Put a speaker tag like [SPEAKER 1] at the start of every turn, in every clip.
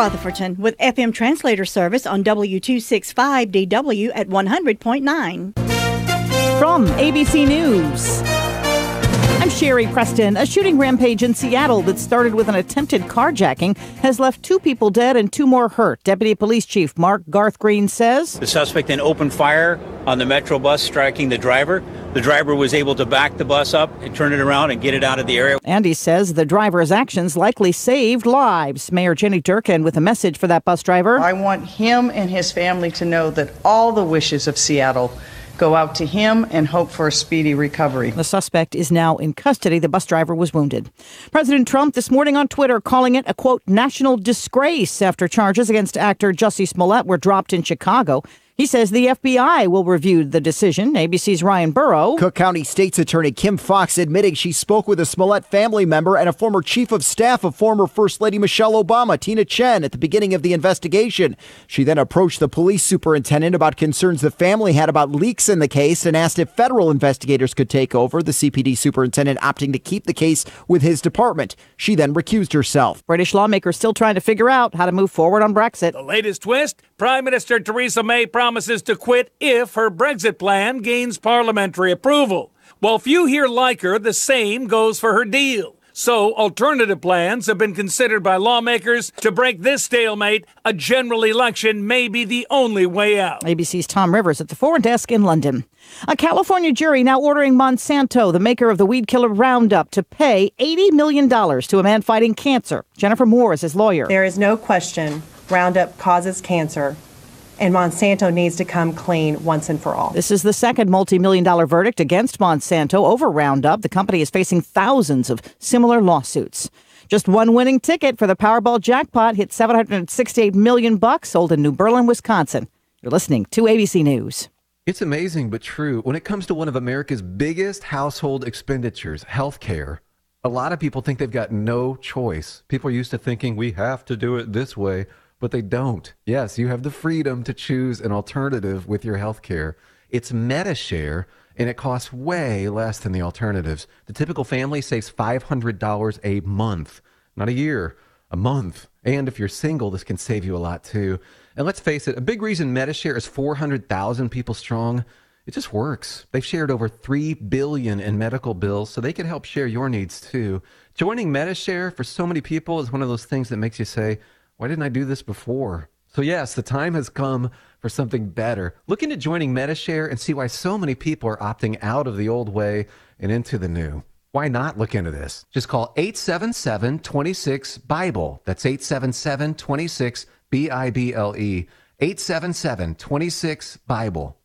[SPEAKER 1] Rutherfordton with FM translator service on W265DW at 100.9.
[SPEAKER 2] From ABC News, I'm Sherry Preston. A shooting rampage in Seattle that started with an attempted carjacking has left 2 people dead and 2 more hurt. Deputy Police Chief Mark Garth Green says
[SPEAKER 3] the suspect then opened fire on the Metro bus, striking the driver. The driver was able to back the bus up and turn it around and get it out of the area.
[SPEAKER 2] And he says the driver's actions likely saved lives. Mayor Jenny Durkin with a message for that bus driver.
[SPEAKER 4] I want him and his family to know that all the wishes of Seattle go out to him and hope for a speedy recovery.
[SPEAKER 2] The suspect is now in custody. The bus driver was wounded. President Trump this morning on Twitter calling it a, quote, national disgrace after charges against actor Jussie Smollett were dropped in Chicago. He says the FBI will review the decision. ABC's Ryan Burrow.
[SPEAKER 5] Cook County State's Attorney Kim Foxx admitting she spoke with a Smollett family member and a former chief of staff of former First Lady Michelle Obama, Tina Chen, at the beginning of the investigation. She then approached the police superintendent about concerns the family had about leaks in the case and asked if federal investigators could take over, the CPD superintendent opting to keep the case with his department. She then recused herself.
[SPEAKER 2] British lawmakers still trying to figure out how to move forward on Brexit.
[SPEAKER 6] The latest twist, Prime Minister Theresa May promises to quit if her Brexit plan gains parliamentary approval. While few here like her, the same goes for her deal. So alternative plans have been considered by lawmakers. To break this stalemate, a general election may be the only way out.
[SPEAKER 2] ABC's Tom Rivers at the Foreign Desk in London. A California jury now ordering Monsanto, the maker of the weed killer Roundup, to pay $80 million to a man fighting cancer. Jennifer Moore is his lawyer.
[SPEAKER 7] There is no question Roundup causes cancer, and Monsanto needs to come clean once and for all.
[SPEAKER 2] This is the second multi-million-dollar verdict against Monsanto over Roundup. The company is facing thousands of similar lawsuits. Just one winning ticket for the Powerball jackpot hit $768 million, sold in New Berlin, Wisconsin. You're listening to ABC News.
[SPEAKER 8] It's amazing but true. When it comes to one of America's biggest household expenditures, healthcare, a lot of people think they've got no choice. People are used to thinking we have to do it this way, but they don't. Yes, you have the freedom to choose an alternative with your health care. It's MediShare, and it costs way less than the alternatives. The typical family saves $500 a month, not a year, a month. And if you're single, this can save you a lot too. And let's face it, a big reason MediShare is 400,000 people strong, it just works. They've shared over $3 billion in medical bills, so they can help share your needs too. Joining MediShare for so many people is one of those things that makes you say, why didn't I do this before? So yes, the time has come for something better. Look into joining MediShare and see why so many people are opting out of the old way and into the new. Why not look into this? Just call 877-26-BIBLE. That's 877-26-BIBLE. 877-26-BIBLE.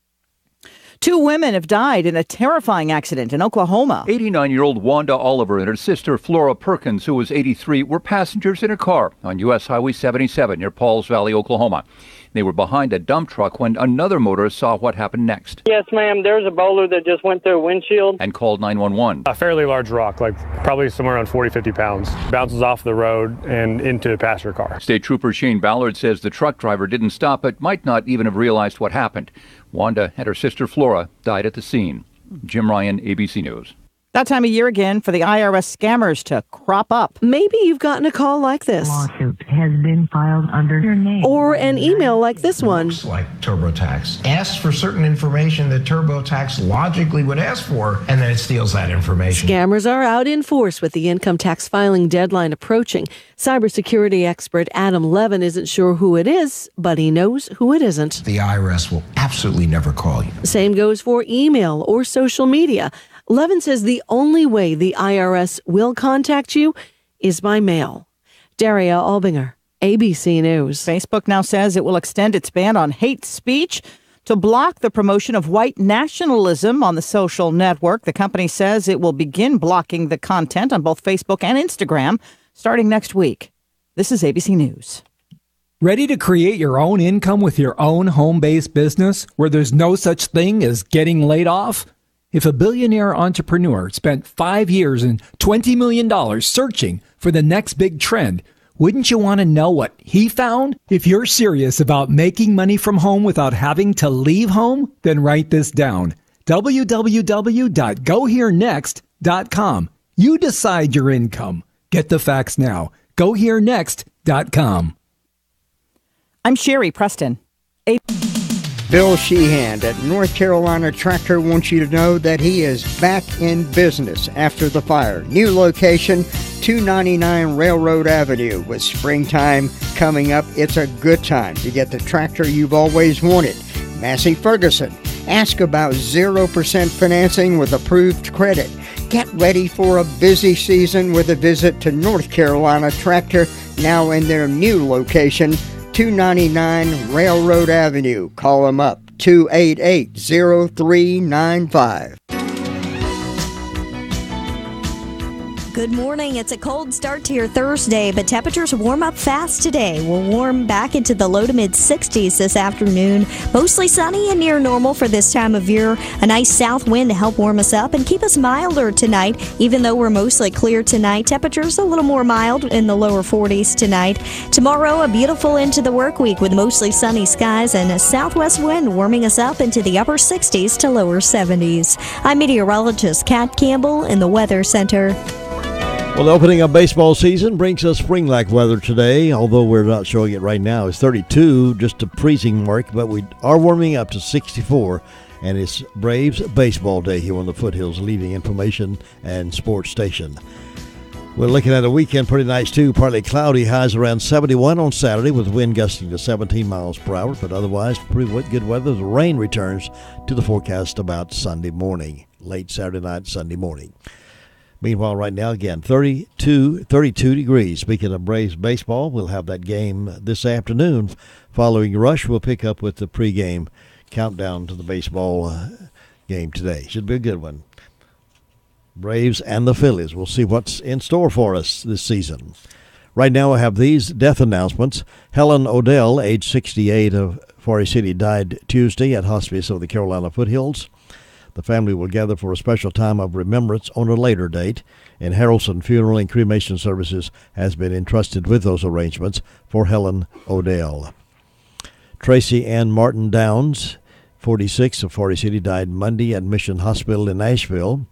[SPEAKER 2] 2 women have died in a terrifying accident in Oklahoma.
[SPEAKER 9] 89-year-old Wanda Oliver and her sister Flora Perkins, who was 83, were passengers in a car on U.S. Highway 77 near Pauls Valley, Oklahoma. They were behind a dump truck when another motorist saw what happened next.
[SPEAKER 10] Yes, ma'am. There's a boulder that just went through a windshield.
[SPEAKER 9] And called 911.
[SPEAKER 11] A fairly large rock, like probably somewhere around 40, 50 pounds, bounces off the road and into a passenger car.
[SPEAKER 9] State Trooper Shane Ballard says the truck driver didn't stop but might not even have realized what happened. Wanda and her sister Flora died at the scene. Jim Ryan, ABC News.
[SPEAKER 2] That time of year again for the IRS scammers to crop up.
[SPEAKER 12] Maybe you've gotten a call like this.
[SPEAKER 13] Lawsuit has been filed under your name.
[SPEAKER 12] Or an email like this one.
[SPEAKER 14] Looks like TurboTax asks for certain information that TurboTax logically would ask for, and then it steals that information.
[SPEAKER 12] Scammers are out in force with the income tax filing deadline approaching. Cybersecurity expert Adam Levin isn't sure who it is, but he knows who it isn't.
[SPEAKER 14] The IRS will absolutely never call you.
[SPEAKER 12] Same goes for email or social media. Levin says the only way the IRS will contact you is by mail. Daria Albinger, ABC News.
[SPEAKER 2] Facebook now says it will extend its ban on hate speech to block the promotion of white nationalism on the social network. The company says it will begin blocking the content on both Facebook and Instagram starting next week. This is ABC News.
[SPEAKER 15] Ready to create your own income with your own home-based business where there's no such thing as getting laid off? If a billionaire entrepreneur spent 5 years and $20 million searching for the next big trend, wouldn't you want to know what he found? If you're serious about making money from home without having to leave home, then write this down. www.goherenext.com. You decide your income. Get the facts now. GoHereNext.com.
[SPEAKER 2] I'm Sherry Preston.
[SPEAKER 16] Bill Sheehan at North Carolina Tractor wants you to know that he is back in business after the fire. New location, 299 Railroad Avenue. With springtime coming up, it's a good time to get the tractor you've always wanted. Massey Ferguson. Ask about 0% financing with approved credit. Get ready for a busy season with a visit to North Carolina Tractor, now in their new location, 299 Railroad Avenue. Call them up, 288-0395.
[SPEAKER 17] Good morning. It's a cold start to your Thursday, but temperatures warm up fast today. We'll warm back into the low to mid 60s this afternoon. Mostly sunny and near normal for this time of year. A nice south wind to help warm us up and keep us milder tonight. Even though we're mostly clear tonight, temperatures a little more mild in the lower 40s tonight. Tomorrow, a beautiful end to the work week with mostly sunny skies and a southwest wind warming us up into the upper 60s to lower 70s. I'm meteorologist Kat Campbell in the Weather Center.
[SPEAKER 18] Well, the opening of baseball season brings us spring-like weather today, although we're not showing it right now. It's 32, just a freezing mark, but we are warming up to 64, and it's Braves Baseball Day here on the Foothills leading information and sports station. We're looking at a weekend pretty nice, too. Partly cloudy, highs around 71 on Saturday with wind gusting to 17 miles per hour, but otherwise pretty good weather. The rain returns to the forecast about Sunday morning, late Saturday night, Sunday morning. Meanwhile, right now, again, 32 degrees. Speaking of Braves baseball, we'll have that game this afternoon. Following Rush, we'll pick up with the pregame countdown to the baseball game today. Should be a good one. Braves and the Phillies. We'll see what's in store for us this season. Right now, I have these death announcements. Helen Odell, age 68, of Forest City, died Tuesday at hospice of the Carolina Foothills. The family will gather for a special time of remembrance on a later date, and Harrelson Funeral and Cremation Services has been entrusted with those arrangements for Helen Odell. Tracy Ann Martin Downs, 46, of Forest City, died Monday at Mission Hospital in Nashville.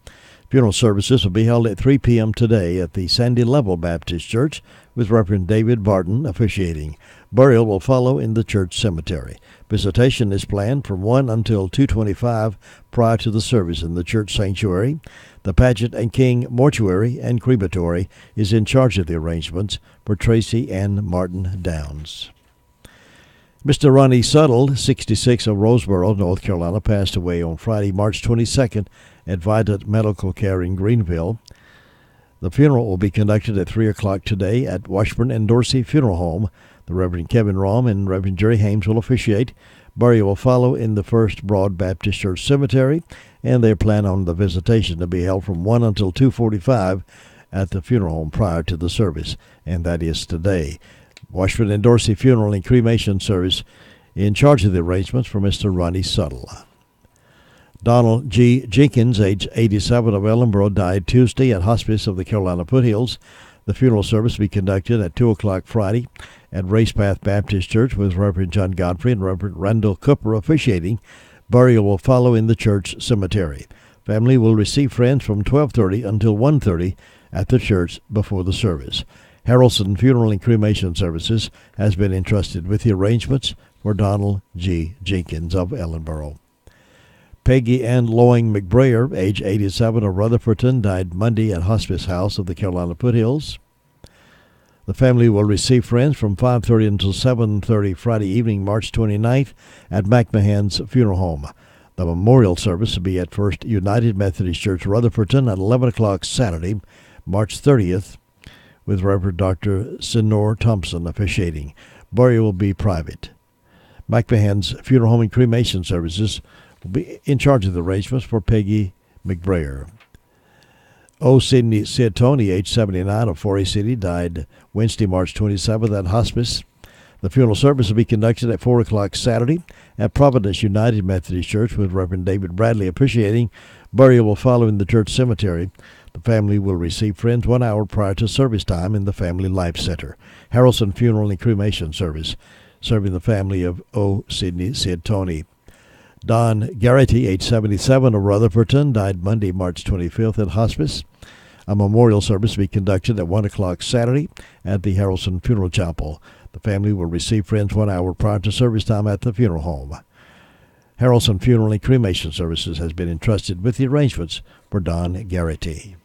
[SPEAKER 18] Funeral services will be held at 3 p.m. today at the Sandy Level Baptist Church, with Reverend David Barton officiating. Burial will follow in the church cemetery. Visitation is planned from 1 until 2:25 prior to the service in the church sanctuary. The Paget and King Mortuary and Crematory is in charge of the arrangements for Tracy Ann Martin Downs. Mr. Ronnie Suttle, 66, of Roseboro, North Carolina, passed away on Friday, March 22nd at Vidant Medical Care in Greenville. The funeral will be conducted at 3 o'clock today at Washburn and Dorsey Funeral Home. The Reverend Kevin Rahm and Reverend Jerry Hames will officiate. Burial will follow in the First Broad Baptist Church Cemetery, and they plan on the visitation to be held from 1 until 2:45 at the funeral home prior to the service, and that is today. Washburn and Dorsey Funeral and Cremation Service in charge of the arrangements for Mr. Ronnie Suttle. Donald G. Jenkins, age 87, of Ellenboro, died Tuesday at hospice of the Carolina Foothills. The funeral service will be conducted at 2 o'clock Friday at Racepath Baptist Church, with Reverend John Godfrey and Reverend Randall Cooper officiating. Burial will follow in the church cemetery. Family will receive friends from 12:30 until 1:30 at the church before the service. Harrelson Funeral and Cremation Services has been entrusted with the arrangements for Donald G. Jenkins of Ellenboro. Peggy Ann Loing McBrayer, age 87, of Rutherfordton, died Monday at Hospice House of the Carolina Foothills. The family will receive friends from 5:30 until 7:30 Friday evening, March 29th, at McMahon's Funeral Home. The memorial service will be at First United Methodist Church, Rutherfordton, at 11 o'clock Saturday, March 30th, with Reverend Dr. Sinor Thompson officiating. Burial will be private. McMahon's Funeral Home and Cremation Services will be in charge of the arrangements for Peggy McBrayer. O. Sidney Ciatoni, age 79, of Forest City, died Wednesday, March 27th at hospice. The funeral service will be conducted at 4 o'clock Saturday at Providence United Methodist Church, with Reverend David Bradley officiating. Burial will follow in the church cemetery. The family will receive friends 1 hour prior to service time in the Family Life Center. Harrelson Funeral and Cremation Service, serving the family of O. Sidney Ciatoni. Don Garrity, age 77, of Rutherfordton, died Monday, March 25th at hospice. A memorial service will be conducted at 1 o'clock Saturday at the Harrelson Funeral Chapel. The family will receive friends 1 hour prior to service time at the funeral home. Harrelson Funeral and Cremation Services has been entrusted with the arrangements for Don Garrity.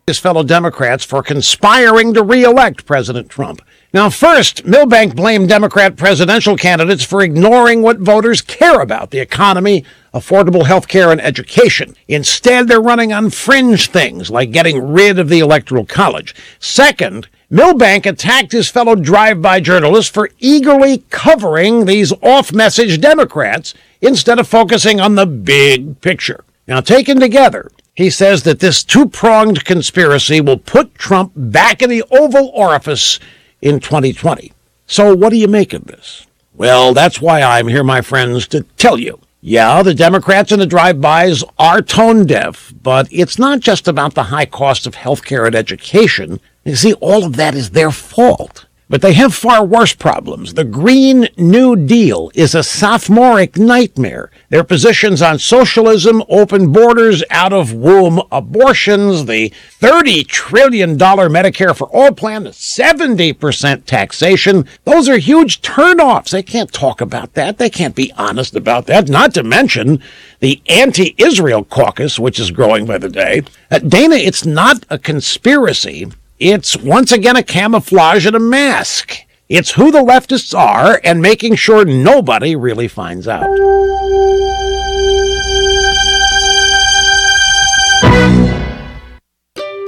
[SPEAKER 19] His fellow Democrats for conspiring to re-elect President Trump. Now, first, Milbank blamed Democrat presidential candidates for ignoring what voters care about, the economy, affordable health care, and education. Instead, they're running on fringe things like getting rid of the Electoral College. Second, Milbank attacked his fellow drive-by journalists for eagerly covering these off-message Democrats instead of focusing on the big picture. Now, taken together, he says that this two-pronged conspiracy will put Trump back in the Oval Office in 2020. So what do you make of this? Well, that's why I'm here, my friends, to tell you. Yeah, the Democrats and the drive-bys are tone deaf, but it's not just about the high cost of health care and education. You see, all of that is their fault. But they have far worse problems. The Green New Deal is a sophomoric nightmare. Their positions on socialism, open borders, out-of-womb abortions, the $30 trillion Medicare for All plan, the 70% taxation, those are huge turnoffs. They can't talk about that. They can't be honest about that. Not to mention the anti-Israel caucus, which is growing by the day. Dana, it's not a conspiracy. It's once again a camouflage and a mask. It's who the leftists are and making sure nobody really finds out.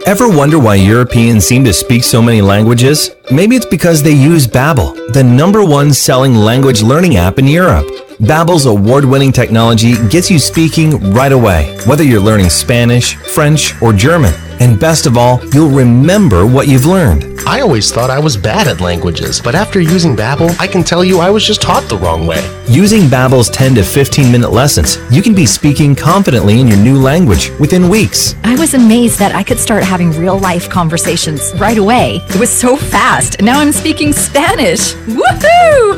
[SPEAKER 20] Ever wonder why Europeans seem to speak so many languages? Maybe it's because they use Babbel, the #1 selling language learning app in Europe. Babbel's award-winning technology gets you speaking right away, whether you're learning Spanish, French, or German. And best of all, you'll remember what you've learned.
[SPEAKER 21] I always thought I was bad at languages, but after using Babbel, I can tell you I was just taught the wrong way.
[SPEAKER 20] Using Babbel's 10 to 15-minute lessons, you can be speaking confidently in your new language within weeks.
[SPEAKER 22] I was amazed that I could start having real-life conversations right away. It was so fast. Now I'm speaking Spanish. Woohoo!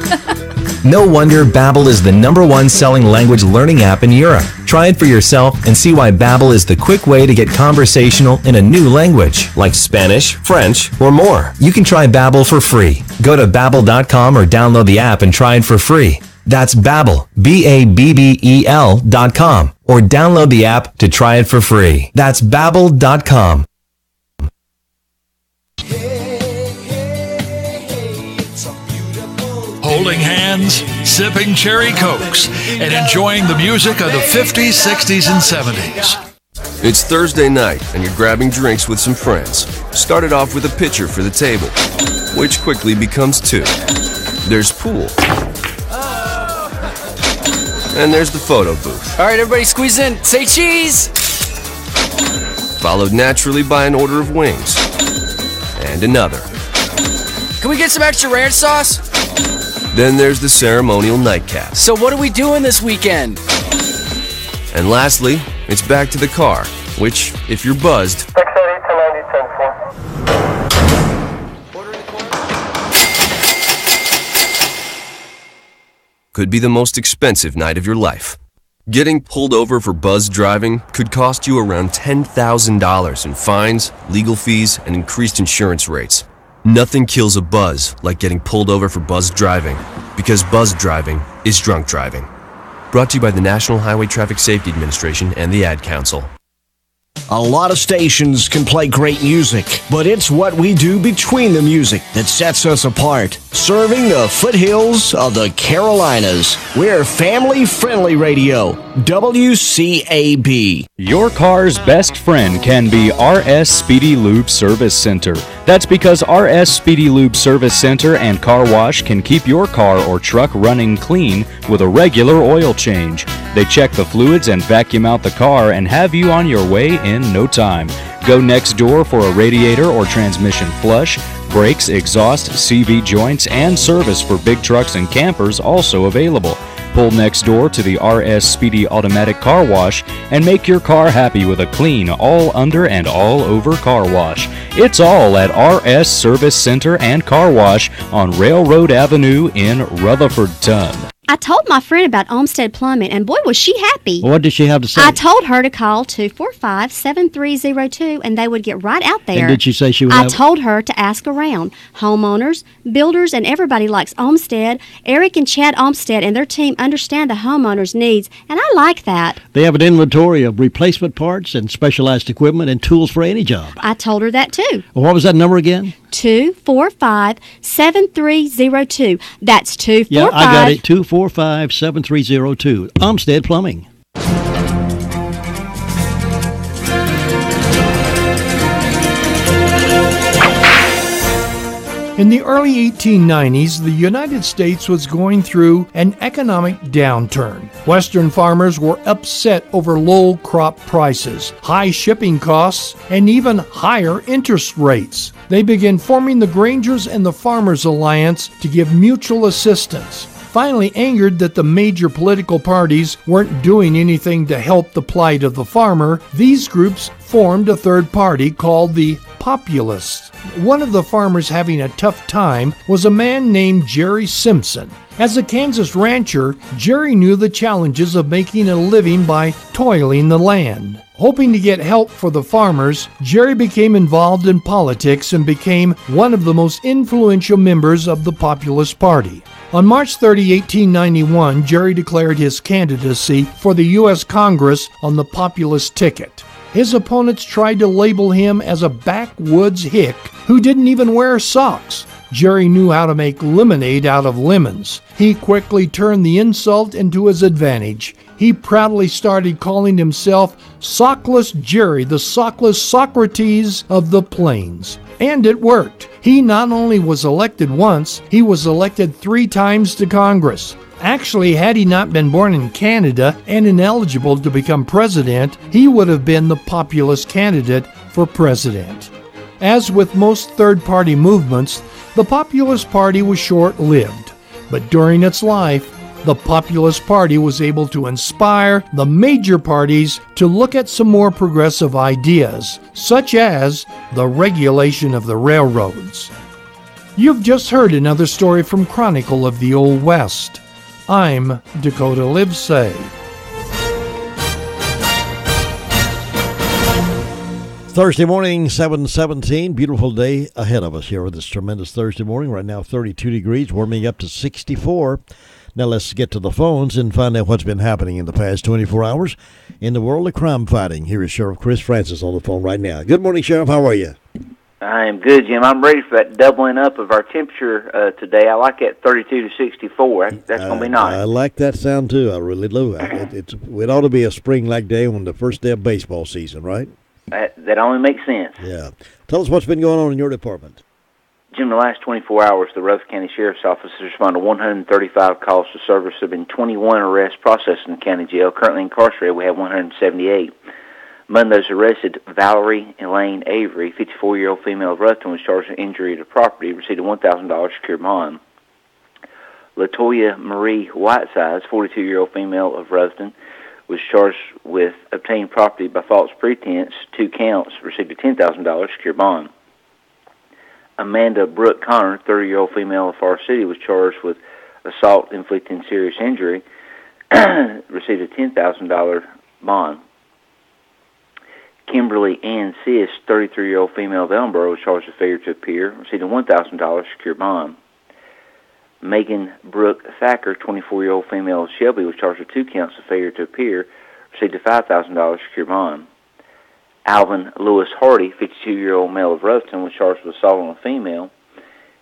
[SPEAKER 20] No wonder Babbel is the #1 selling language learning app in Europe. Try it for yourself and see why Babbel is the quick way to get conversational in a new language, like Spanish, French, or more. You can try Babbel for free. Go to Babbel.com or download the app and try it for free. That's Babbel, Babbel.com, or download the app to try it for free. That's Babbel.com.
[SPEAKER 23] Holding hands, sipping cherry Cokes, and enjoying the music of the 50s, 60s, and 70s.
[SPEAKER 24] It's Thursday night, and you're grabbing drinks with some friends. Started off with a pitcher for the table, which quickly becomes 2. There's pool. And there's the photo booth.
[SPEAKER 25] All right, everybody squeeze in. Say cheese!
[SPEAKER 24] Followed naturally by an order of wings. And another.
[SPEAKER 25] Can we get some extra ranch sauce?
[SPEAKER 24] Then there's the ceremonial nightcap.
[SPEAKER 25] So what are we doing this weekend?
[SPEAKER 24] And lastly, it's back to the car, which, if you're buzzed, could be the most expensive night of your life. Getting pulled over for buzzed driving could cost you around $10,000 in fines, legal fees, and increased insurance rates. Nothing kills a buzz like getting pulled over for buzzed driving, because buzzed driving is drunk driving. Brought to you by the National Highway Traffic Safety Administration and the Ad Council.
[SPEAKER 26] A lot of stations can play great music, but it's what we do between the music that sets us apart. Serving the foothills of the Carolinas, we're family-friendly radio, WCAB.
[SPEAKER 27] Your car's best friend can be RS Speedy Lube Service Center. That's because RS Speedy Lube Service Center and Car Wash can keep your car or truck running clean with a regular oil change. They check the fluids and vacuum out the car and have you on your way in no time. Go next door for a radiator or transmission flush, brakes, exhaust, CV joints, and service for big trucks and campers also available. Pull next door to the RS Speedy Automatic Car Wash and make your car happy with a clean, all under and all over car wash. It's all at RS Service Center and Car Wash on Railroad Avenue in Rutherfordton.
[SPEAKER 1] I told my friend about Olmsted Plumbing, and boy, was she happy.
[SPEAKER 18] What did she have to say?
[SPEAKER 1] I told her to call 245-7302, and they would get right out there.
[SPEAKER 18] And did she say she would
[SPEAKER 1] I told her to ask around. Homeowners, builders, and everybody likes Olmsted. Eric and Chad Olmsted and their team understand the homeowners' needs, and I like that.
[SPEAKER 18] They have an inventory of replacement parts and specialized equipment and tools for any job.
[SPEAKER 1] I told her that, too.
[SPEAKER 18] What was that number again?
[SPEAKER 1] 245-7302. That's 245.
[SPEAKER 18] Yeah, I got it. 245-7302. Olmsted Plumbing.
[SPEAKER 3] In the early 1890s, the United States was going through an economic downturn. Western farmers were upset over low crop prices, high shipping costs, and even higher interest rates. They began forming the Grangers and the Farmers Alliance to give mutual assistance. Finally angered that the major political parties weren't doing anything to help the plight of the farmer, these groups formed a third party called the Populists. One of the farmers having a tough time was a man named Jerry Simpson. As a Kansas rancher, Jerry knew the challenges of making a living by toiling the land. Hoping to get help for the farmers, Jerry became involved in politics and became one of the most influential members of the Populist Party. On March 30, 1891, Jerry declared his candidacy for the U.S. Congress on the Populist ticket. His opponents tried to label him as a backwoods hick who didn't even wear socks. Jerry knew how to make lemonade out of lemons. He quickly turned the insult into his advantage. He proudly started calling himself Sockless Jerry, the sockless Socrates of the plains. And it worked. He not only was elected once, he was elected 3 times to Congress. Actually, had he not been born in Canada and ineligible to become president, he would have been the populist candidate for president. As with most third-party movements, the Populist Party was short-lived. But during its life, the Populist Party was able to inspire the major parties to look at some more progressive ideas, such as the regulation of the railroads. You've just heard another story from Chronicle of the Old West. I'm Dakota Livesay.
[SPEAKER 18] Thursday morning, 7:17. Beautiful day ahead of us here with this tremendous Thursday morning. Right now, 32 degrees, warming up to 64. Now let's get to the phones and find out what's been happening in the past 24 hours in the world of crime fighting. Here is Sheriff Chris Francis on the phone right now. Good morning, Sheriff. How are you?
[SPEAKER 4] I am good, Jim. I'm ready for that doubling up of our temperature today. I like that 32 to 64. That's going to be nice.
[SPEAKER 18] I like that sound, too. I really do. It ought to be a spring-like day on the first day of baseball season, right?
[SPEAKER 4] That only makes sense.
[SPEAKER 18] Yeah. Tell us what's been going on in your department.
[SPEAKER 4] Jim, the last 24 hours, the Rutherford County Sheriff's Office has responded to 135 calls to service. There have been 21 arrests processed in the county jail. Currently incarcerated, we have 178. Among those arrested, Valerie Elaine Avery, 54-year-old female of Ruston, was charged with injury to property, received a $1,000 secure bond. Latoya Marie Whitesides, 42-year-old female of Ruston, was charged with obtaining property by false pretense, 2 counts, received a $10,000 secure bond. Amanda Brooke Connor, 30-year-old female of Forest City, was charged with assault inflicting serious injury, received a $10,000 bond. Kimberly Ann Sis, 33-year-old female of Ellenboro, was charged with failure to appear, received a $1,000 secure bond. Megan Brooke Thacker, 24-year-old female of Shelby, was charged with 2 counts of failure to appear, received a $5,000 secure bond. Alvin Lewis Hardy, 52-year-old male of Ruston, was charged with assault on a female.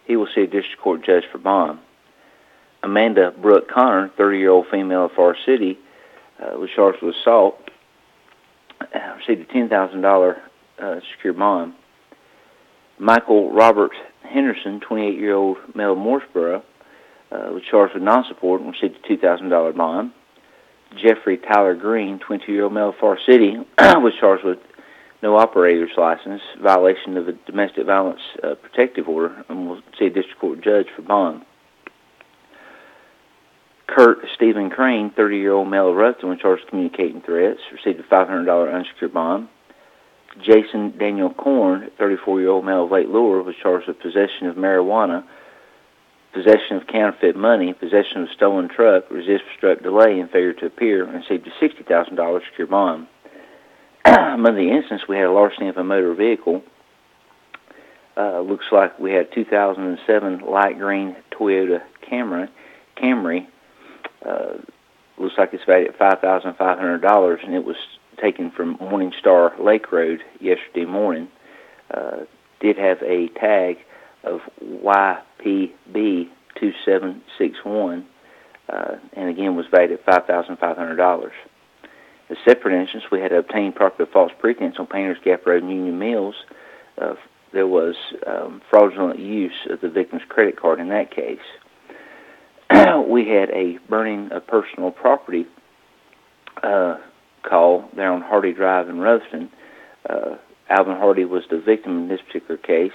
[SPEAKER 4] He will see a district court judge for bond. Amanda Brooke Connor, 30-year-old female of Forest City, was charged with assault, received a $10,000 secure bond. Michael Robert Henderson, 28-year-old male of Mooresboro, was charged with non-support and received a $2,000 bond. Jeffrey Tyler Green, 22-year-old male of Forest City, was charged with no operator's license, violation of the domestic violence protective order, and will see a district court judge for bond. Kurt Stephen Crane, 30-year-old male of Ruston, was charged with communicating threats, received a $500 unsecured bond. Jason Daniel Korn, 34-year-old male of Lake Lure, was charged with possession of marijuana, possession of counterfeit money, possession of stolen truck, resist, obstruct, delay, and failure to appear, and received a $60,000 secure bond. Among the incidents, we had a larceny of a motor vehicle. Looks like we had 2007 light green Toyota Camry. Looks like it's valued at $5,500, and it was taken from Morningstar Lake Road yesterday morning. Did have a tag of YPB2761, and again was valued at $5,500. A separate instance, we had obtained property of false pretense on Painters Gap Road and Union Mills. There was fraudulent use of the victim's credit card in that case. We had a burning of personal property call there on Hardy Drive in Rutherford. Alvin Hardy was the victim in this particular case.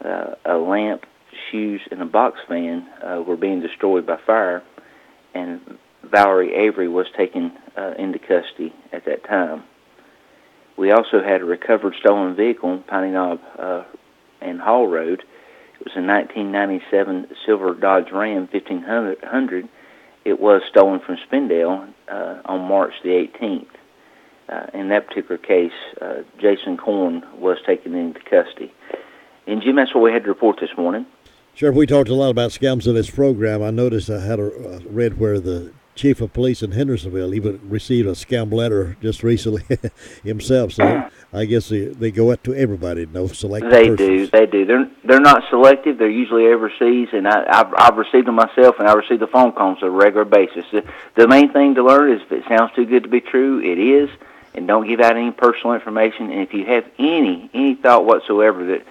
[SPEAKER 4] A lamp, shoes, and a box fan were being destroyed by fire, and Valerie Avery was taken into custody at that time. We also had a recovered stolen vehicle on Piney Knob and Hall Road. It was a 1997 silver Dodge Ram 1500. It was stolen from Spindale on March the 18th. In that particular case, Jason Korn was taken into custody. And Jim, that's what we had to report this morning.
[SPEAKER 18] Sheriff, we talked a lot about scams in this program. I noticed I had read where the chief of police in Hendersonville even received a scam letter just recently himself. So I guess they go out to everybody, no selected persons.
[SPEAKER 4] They do. They're not selective. They're usually overseas, and I've received them myself, and I receive the phone calls on a regular basis. The main thing to learn is if it sounds too good to be true, it is, and don't give out any personal information. And if you have any thought whatsoever that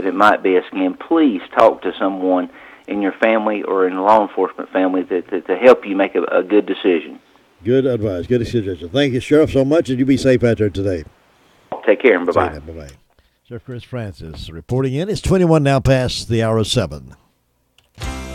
[SPEAKER 4] it might be a scam, please talk to someone in your family or in the law enforcement family to help you make a good decision.
[SPEAKER 18] Good advice. Good suggestion. Thank you, Sheriff, so much, and you be safe out there today.
[SPEAKER 4] Take care, and bye-bye.
[SPEAKER 18] Bye-bye. Sheriff Chris Francis reporting in. It's 21 now past the hour of 7.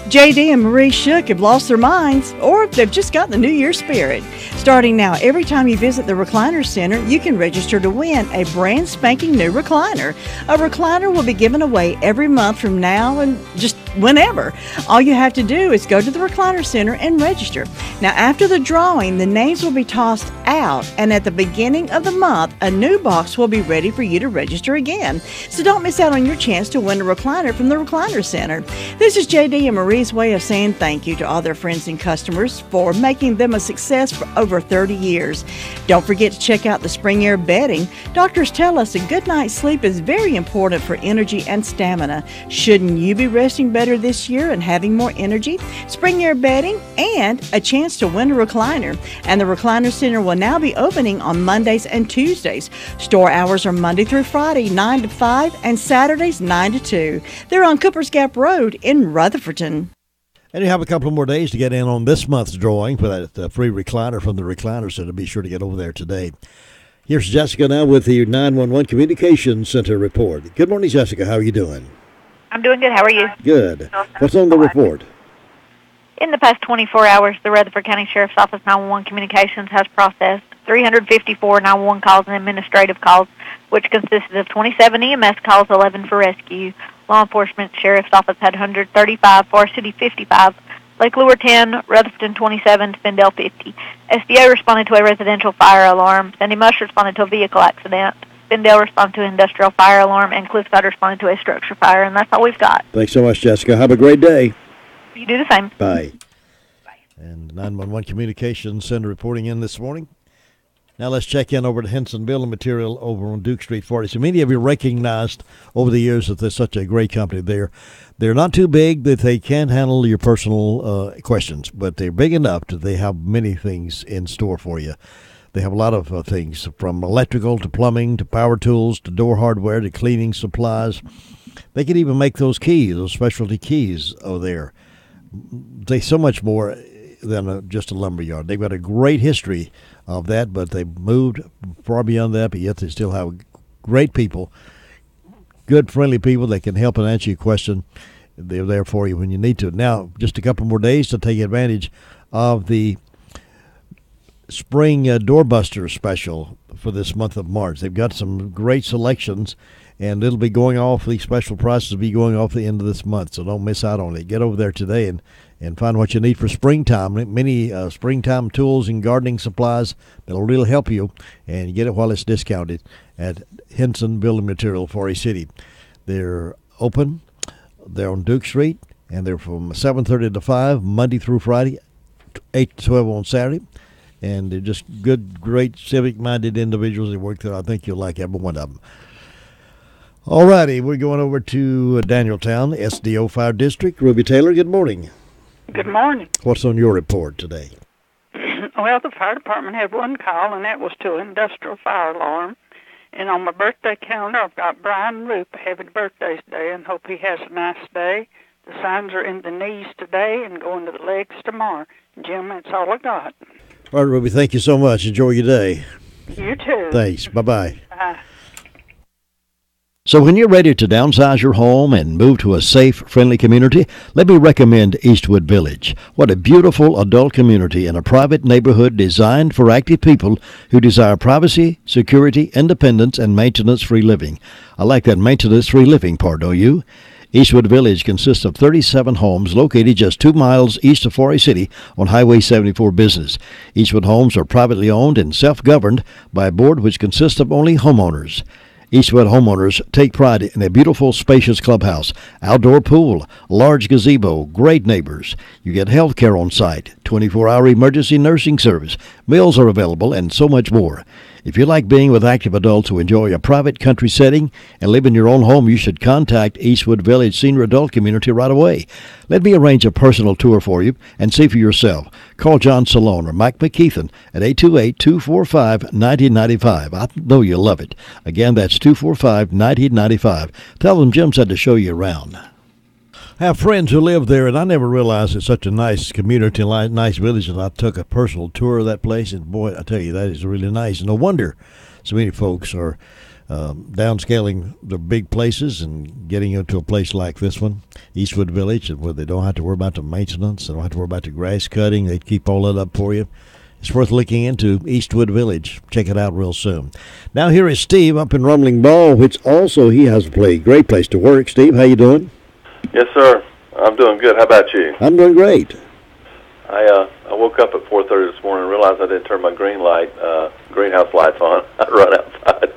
[SPEAKER 5] JD and Marie Shook have lost their minds, or they've just got the New Year spirit. Starting now, every time you visit the Recliner Center, you can register to win a brand spanking new recliner. A recliner will be given away every month from now and just whenever. All you have to do is go to the Recliner Center and register. Now, after the drawing, the names will be tossed out, and at the beginning of the month, a new box will be ready for you to register again. So don't miss out on your chance to win a recliner from the Recliner Center. This is JD and Marie's way of saying thank you to all their friends and customers for making them a success for over 30 years. Don't forget to check out the Spring Air bedding. Doctors tell us a good night's sleep is very important for energy and stamina. Shouldn't you be resting better this year and having more energy? Spring Air bedding and a chance to win a recliner. And the Recliner Center will now be opening on Mondays and Tuesdays. Store hours are Monday through Friday, 9 to 5, and Saturdays, 9 to 2. They're on Coopers Gap Road in Rutherfordton.
[SPEAKER 18] And you have a couple more days to get in on this month's drawing for that free recliner from the Recliner Center. Be sure to get over there today. Here's Jessica now with the 911 Communications Center report. Good morning, Jessica. How are you doing?
[SPEAKER 6] I'm doing good. How are you?
[SPEAKER 18] Good. What's on the report?
[SPEAKER 6] In the past 24 hours, the Rutherford County Sheriff's Office 911 Communications has processed 354 911 calls and administrative calls, which consisted of 27 EMS calls, 11 for rescue. Law Enforcement Sheriff's Office had 135, Forest City 55, Lake Lure 10, Rutherford 27, Spindale 50. SDA responded to a residential fire alarm. Sandy Mush responded to a vehicle accident. Spindale responded to an industrial fire alarm, and Cliffside responded to a structure fire, and that's all we've got.
[SPEAKER 18] Thanks so much, Jessica. Have a great day.
[SPEAKER 6] You do the same.
[SPEAKER 18] Bye. And 911 Communications Center reporting in this morning. Now let's check in over to Henson Building Material over on Duke Street 40. So many of you recognized over the years that they're such a great company. They're not too big that they can't handle your personal questions, but they're big enough that they have many things in store for you. They have a lot of things, from electrical to plumbing to power tools to door hardware to cleaning supplies. They can even make those keys, those specialty keys over there. They're so much more than just a lumber yard. They've got a great history of that, but they've moved far beyond that, but yet they still have great people, good, friendly people that can help and answer your question. They're there for you when you need to. Now, just a couple more days to take advantage of the spring doorbuster special for this month of March. They've got some great selections, and it'll be going off. These special prices will be going off the end of this month, so don't miss out on it. Get over there today and find what you need for springtime. Many springtime tools and gardening supplies that'll really help you, and you get it while it's discounted at Henson Building Material, Forest City. They're open. They're on Duke Street, and they're from 7:30 to 5, Monday through Friday, 8 to 12 on Saturday. And they're just good, great, civic-minded individuals that work there. I think you'll like every one of them. All righty, we're going over to Danieltown, SDO Fire District. Ruby Taylor, good morning.
[SPEAKER 7] Good morning.
[SPEAKER 18] What's on your report today?
[SPEAKER 7] Well, the fire department had one call, and that was to an industrial fire alarm. And on my birthday calendar, I've got Brian Roop. Happy birthday today, and hope he has a nice day. The signs are in the knees today and going to the legs tomorrow. Jim, that's all I got.
[SPEAKER 18] All right, Ruby, thank you so much. Enjoy your day.
[SPEAKER 7] You too.
[SPEAKER 18] Thanks. Bye-bye.
[SPEAKER 7] Bye.
[SPEAKER 18] So when you're ready to downsize your home and move to a safe, friendly community, let me recommend Eastwood Village. What a beautiful adult community in a private neighborhood designed for active people who desire privacy, security, independence, and maintenance-free living. I like that maintenance-free living part, don't you? Eastwood Village consists of 37 homes located just 2 miles east of Forest City on Highway 74 Business. Eastwood homes are privately owned and self-governed by a board which consists of only homeowners. Eastwood homeowners take pride in a beautiful, spacious clubhouse, outdoor pool, large gazebo, great neighbors. You get health care on site, 24-hour emergency nursing service, meals are available, and so much more. If you like being with active adults who enjoy a private country setting and live in your own home, you should contact Eastwood Village Senior Adult Community right away. Let me arrange a personal tour for you and see for yourself. Call John Salone or Mike McKeithen at 828-245-1995. I know you'll love it. Again, that's 245-1995. Tell them Jim said to show you around. I have friends who live there, and I never realized it's such a nice community, nice village, and I took a personal tour of that place, and boy, I tell you, that is really nice. No wonder so many folks are downscaling their big places and getting into a place like this one, Eastwood Village, where they don't have to worry about the maintenance, they don't have to worry about the grass cutting, they keep all that up for you. It's worth looking into, Eastwood Village. Check it out real soon. Now here is Steve up in Rumbling Ball, which also he has a great place to work. Steve, how you doing?
[SPEAKER 8] Yes, sir. I'm doing good. How about you?
[SPEAKER 18] I'm doing great.
[SPEAKER 8] I woke up at 4:30 this morning and realized I didn't turn my greenhouse lights on. I run outside.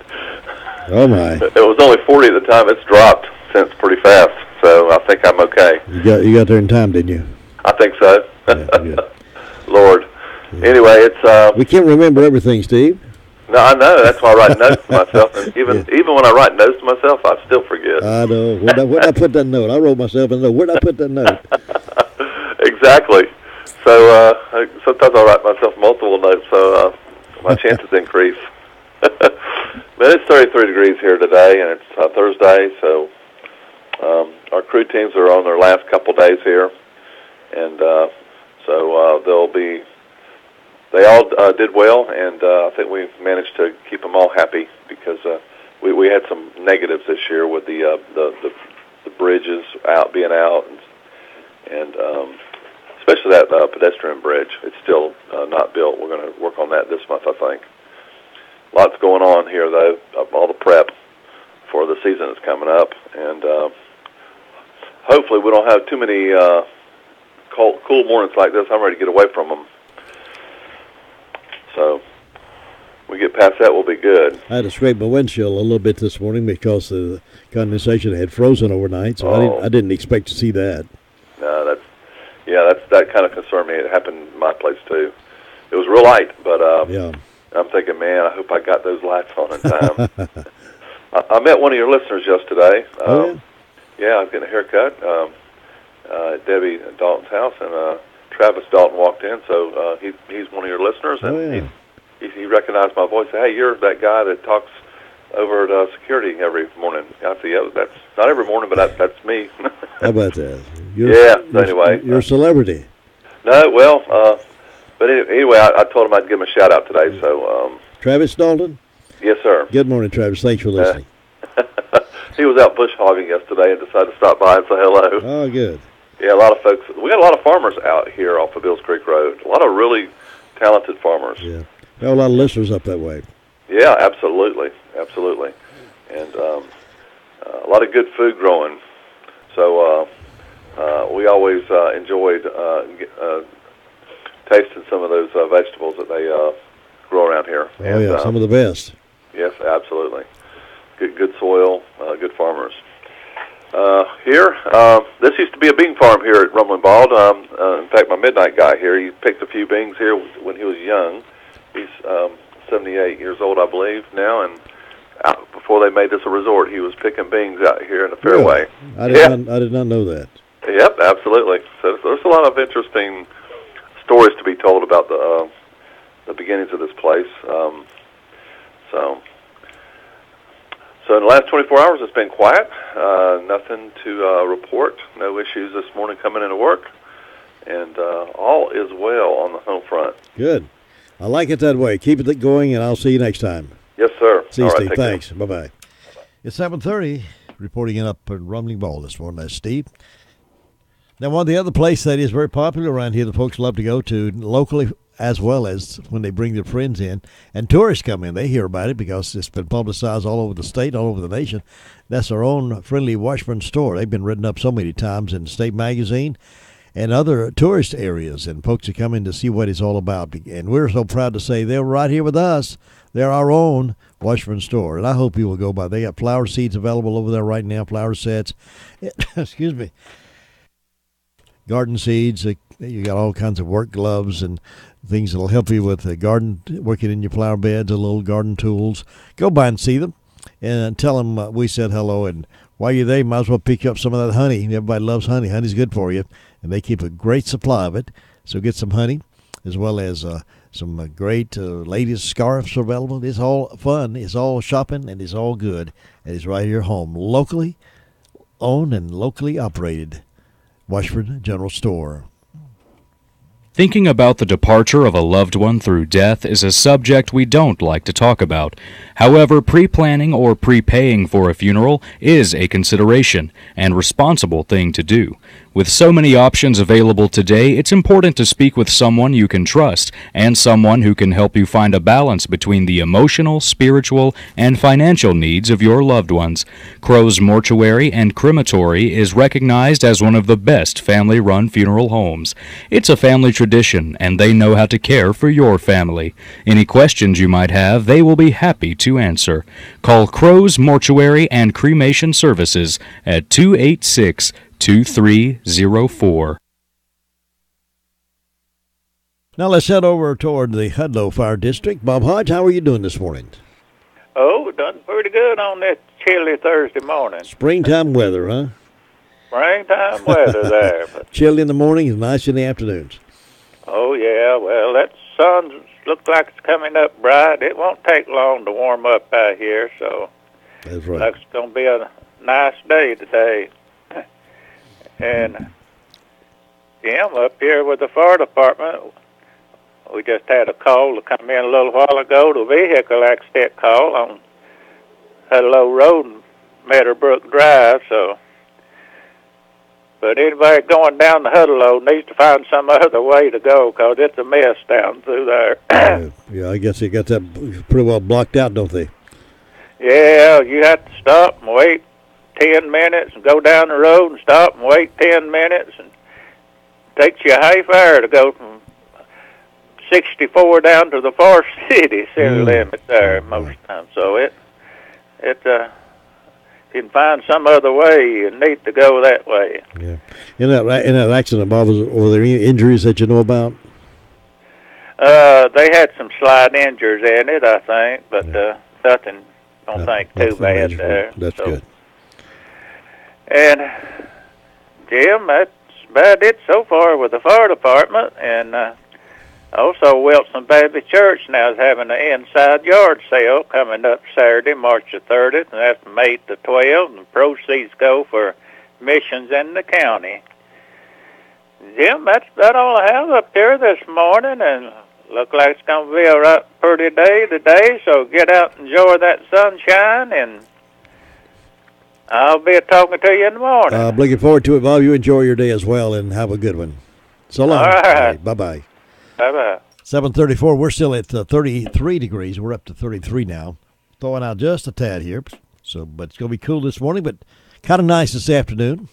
[SPEAKER 18] Oh, my.
[SPEAKER 8] It was only 40 at the time. It's dropped since pretty fast, so I think I'm okay.
[SPEAKER 18] You got there in time, didn't you?
[SPEAKER 8] I think so.
[SPEAKER 18] Yeah,
[SPEAKER 8] Lord. Yeah. Anyway, it's...
[SPEAKER 18] we can't remember everything, Steve.
[SPEAKER 8] No, I know. That's why I write notes to myself. And even when I write notes to myself, I still forget.
[SPEAKER 18] I know. Where'd I put that note? I wrote myself a note. Where'd I put that note?
[SPEAKER 8] Exactly. So sometimes I write myself multiple notes, so my chances increase. But it's 33 degrees here today, and it's Thursday, so our crew teams are on their last couple days here, and so they'll be... They all did well, and I think we've managed to keep them all happy because we had some negatives this year with the bridges being out, and especially that pedestrian bridge. It's still not built. We're going to work on that this month, I think. Lots going on here, though, all the prep for the season that's coming up, and hopefully we don't have too many cool mornings like this. I'm ready to get away from them. So we get past that, we'll be good.
[SPEAKER 18] I had to scrape my windshield a little bit this morning because the condensation had frozen overnight, so I didn't expect to see that.
[SPEAKER 8] No, that kind of concerned me. It happened in my place too. It was real light, but I'm thinking, man, I hope I got those lights on in time. I met one of your listeners yesterday. Yeah, I was getting a haircut at Debbie Dalton's house, and Travis Dalton walked in, so he's one of your listeners, and he recognized my voice. Hey, you're that guy that talks over at security every morning. I said, yeah, that's not every morning, but that's me.
[SPEAKER 18] How about that?
[SPEAKER 8] Anyway.
[SPEAKER 18] You're a celebrity.
[SPEAKER 8] No, well, but anyway, I told him I'd give him a shout-out today. So
[SPEAKER 18] Travis Dalton?
[SPEAKER 8] Yes, sir.
[SPEAKER 18] Good morning, Travis. Thanks for listening.
[SPEAKER 8] He was out bush hogging yesterday and decided to stop by and say hello.
[SPEAKER 18] Oh, good.
[SPEAKER 8] Yeah, a lot of folks. We got a lot of farmers out here off of Bills Creek Road. A lot of really talented farmers.
[SPEAKER 18] Yeah, we have a lot of listeners up that way.
[SPEAKER 8] Yeah, absolutely. And a lot of good food growing. So we always enjoyed tasting some of those vegetables that they grow around here.
[SPEAKER 18] Oh,
[SPEAKER 8] and,
[SPEAKER 18] yeah, some of the best.
[SPEAKER 8] Yes, absolutely. Good soil, good farmers. Here, this used to be a bean farm here at Rumbling Bald. In fact, my midnight guy here, he picked a few beans here when he was young. He's 78 years old, I believe, now, and before they made this a resort, he was picking beans out here in the fairway.
[SPEAKER 18] Really? I did not know that.
[SPEAKER 8] Yep, absolutely. So there's a lot of interesting stories to be told about the beginnings of this place. So in the last 24 hours, it's been quiet. Nothing to report. No issues this morning coming into work. And all is well on the home front.
[SPEAKER 18] Good. I like it that way. Keep it going, and I'll see you next time.
[SPEAKER 8] Yes, sir.
[SPEAKER 18] See you,
[SPEAKER 8] all
[SPEAKER 18] Steve.
[SPEAKER 8] Right,
[SPEAKER 18] thanks. Bye-bye. It's 7:30. Reporting in up at Rumbling Ball this morning. That's Steve. Now, one of the other places that is very popular around here that folks love to go to locally, as well as when they bring their friends in and tourists come in, they hear about it because it's been publicized all over the state, all over the nation. That's our own friendly Washburn store. They've been written up so many times in the State Magazine and other tourist areas, and folks are coming to see what it's all about. And we're so proud to say they're right here with us. They're our own Washburn store, and I hope you will go by. They got flower seeds available over there right now, flower sets. Excuse me. Garden seeds. You got all kinds of work gloves and things that'll help you with the garden, working in your flower beds, and little garden tools. Go by and see them and tell them we said hello. And while you're there, you might as well pick up some of that honey. Everybody loves honey. Honey's good for you, and they keep a great supply of it. So get some honey, as well as some great ladies' scarves available. It's all fun. It's all shopping, and it's all good. And it's right here at home, locally owned and locally operated. Washburn General Store.
[SPEAKER 27] Thinking about the departure of a loved one through death is a subject we don't like to talk about. However, pre-planning or prepaying for a funeral is a consideration and responsible thing to do. With so many options available today, it's important to speak with someone you can trust and someone who can help you find a balance between the emotional, spiritual, and financial needs of your loved ones. Crow's Mortuary and Crematory is recognized as one of the best family-run funeral homes. It's a family tradition, and they know how to care for your family. Any questions you might have, they will be happy to answer. Call Crow's Mortuary and Cremation Services at 286-2304.
[SPEAKER 18] Now let's head over toward the Hudlow Fire District. Bob Hodge, how are you doing this morning?
[SPEAKER 9] Oh, done pretty good on this chilly Thursday morning.
[SPEAKER 18] Springtime weather, huh?
[SPEAKER 9] Springtime weather there. But,
[SPEAKER 18] chilly in the morning and nice in the afternoons.
[SPEAKER 9] oh, yeah, well, that sun looks like it's coming up bright. It won't take long to warm up out here, so
[SPEAKER 18] that's right.
[SPEAKER 9] Looks going to be a nice day today. And, Jim, up here with the fire department, we just had a call to come in a little while ago, the vehicle accident call on Hudlow Road and Meadowbrook Drive, so. But anybody going down the Hudlow needs to find some other way to go because it's a mess down through there.
[SPEAKER 18] Yeah, I guess they got that pretty well blocked out, don't they?
[SPEAKER 9] Yeah, you have to stop and wait 10 minutes and go down the road and stop and wait 10 minutes. And it takes you a half hour to go from 64 down to the far city city limit there most times. So you can find some other way, you need to go that way.
[SPEAKER 18] Yeah. In that accident, Bob, were there any injuries that you know about?
[SPEAKER 9] They had some slight injuries in it, I think, but nothing, don't think too bad there.
[SPEAKER 18] That's good.
[SPEAKER 9] And, Jim, that's about it so far with the fire department. And also Wilson Baptist Church now is having an inside yard sale coming up Saturday, March the 30th, and that's from 8 to 12, and the proceeds go for missions in the county. Jim, that's about all I have up here this morning, and look like it's going to be a right pretty day today, so get out and enjoy that sunshine, and I'll be talking to you in the morning.
[SPEAKER 18] I'm looking forward to it, Bob. You enjoy your day as well, and have a good one. So long.
[SPEAKER 9] All right.
[SPEAKER 18] Bye-bye.
[SPEAKER 9] Bye-bye.
[SPEAKER 18] 7:34. We're still at 33 degrees. We're up to 33 now. Throwing out just a tad here. So, but it's going to be cool this morning, but kind of nice this afternoon.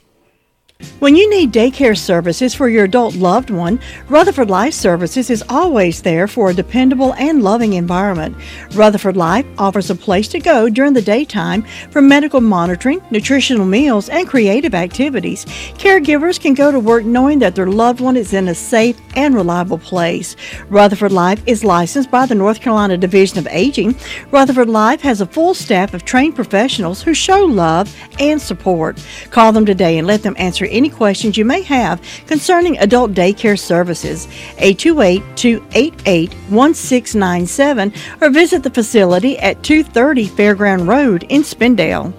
[SPEAKER 5] When you need daycare services for your adult loved one, Rutherford Life Services is always there for a dependable and loving environment. Rutherford Life offers a place to go during the daytime for medical monitoring, nutritional meals, and creative activities. Caregivers can go to work knowing that their loved one is in a safe and reliable place. Rutherford Life is licensed by the North Carolina Division of Aging. Rutherford Life has a full staff of trained professionals who show love and support. Call them today and let them answer any questions you may have concerning adult daycare services. 828-288-1697 or visit the facility at 230 Fairground Road in Spindale.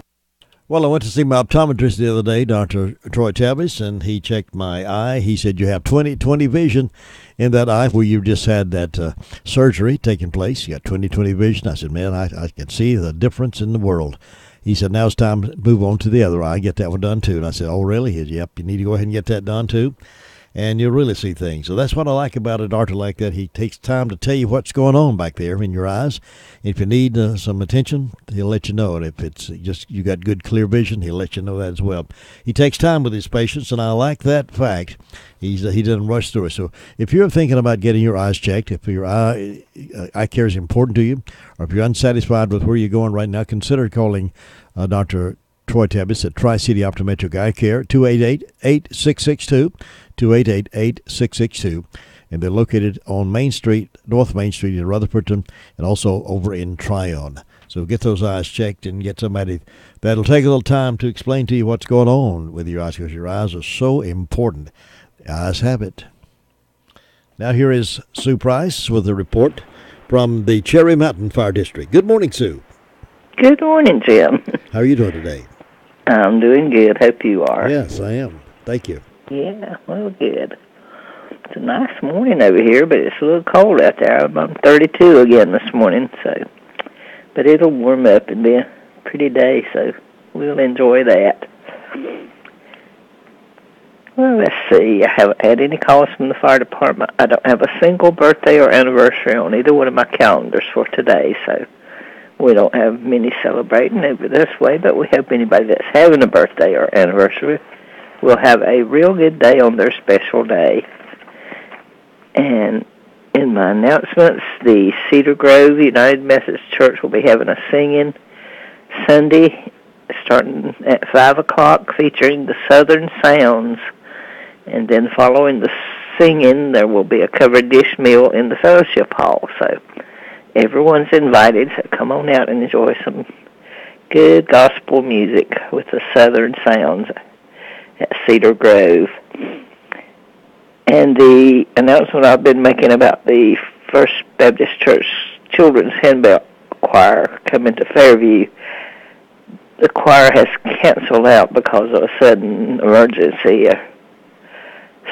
[SPEAKER 18] Well, I went to see my optometrist the other day, Dr. Troy Tavis, and he checked my eye. He said you have 20/20 vision in that eye where you just had that surgery taking place. You got 20/20 vision. I said, man, I can see the difference in the world. He said, now it's time to move on to the other eye, get that one done too. And I said, oh, really? He said, yep, you need to go ahead and get that done too. And you'll really see things. So that's what I like about a doctor like that. He takes time to tell you what's going on back there in your eyes. If you need some attention, he'll let you know. And if it's just you got good, clear vision, he'll let you know that as well. He takes time with his patients, and I like that fact. He doesn't rush through it. So if you're thinking about getting your eyes checked, if your eye care is important to you, or if you're unsatisfied with where you're going right now, consider calling Dr. Troy Tavis at Tri-City Optometric Eye Care, 288-8662, 288-8662. And they're located on Main Street, North Main Street in Rutherfordton, and also over in Tryon. So get those eyes checked and get somebody that'll take a little time to explain to you what's going on with your eyes, because your eyes are so important. The eyes have it. Now here is Sue Price with a report from the Cherry Mountain Fire District. Good morning, Sue.
[SPEAKER 2] Good morning, Jim.
[SPEAKER 18] How are you doing today?
[SPEAKER 2] I'm doing good. Hope you are.
[SPEAKER 18] Yes, I am. Thank you.
[SPEAKER 2] Yeah, well, good. It's a nice morning over here, but it's a little cold out there. I'm 32 again this morning, so. But it'll warm up and be a pretty day, so we'll enjoy that. Well, let's see. I haven't had any calls from the fire department. I don't have a single birthday or anniversary on either one of my calendars for today, so we don't have many celebrating over this way, but we hope anybody that's having a birthday or anniversary will have a real good day on their special day. And in my announcements, the Cedar Grove United Methodist Church will be having a singing Sunday starting at 5 o'clock featuring the Southern Sounds. And then following the singing, there will be a covered dish meal in the fellowship hall. So everyone's invited, so come on out and enjoy some good gospel music with the Southern Sounds at Cedar Grove. And the announcement I've been making about the First Baptist Church Children's Handbell Choir coming to Fairview, the choir has canceled out because of a sudden emergency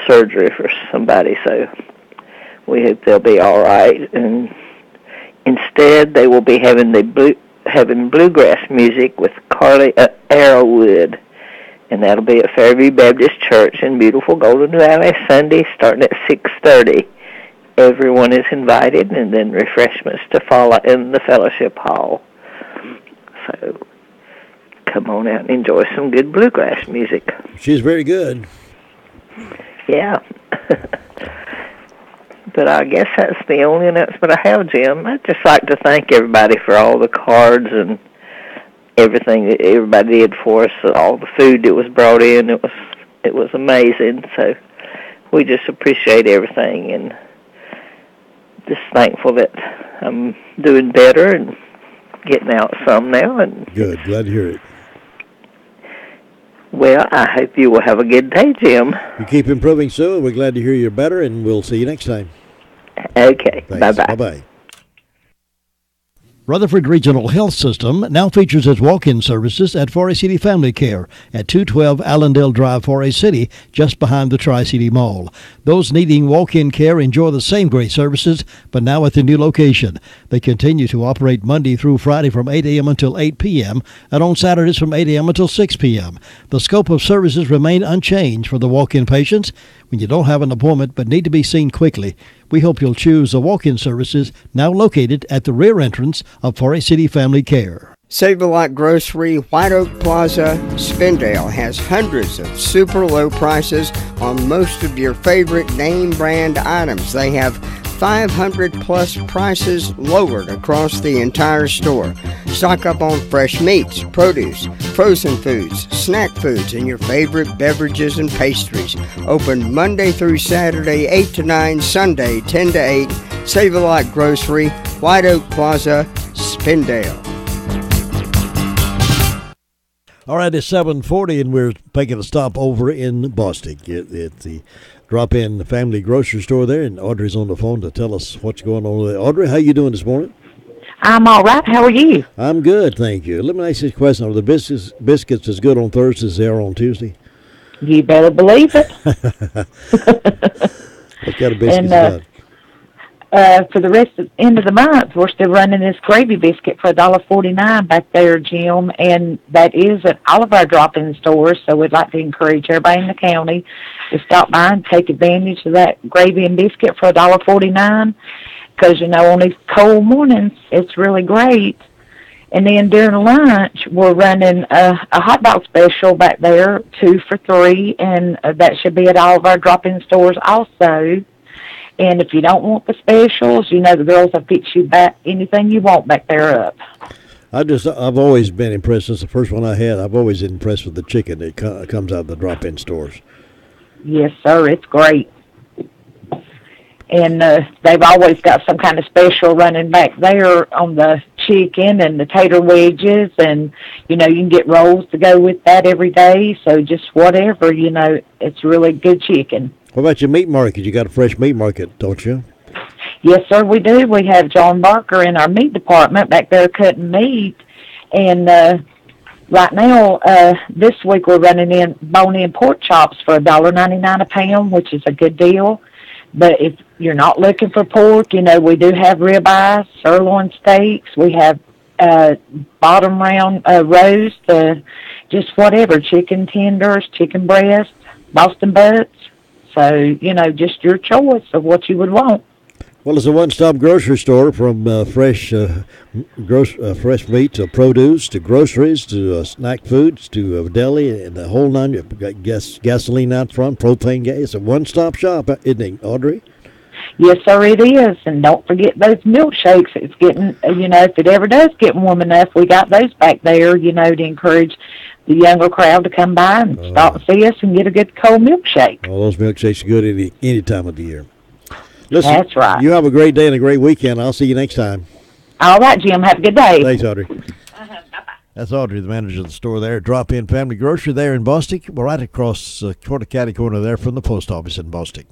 [SPEAKER 2] surgery for somebody, so we hope they'll be all right. And instead, they will be having bluegrass music with Carly Arrowwood, and that'll be at Fairview Baptist Church in beautiful Golden Valley Sunday, starting at 6:30. Everyone is invited, and then refreshments to follow in the fellowship hall. So come on out and enjoy some good bluegrass music.
[SPEAKER 18] She's very good.
[SPEAKER 2] Yeah. But I guess that's the only announcement I have, Jim. I'd just like to thank everybody for all the cards and everything that everybody did for us, all the food that was brought in. It was amazing. So we just appreciate everything and just thankful that I'm doing better and getting out some now. And
[SPEAKER 18] good. Glad to hear it.
[SPEAKER 2] Well, I hope you will have a good day, Jim.
[SPEAKER 18] You keep improving, Sue. We're glad to hear you're better, and we'll see you next time.
[SPEAKER 2] Okay.
[SPEAKER 18] Thanks.
[SPEAKER 2] Bye-bye.
[SPEAKER 18] Bye-bye. Rutherford Regional Health System now features its walk-in services at Forest City Family Care at 212 Allendale Drive, Forest City, just behind the Tri-City Mall. Those needing walk-in care enjoy the same great services, but now at the new location. They continue to operate Monday through Friday from 8 a.m. until 8 p.m. and on Saturdays from 8 a.m. until 6 p.m. The scope of services remain unchanged for the walk-in patients, when you don't have an appointment but need to be seen quickly, we hope you'll choose the walk-in services now located at the rear entrance of Forest City Family Care.
[SPEAKER 10] Save-A-Lot Grocery, White Oak Plaza, Spindale has hundreds of super low prices on most of your favorite name brand items. They have 500 plus prices lowered across the entire store. Stock up on fresh meats, produce, frozen foods, snack foods, and your favorite beverages and pastries. Open Monday through Saturday, 8 to 9, Sunday, 10 to 8. Save-A-Lot Grocery, White Oak Plaza, Spindale.
[SPEAKER 18] All right, it's 7:40, and we're taking a stop over in Boston at the drop-in family grocery store there, and Audrey's on the phone to tell us what's going on there. Audrey, how you doing this morning?
[SPEAKER 11] I'm all right. How are you?
[SPEAKER 18] I'm good, thank you. Let me ask you a question. Are the biscuits as good on Thursdays as they are on Tuesday?
[SPEAKER 11] You better believe it.
[SPEAKER 18] What kind of biscuits got?
[SPEAKER 11] For the end of the month, we're still running this gravy biscuit for $1.49 back there, Jim, and that is at all of our drop-in stores, so we'd like to encourage everybody in the county to stop by and take advantage of that gravy and biscuit for $1.49, because, on these cold mornings, it's really great. And then during lunch, we're running a hot dog special back there, 2 for $3, and that should be at all of our drop-in stores also. And if you don't want the specials, the girls will fix you back anything you want back there up.
[SPEAKER 18] I've always been impressed. Since the first one I had, I've always been impressed with the chicken that comes out of the drop-in stores.
[SPEAKER 11] Yes, sir. It's great. And they've always got some kind of special running back there on the chicken and the tater wedges. And, you can get rolls to go with that every day. So just whatever, it's really good chicken.
[SPEAKER 18] What about your meat market? You got a fresh meat market, don't you?
[SPEAKER 11] Yes, sir, we do. We have John Barker in our meat department back there cutting meat. And right now, this week we're running in bone-in pork chops for $1.99 a pound, which is a good deal. But if you're not looking for pork, we do have ribeyes, sirloin steaks. We have bottom round roast, just whatever, chicken tenders, chicken breasts, Boston butts. So, just your choice of what you would want.
[SPEAKER 18] Well, it's a one-stop grocery store from fresh meat to produce to groceries to snack foods to deli and the whole nine. You've got gasoline out front, propane gas. It's a one-stop shop, isn't it, Audrey?
[SPEAKER 11] Yes, sir, it is. And don't forget those milkshakes. It's getting, if it ever does get warm enough, we got those back there, to encourage the younger crowd to come by and stop and see us and get a good cold milkshake.
[SPEAKER 18] All those milkshakes are good any time of the year. Listen,
[SPEAKER 11] that's right.
[SPEAKER 18] You have a great day and a great weekend. I'll see you next time.
[SPEAKER 11] All right, Jim. Have a good day.
[SPEAKER 18] Thanks, Audrey. Bye-bye. That's Audrey, the manager of the store there. Drop-in family grocery there in Bostic. We're right across Catty Corner there from the post office in Bostic.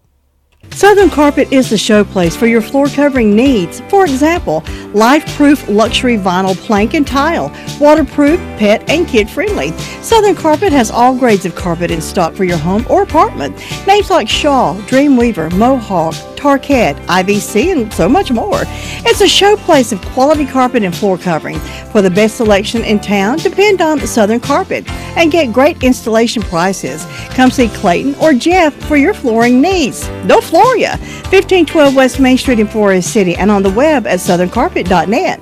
[SPEAKER 5] Southern Carpet is the showplace for your floor covering needs. For example, life-proof luxury vinyl plank and tile, waterproof, pet, and kid-friendly. Southern Carpet has all grades of carpet in stock for your home or apartment. Names like Shaw, Dreamweaver, Mohawk, Tarkett, IVC, and so much more. It's a showplace of quality carpet and floor covering. For the best selection in town, depend on Southern Carpet and get great installation prices. Come see Clayton or Jeff for your flooring needs. They'll floor you. 1512 West Main Street in Forest City and on the web at southerncarpet.net.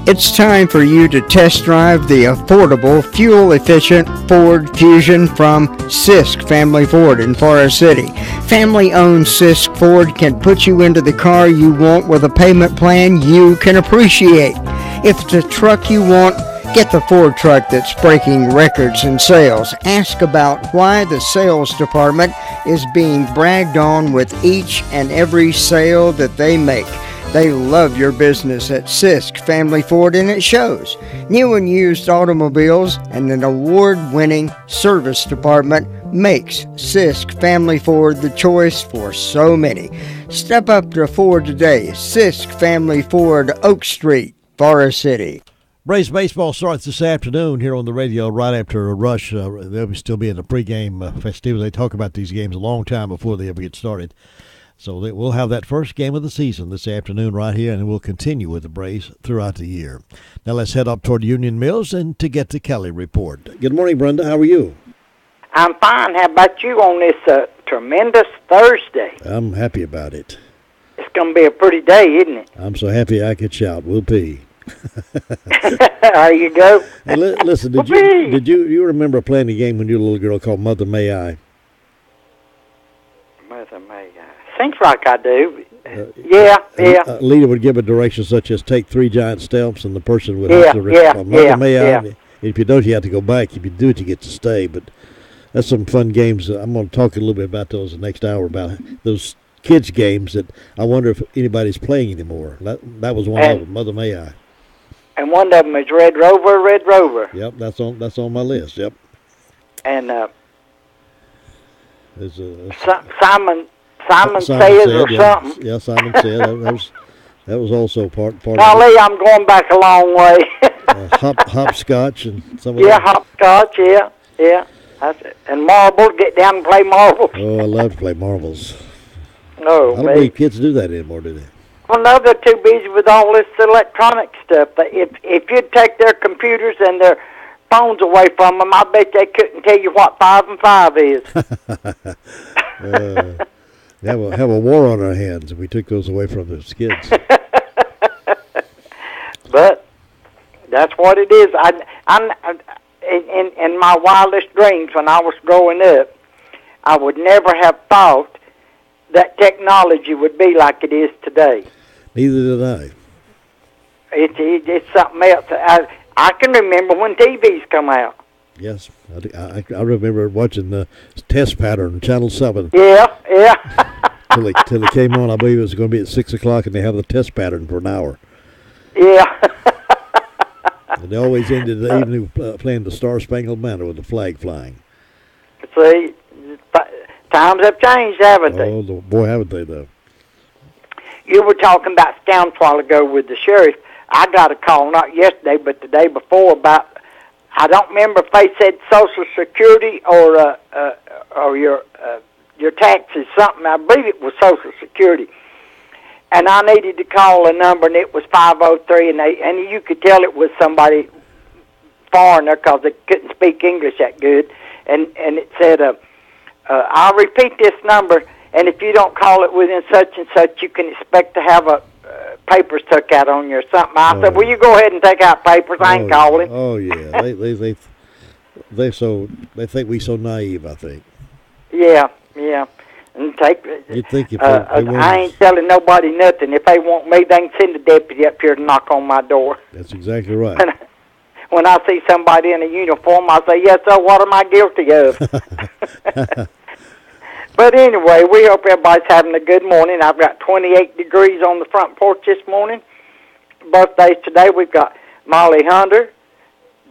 [SPEAKER 10] It's time for you to test drive the affordable, fuel-efficient Ford Fusion from Sisk Family Ford in Forest City. Family-owned Sisk Ford can put you into the car you want with a payment plan you can appreciate. If it's a truck you want, get the Ford truck that's breaking records in sales. Ask about why the sales department is being bragged on with each and every sale that they make. They love your business at Sisk Family Ford, and it shows. New and used automobiles and an award-winning service department makes Sisk Family Ford the choice for so many. Step up to Ford today. Sisk Family Ford, Oak Street, Forest City.
[SPEAKER 18] Braves baseball starts this afternoon here on the radio right after a rush. They'll still be in the pregame festivities. They talk about these games a long time before they ever get started. So we'll have that first game of the season this afternoon right here, and we'll continue with the Braves throughout the year. Now let's head up toward Union Mills and to get the Kelly report. Good morning, Brenda. How are you?
[SPEAKER 12] I'm fine. How about you on this tremendous Thursday?
[SPEAKER 18] I'm happy about it.
[SPEAKER 12] It's going to be a pretty day, isn't it?
[SPEAKER 18] I'm so happy I could shout. We'll pee.
[SPEAKER 12] There you go.
[SPEAKER 18] Hey, listen, did you remember playing a game when you were a little girl called Mother May I?
[SPEAKER 12] Mother May I. Seems like I do. Yeah.
[SPEAKER 18] Leader would give a direction such as take 3 giant steps, and the person would have to respond. Mother May I. If you don't, you have to go back. If you do it, you get to stay. But that's some fun games. I'm going to talk a little bit about those the next hour, about those kids' games that I wonder if anybody's playing anymore. That was one of them, Mother May I.
[SPEAKER 12] And one of them is Red Rover.
[SPEAKER 18] Yep, that's on my list. Yep.
[SPEAKER 12] And
[SPEAKER 18] Simon
[SPEAKER 12] Says or something.
[SPEAKER 18] Yeah, Simon Says. That was also part of
[SPEAKER 12] Now,
[SPEAKER 18] it.
[SPEAKER 12] Lee, I'm going back a long way.
[SPEAKER 18] Hopscotch and some of that.
[SPEAKER 12] Yeah, hopscotch, yeah. That's it. And marbles, get down and play marbles.
[SPEAKER 18] Oh, I love to play marbles.
[SPEAKER 12] No,
[SPEAKER 18] I don't believe kids do that anymore, do they?
[SPEAKER 12] Well, no, they're too busy with all this electronic stuff. If you'd take their computers and their phones away from them, I bet they couldn't tell you what 5 and 5 is.
[SPEAKER 18] Have a war on our hands if we took those away from those kids.
[SPEAKER 12] But that's what it is. In my wildest dreams when I was growing up, I would never have thought that technology would be like it is today.
[SPEAKER 18] Neither did I.
[SPEAKER 12] It's something else. I can remember when TVs come out.
[SPEAKER 18] Yes, I remember watching the test pattern on Channel 7.
[SPEAKER 12] Yeah.
[SPEAKER 18] till it came on. I believe it was going to be at 6 o'clock, and they have the test pattern for an hour.
[SPEAKER 12] Yeah.
[SPEAKER 18] And they always ended the evening playing the Star Spangled Banner with the flag flying.
[SPEAKER 12] See, times have changed, haven't they?
[SPEAKER 18] Oh, boy, haven't they, though.
[SPEAKER 12] You were talking about scams a while ago with the sheriff. I got a call, not yesterday, but the day before, about, I don't remember if they said Social Security or your taxes, something. I believe it was Social Security. And I needed to call a number, and it was 503, and you could tell it was somebody foreigner because they couldn't speak English that good. And it said, I'll repeat this number, and if you don't call it within such and such, you can expect to have papers took out on you or something. I said, well, you go ahead and take out papers. I ain't calling.
[SPEAKER 18] Oh, yeah. they think we so naive, I think.
[SPEAKER 12] Yeah. And
[SPEAKER 18] you'd think if
[SPEAKER 12] I ain't telling nobody nothing. If they want me, they can send a deputy up here to knock on my door.
[SPEAKER 18] That's exactly right.
[SPEAKER 12] When I see somebody in a uniform, I say, yes, sir, what am I guilty of? But anyway, we hope everybody's having a good morning. I've got 28 degrees on the front porch this morning. Birthdays today, we've got Molly Hunter,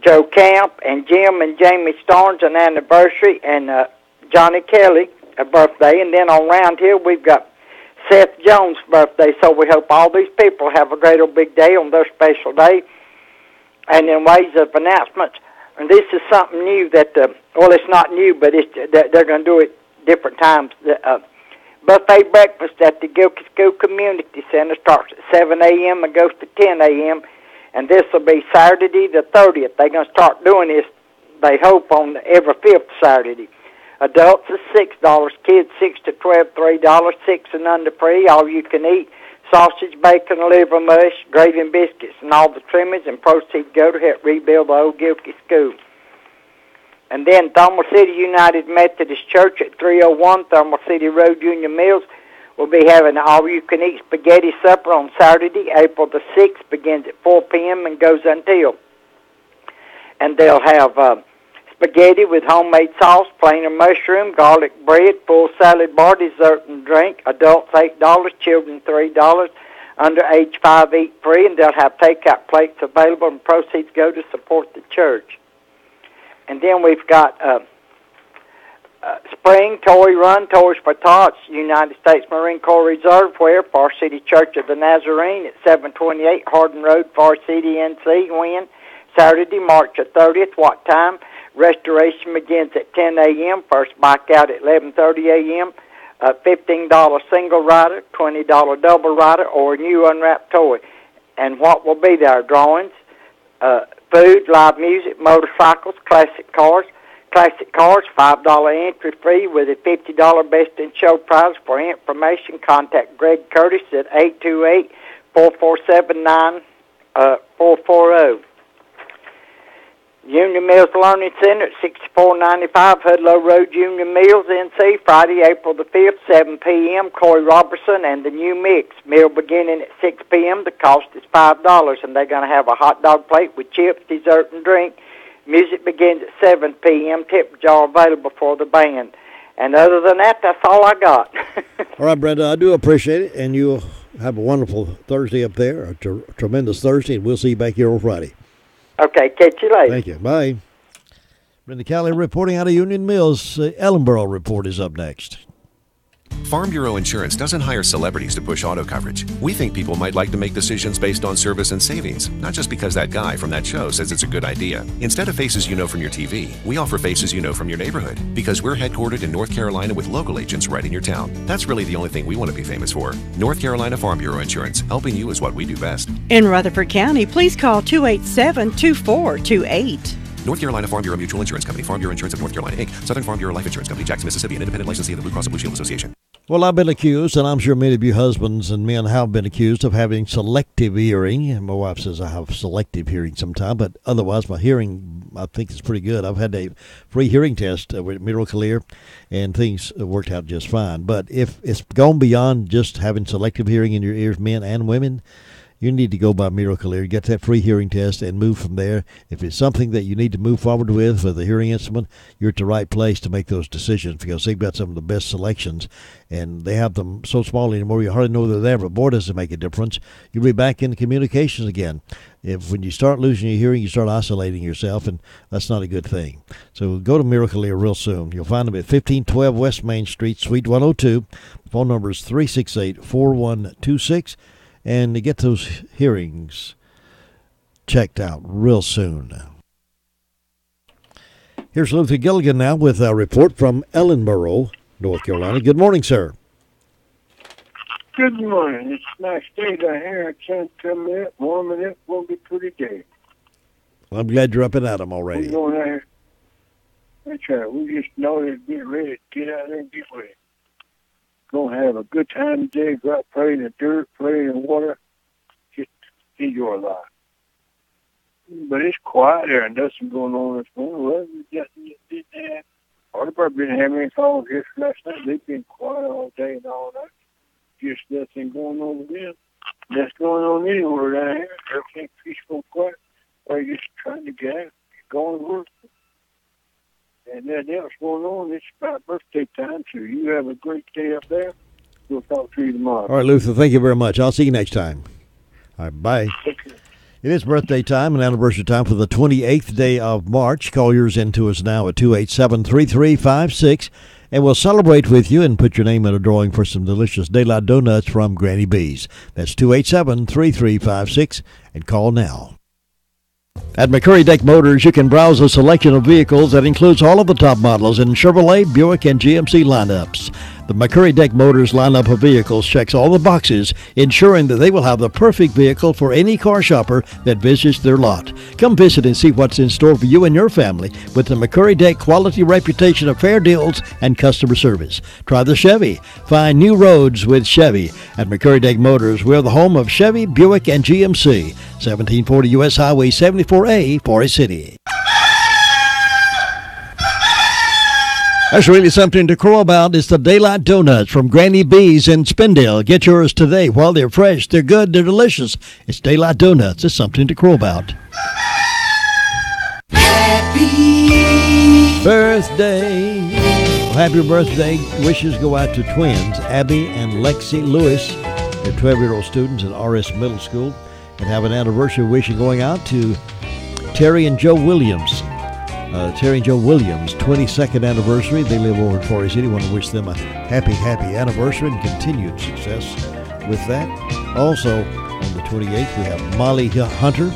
[SPEAKER 12] Joe Camp, and Jim and Jamie Starnes, an anniversary, and Johnny Kelly, a birthday. And then on round here, we've got Seth Jones' birthday. So we hope all these people have a great old big day on their special day. And in ways of announcements, and this is something new that, well, it's not new, but they're going to do it different times. Buffet breakfast at the Gilkey School Community Center starts at 7 a.m. and goes to 10 a.m. And this will be Saturday the 30th. They're going to start doing this, they hope, on every 5th Saturday. Adults is $6, kids 6 to 12, $3, 6 and under free, all you can eat. Sausage, bacon, liver mush, gravy and biscuits, and all the trimmings, and proceeds go to help rebuild the old Gilkey School. And then Thermal City United Methodist Church at 301 Thermal City Road, Union Mills, will be having an all-you-can-eat spaghetti supper on Saturday, April the 6th, begins at 4 p.m. and goes until. And they'll have spaghetti with homemade sauce, plain or mushroom, garlic bread, full salad bar, dessert and drink. Adults $8, children $3. Under age 5 eat free, and they'll have takeout plates available, and proceeds go to support the church. And then we've got Spring Toy Run, Toys for Tots, United States Marine Corps Reserve, where Far City Church of the Nazarene at 728 Hardin Road, Far City, NC. When? Saturday, March the 30th. What time? Restoration begins at 10 a.m. First bike out at 11:30 a.m. $15 single rider, $20 double rider, or a new unwrapped toy. And what will be there? Drawings, food, live music, motorcycles, classic cars, Classic cars, $5 entry fee with a $50 best in show prize. For information, contact Greg Curtis at 828-447-9440. Union Mills Learning Center at 6495 Hudlow Road, Union Mills, NC, Friday, April the 5th, 7 p.m. Corey Robertson and the New Mix. Meal beginning at 6 p.m. The cost is $5, and they're going to have a hot dog plate with chips, dessert, and drink. Music begins at 7 p.m. Tip jar available for the band. And other than that, that's all I got.
[SPEAKER 18] All right, Brenda, I do appreciate it, and you have a wonderful Thursday up there, a tremendous Thursday, and we'll see you back here on Friday.
[SPEAKER 12] Okay, catch you later.
[SPEAKER 18] Thank you. Bye. Brenda Calley reporting out of Union Mills. Ellenboro report is up next.
[SPEAKER 13] Farm Bureau Insurance doesn't hire celebrities to push auto coverage. We think people might like to make decisions based on service and savings, not just because that guy from that show says it's a good idea. Instead of faces you know from your TV, we offer faces you know from your neighborhood, because we're headquartered in North Carolina with local agents right in your town. That's really the only thing we want to be famous for. North Carolina Farm Bureau Insurance, helping you is what we do best.
[SPEAKER 5] In Rutherford County, please call 287-2428.
[SPEAKER 13] North Carolina Farm Bureau Mutual Insurance Company, Farm Bureau Insurance of North Carolina, Inc., Southern Farm Bureau Life Insurance Company, Jackson, Mississippi, an independent licensee of the Blue Cross and Blue Shield Association.
[SPEAKER 18] Well, I've been accused, and I'm sure many of you husbands and men have been accused of having selective hearing. And my wife says I have selective hearing sometimes, but otherwise my hearing, I think, is pretty good. I've had a free hearing test with Miracle Ear, and things worked out just fine. But if it's gone beyond just having selective hearing in your ears, men and women, you need to go by Miracle Ear, get that free hearing test, and move from there. If it's something that you need to move forward with the hearing instrument, you're at the right place to make those decisions, because they've got some of the best selections, and they have them so small anymore you hardly know they're there, but boy, does it make a difference. You'll be back in communications again. When you start losing your hearing, you start isolating yourself, and that's not a good thing. So go to Miracle Ear real soon. You'll find them at 1512 West Main Street, Suite 102. The phone number is 368-4126. And to get those hearings checked out real soon. Here's Luther Gilligan now with a report from Ellenboro, North Carolina. Good morning, sir.
[SPEAKER 14] Good morning. It's a nice day down here. Sun's coming up, warming up. Won't be pretty day.
[SPEAKER 18] Well, I'm glad you're up and at 'em already.
[SPEAKER 14] We're going out here. That's right. We just know to get ready to get out there and get ready. Going to have a good time today. Go out, play in the dirt, play in the water. Just enjoy life. But it's quiet there and nothing going on this morning. Well, we just did that. Hardenburg didn't have any calls here last night. They've been quiet all day and all night. Just nothing going on with them. That's going on anywhere down here. Everything peaceful, quiet. We're just trying to get out, going to work. And nothing else going on. It's about birthday time, so you have a great day up there. We'll talk to you tomorrow.
[SPEAKER 18] All right, Luther, thank you very much. I'll see you next time. All right, bye. It is birthday time and anniversary time for the 28th day of March. Call yours in to us now at 287-3356, and we'll celebrate with you and put your name in a drawing for some delicious Daylight Donuts from Granny B's. That's 287-3356, and call now. At McCurry Deck Motors, you can browse a selection of vehicles that includes all of the top models in Chevrolet, Buick, and GMC lineups. The McCurry Deck Motors lineup of vehicles checks all the boxes, ensuring that they will have the perfect vehicle for any car shopper that visits their lot. Come visit and see what's in store for you and your family with the McCurry Deck quality reputation of fair deals and customer service. Try the Chevy. Find new roads with Chevy. At McCurry Deck Motors, we're the home of Chevy, Buick, and GMC. 1740 U.S. Highway 74A, Forest City. That's really something to crow about. It's the Daylight Donuts from Granny B's in Spindale. Get yours today while they're fresh. They're good. They're delicious. It's Daylight Donuts. It's something to crow about. Happy birthday. Well, happy birthday. Wishes go out to twins, Abby and Lexi Lewis. They're 12-year-old students at RS Middle School. And have an anniversary wishing going out to Terry and Joe Williams. Terry and Joe Williams, 22nd anniversary. They live over in Forest City. Want to wish them a happy anniversary and continued success with that. Also, on the 28th, we have Molly Hunter,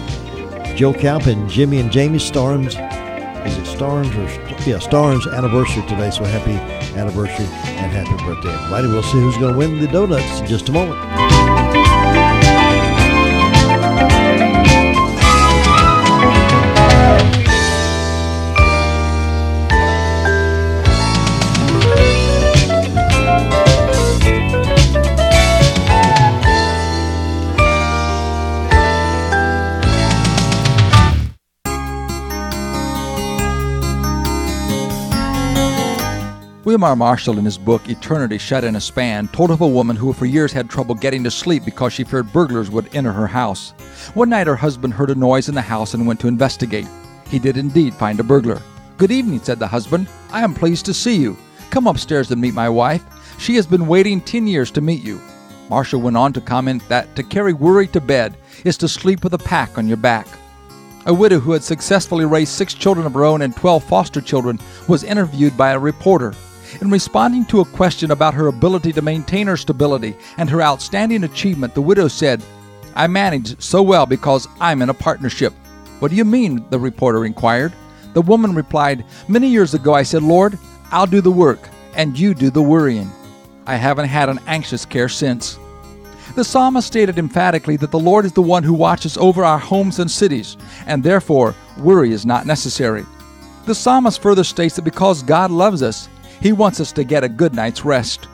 [SPEAKER 18] Joe Camp, and Jimmy and Jamie Starnes. Is it Starnes or Starnes anniversary today? So happy anniversary and happy birthday, everybody. We'll see who's going to win the donuts in just a moment.
[SPEAKER 15] William R. Marshall, in his book Eternity Shut in a Span, told of a woman who for years had trouble getting to sleep because she feared burglars would enter her house. One night her husband heard a noise in the house and went to investigate. He did indeed find a burglar. "Good evening," said the husband. "I am pleased to see you. Come upstairs and meet my wife. She has been waiting 10 years to meet you." Marshall went on to comment that to carry worry to bed is to sleep with a pack on your back. A widow who had successfully raised 6 children of her own and 12 foster children was interviewed by a reporter. In responding to a question about her ability to maintain her stability and her outstanding achievement, the widow said, "I manage so well because I'm in a partnership." "What do you mean?" the reporter inquired. The woman replied, "Many years ago I said, Lord, I'll do the work and you do the worrying. I haven't had an anxious care since." The psalmist stated emphatically that the Lord is the one who watches over our homes and cities, and therefore worry is not necessary. The psalmist further states that because God loves us, He wants us to get a good night's rest.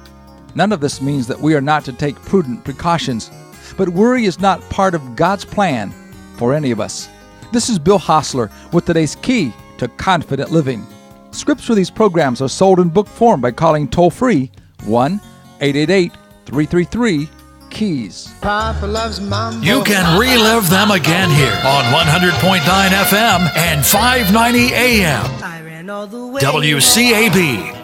[SPEAKER 15] None of this means that we are not to take prudent precautions, but worry is not part of God's plan for any of us. This is Bill Hostler with today's Key to Confident Living. Scripts for these programs are sold in book form by calling toll-free 1-888-333-KEYS.
[SPEAKER 23] Papa loves Mambo. You can relive them again here on 100.9 FM and 590 AM. I ran all the way. WCAB.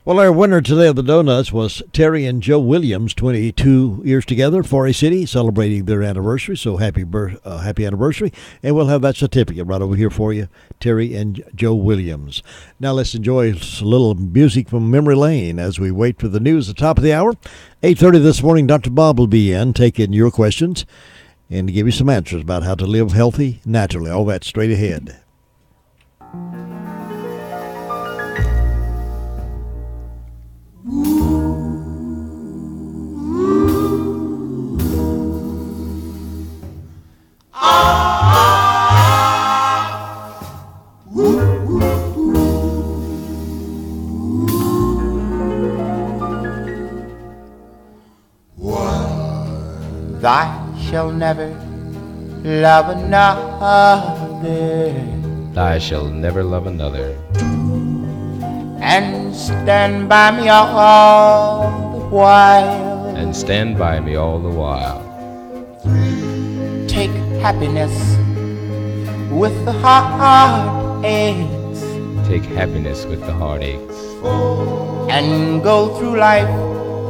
[SPEAKER 18] Well, our winner today of the donuts was Terry and Joe Williams, 22 years together, Forest City, celebrating their anniversary. So happy anniversary. And we'll have that certificate right over here for you, Terry and Joe Williams. Now let's enjoy a little music from Memory Lane as we wait for the news at the top of the hour. 8:30 this morning, Dr. Bob will be in taking your questions and to give you some answers about how to live healthy naturally. All that straight ahead.
[SPEAKER 16] Thou shalt never love another.
[SPEAKER 17] Thou shalt never love another.
[SPEAKER 16] And stand by me all the while.
[SPEAKER 17] And stand by me all the while.
[SPEAKER 16] Take happiness with the heartaches.
[SPEAKER 17] Take happiness with the heartaches.
[SPEAKER 16] And go through life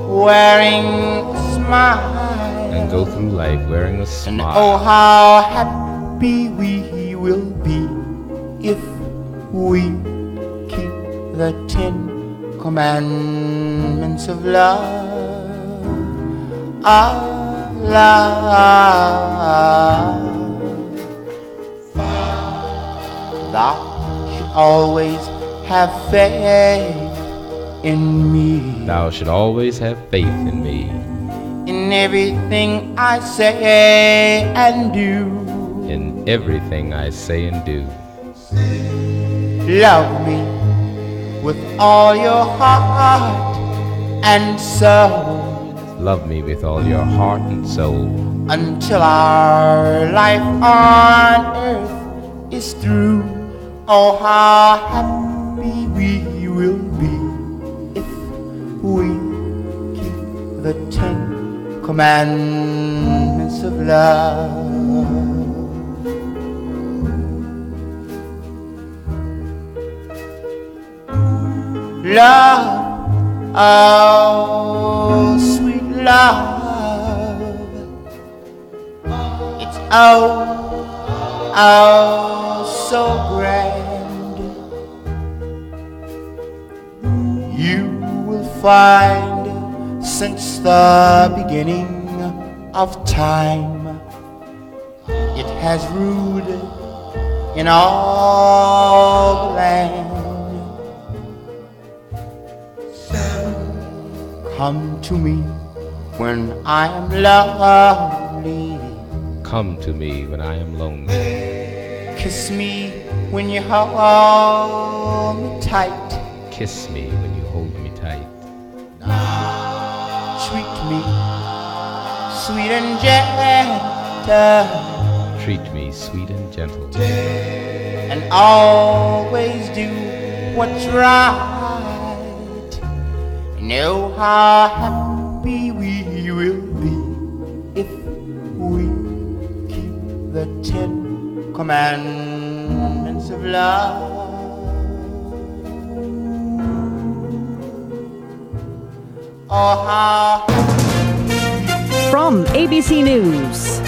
[SPEAKER 16] wearing a smile.
[SPEAKER 17] And go through life wearing a smile.
[SPEAKER 16] And oh, how happy we will be if we keep the 10 commandments of love. Of love. Thou should always have faith in me.
[SPEAKER 17] Thou should always have faith in me.
[SPEAKER 16] In everything I say and do.
[SPEAKER 17] In everything I say and do.
[SPEAKER 16] Love me with all your heart and soul.
[SPEAKER 17] Love me with all your heart and soul.
[SPEAKER 16] Until our life on earth is through. Oh, how happy we will be if we keep the 10 commandments of love. Love, oh sweet love, it's oh so grand. You will find since the beginning of time it has ruled in all the land. Come to me when I am lonely.
[SPEAKER 17] Come to me when I am lonely.
[SPEAKER 16] Kiss me when you hold me tight.
[SPEAKER 17] Kiss me when you hold me tight.
[SPEAKER 16] Treat me sweet and gentle.
[SPEAKER 17] Treat me be sweet and gentle.
[SPEAKER 16] And always do what's right. Know how happy we will be if we keep the 10 commandments of love. Oh, how.
[SPEAKER 19] From ABC News,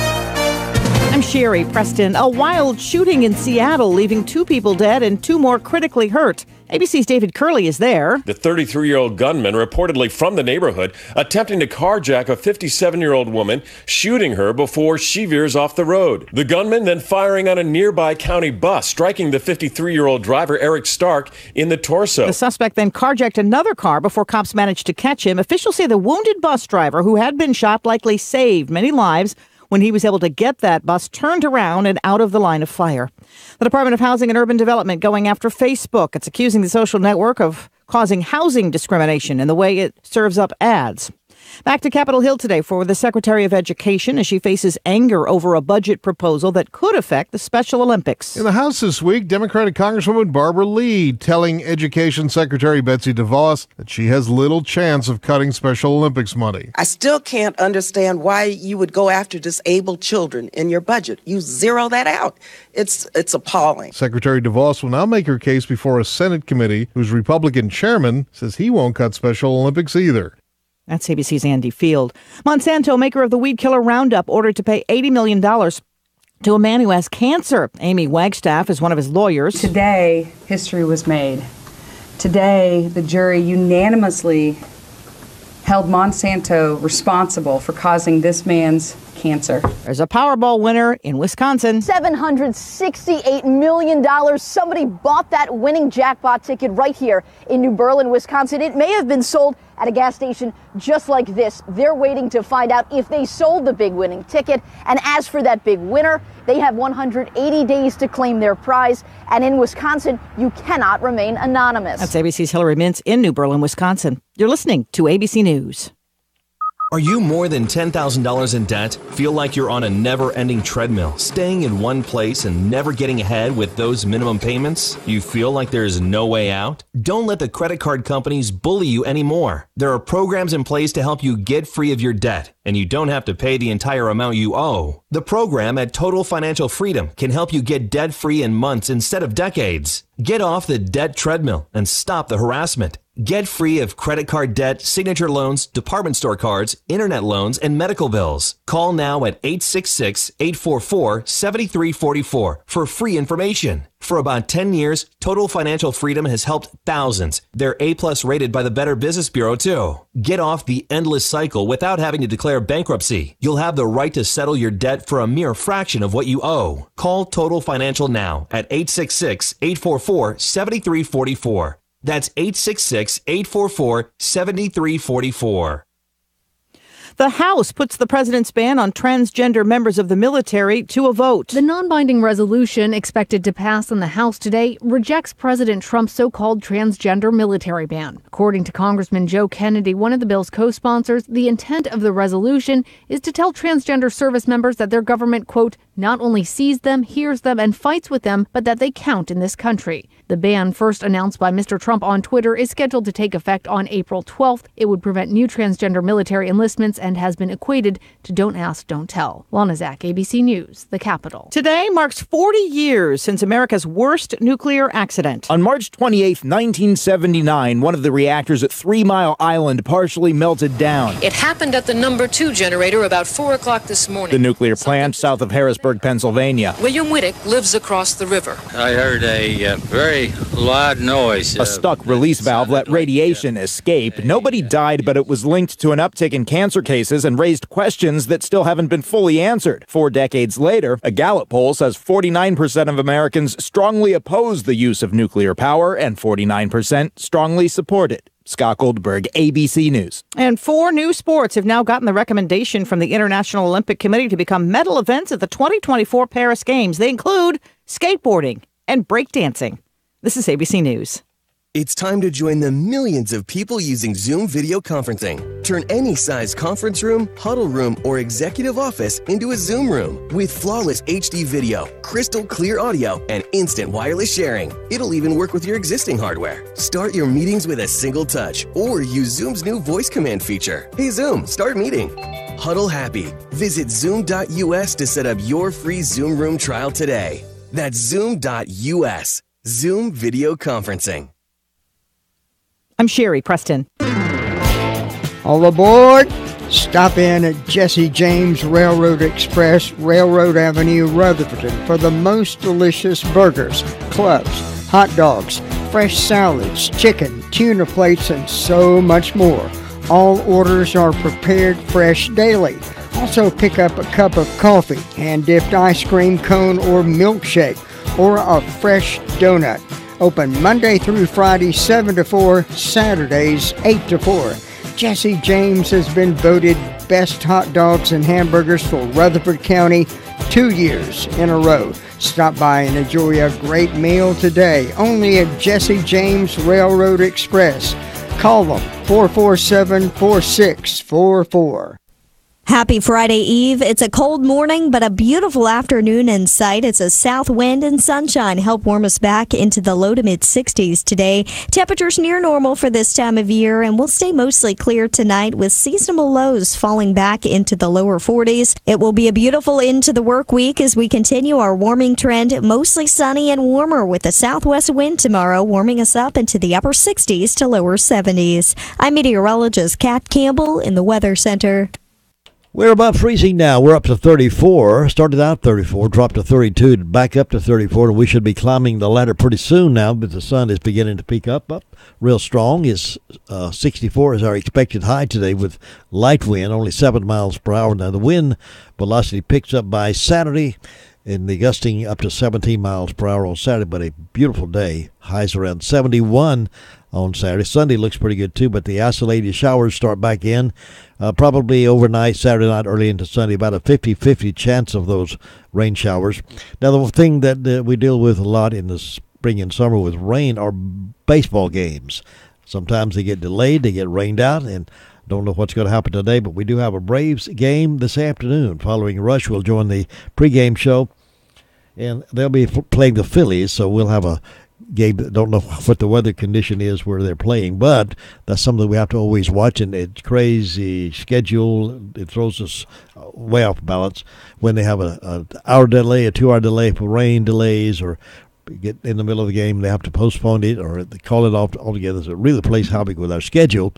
[SPEAKER 19] I'm Sherry Preston. A wild shooting in Seattle, leaving 2 people dead and 2 more critically hurt. ABC's David Curley is there.
[SPEAKER 20] The 33-year-old gunman, reportedly from the neighborhood, attempting to carjack a 57-year-old woman, shooting her before she veers off the road. The gunman then firing on a nearby county bus, striking the 53-year-old driver, Eric Stark, in the torso.
[SPEAKER 19] The suspect then carjacked another car before cops managed to catch him. Officials say the wounded bus driver, who had been shot, likely saved many lives when he was able to get that bus turned around and out of the line of fire. The Department of Housing and Urban Development going after Facebook. It's accusing the social network of causing housing discrimination in the way it serves up ads. Back to Capitol Hill today for the Secretary of Education as she faces anger over a budget proposal that could affect the Special Olympics.
[SPEAKER 21] In the House this week, Democratic Congresswoman Barbara Lee telling Education Secretary Betsy DeVos that she has little chance of cutting Special Olympics money.
[SPEAKER 22] I still can't understand why you would go after disabled children in your budget. You zero that out. It's appalling.
[SPEAKER 21] Secretary DeVos will now make her case before a Senate committee whose Republican chairman says he won't cut Special Olympics either.
[SPEAKER 19] That's ABC's Andy Field. Monsanto, maker of the weed killer Roundup, ordered to pay $80 million to a man who has cancer. Amy Wagstaff is one of his lawyers.
[SPEAKER 24] Today, history was made. Today, the jury unanimously held Monsanto responsible for causing this man's cancer.
[SPEAKER 19] There's a Powerball winner in Wisconsin.
[SPEAKER 25] $768 million. Somebody bought that winning jackpot ticket right here in New Berlin, Wisconsin. It may have been sold at a gas station just like this. They're waiting to find out if they sold the big winning ticket. And as for that big winner, they have 180 days to claim their prize. And in Wisconsin, you cannot remain anonymous.
[SPEAKER 19] That's ABC's Hillary Mintz in New Berlin, Wisconsin. You're listening to ABC News.
[SPEAKER 26] Are you more than $10,000 in debt? Feel like you're on a never-ending treadmill, staying in one place and never getting ahead with those minimum payments? You feel like there is no way out? Don't let the credit card companies bully you anymore. There are programs in place to help you get free of your debt, and you don't have to pay the entire amount you owe. The program at Total Financial Freedom can help you get debt-free in months instead of decades. Get off the debt treadmill and stop the harassment. Get free of credit card debt, signature loans, department store cards, internet loans, and medical bills. Call now at 866-844-7344 for free information. For about 10 years, Total Financial Freedom has helped thousands. They're A+ rated by the Better Business Bureau, too. Get off the endless cycle without having to declare bankruptcy. You'll have the right to settle your debt for a mere fraction of what you owe. Call Total Financial now at 866-844-7344. That's 866-844-7344.
[SPEAKER 19] The House puts the president's ban on transgender members of the military to a vote.
[SPEAKER 28] The non-binding resolution expected to pass in the House today rejects President Trump's so-called transgender military ban. According to Congressman Joe Kennedy, one of the bill's co-sponsors, the intent of the resolution is to tell transgender service members that their government, quote, not only sees them, hears them, and fights with them, but that they count in this country. The ban, first announced by Mr. Trump on Twitter, is scheduled to take effect on April 12th. It would prevent new transgender military enlistments and has been equated to Don't Ask, Don't Tell. Lana Zach, ABC News, the Capitol.
[SPEAKER 19] Today marks 40 years since America's worst nuclear accident.
[SPEAKER 29] On March 28, 1979, one of the reactors at 3 Mile Island partially melted down.
[SPEAKER 30] It happened at the number 2 generator about 4 o'clock this morning.
[SPEAKER 29] The nuclear plant south of Harrisburg, Pennsylvania.
[SPEAKER 30] William Whittick lives across the river.
[SPEAKER 31] I heard a very loud noise.
[SPEAKER 29] A stuck release valve let radiation escape. Nobody died, but it was linked to an uptick in cancer cases and raised questions that still haven't been fully answered. 4 decades later, a Gallup poll says 49% of Americans strongly oppose the use of nuclear power and 49% strongly support it. Scott Goldberg, ABC News.
[SPEAKER 19] And 4 new sports have now gotten the recommendation from the International Olympic Committee to become medal events at the 2024 Paris Games. They include skateboarding and breakdancing. This is ABC News.
[SPEAKER 1] It's time to join the millions of people using Zoom video conferencing. Turn any size conference room, huddle room, or executive office into a Zoom room with flawless HD video, crystal clear audio, and instant wireless sharing. It'll even work with your existing hardware. Start your meetings with a single touch or use Zoom's new voice command feature. Hey Zoom, start meeting. Huddle happy. Visit Zoom.us to set up your free Zoom room trial today. That's Zoom.us. Zoom video conferencing.
[SPEAKER 19] I'm Sherry Preston.
[SPEAKER 2] All aboard! Stop in at Jesse James Railroad Express, Railroad Avenue, Rutherford for the most delicious burgers, clubs, hot dogs, fresh salads, chicken, tuna plates, and so much more. All orders are prepared fresh daily. Also pick up a cup of coffee, hand-dipped ice cream cone or milkshake, or a fresh donut. Open Monday through Friday, 7 to 4, Saturdays, 8 to 4. Jesse James has been voted best hot dogs and hamburgers for Rutherford County 2 years in a row. Stop by and enjoy a great meal today, only at Jesse James Railroad Express. Call them, 447-4644.
[SPEAKER 3] Happy Friday Eve. It's a cold morning, but a beautiful afternoon in sight. It's a south wind and sunshine help warm us back into the low to mid 60s today. Temperatures near normal for this time of year, and we'll stay mostly clear tonight with seasonal lows falling back into the lower 40s. It will be a beautiful end to the work week as we continue our warming trend, mostly sunny and warmer with a southwest wind tomorrow, warming us up into the upper 60s to lower 70s. I'm meteorologist Kat Campbell in the Weather Center.
[SPEAKER 18] We're about freezing now. We're up to 34. Started out 34, dropped to 32, back up to 34, and we should be climbing the ladder pretty soon now, but the sun is beginning to peak up real strong. Is 64 is our expected high today with light wind, only 7 miles per hour. Now the wind velocity picks up by Saturday, and the gusting up to 17 miles per hour on Saturday, but a beautiful day. Highs around 71 on Saturday. Sunday looks pretty good too, but the isolated showers start back in probably overnight, Saturday night, early into Sunday. About a 50-50 chance of those rain showers. Now, the thing that we deal with a lot in the spring and summer with rain are baseball games. Sometimes they get delayed, they get rained out, and don't know what's going to happen today, but we do have a Braves game this afternoon. Following Rush will join the pregame show, and they'll be playing the Phillies, so we'll have a game. Don't know what the weather condition is where they're playing, but that's something we have to always watch, and it's crazy schedule. It throws us way off balance when they have an hour delay, a 2 hour delay for rain delays, or get in the middle of the game, they have to postpone it or they call it off altogether. So it really plays havoc with our schedule.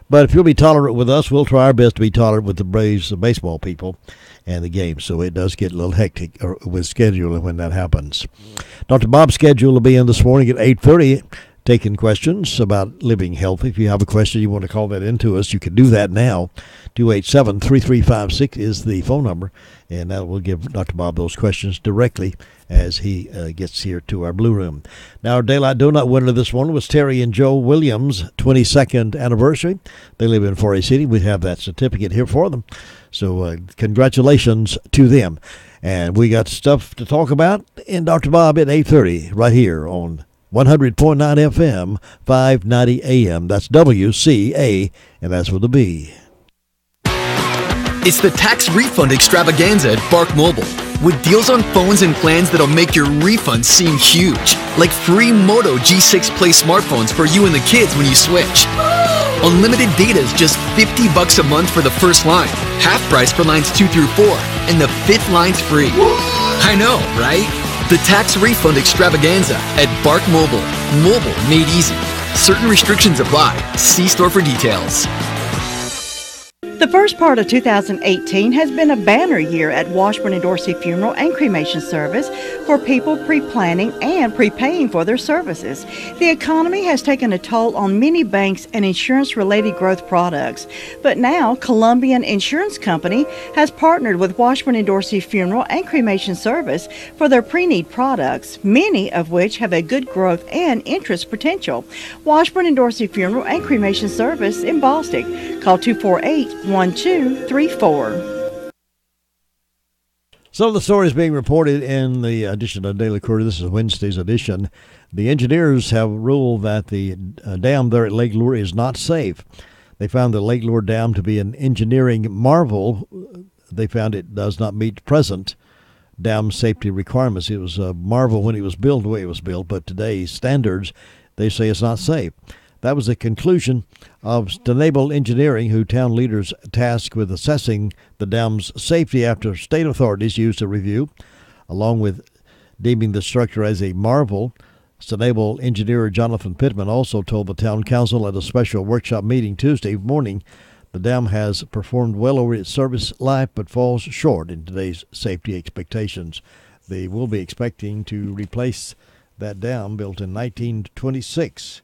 [SPEAKER 18] But if you'll be tolerant with us, we'll try our best to be tolerant with the Braves, the baseball people, and the game. So it does get a little hectic with scheduling when that happens. Dr. Bob's schedule will be in this morning at 8:30, taking questions about living healthy. If you have a question you want to call that into us, you can do that now. 287-3356 is the phone number, and that will give Dr. Bob those questions directly as he gets here to our Blue Room. Now, our Daylight Donut winner this morning was Terry and Joe Williams' 22nd anniversary. They live in Forest City. We have that certificate here for them. So congratulations to them. And we got stuff to talk about in Dr. Bob at 8:30 right here on 100.9 FM, 590 AM. That's WCA, and that's with a B.
[SPEAKER 4] It's the tax refund extravaganza at Bark Mobile, with deals on phones and plans that'll make your refund seem huge. Like free Moto G6 Play smartphones for you and the kids when you switch. Unlimited data is just $50 a month for the first line, half price for lines 2 through 4, and the 5th line's free. I know, right? The tax refund extravaganza at Bark Mobile. Mobile made easy. Certain restrictions apply. See store for details.
[SPEAKER 5] The first part of 2018 has been a banner year at Washburn and Dorsey Funeral and Cremation Service for people pre-planning and prepaying for their services. The economy has taken a toll on many banks and insurance-related growth products, but now Columbian Insurance Company has partnered with Washburn and Dorsey Funeral and Cremation Service for their pre-need products, many of which have a good growth and interest potential. Washburn and Dorsey Funeral and Cremation Service in Bostic. Call 248-1234.
[SPEAKER 18] Some of the stories being reported in the edition of Daily Courier. This is Wednesday's edition. The engineers have ruled that the dam there at Lake Lure is not safe. They found the Lake Lure Dam to be an engineering marvel. They found it does not meet present dam safety requirements. It was a marvel when it was built the way it was built, but today's standards, they say it's not safe. That was the conclusion of Stenable Engineering, who town leaders tasked with assessing the dam's safety after state authorities used a review, along with deeming the structure as a marvel. Stenable engineer Jonathan Pittman also told the town council at a special workshop meeting Tuesday morning the dam has performed well over its service life but falls short in today's safety expectations. They will be expecting to replace that dam built in 1926.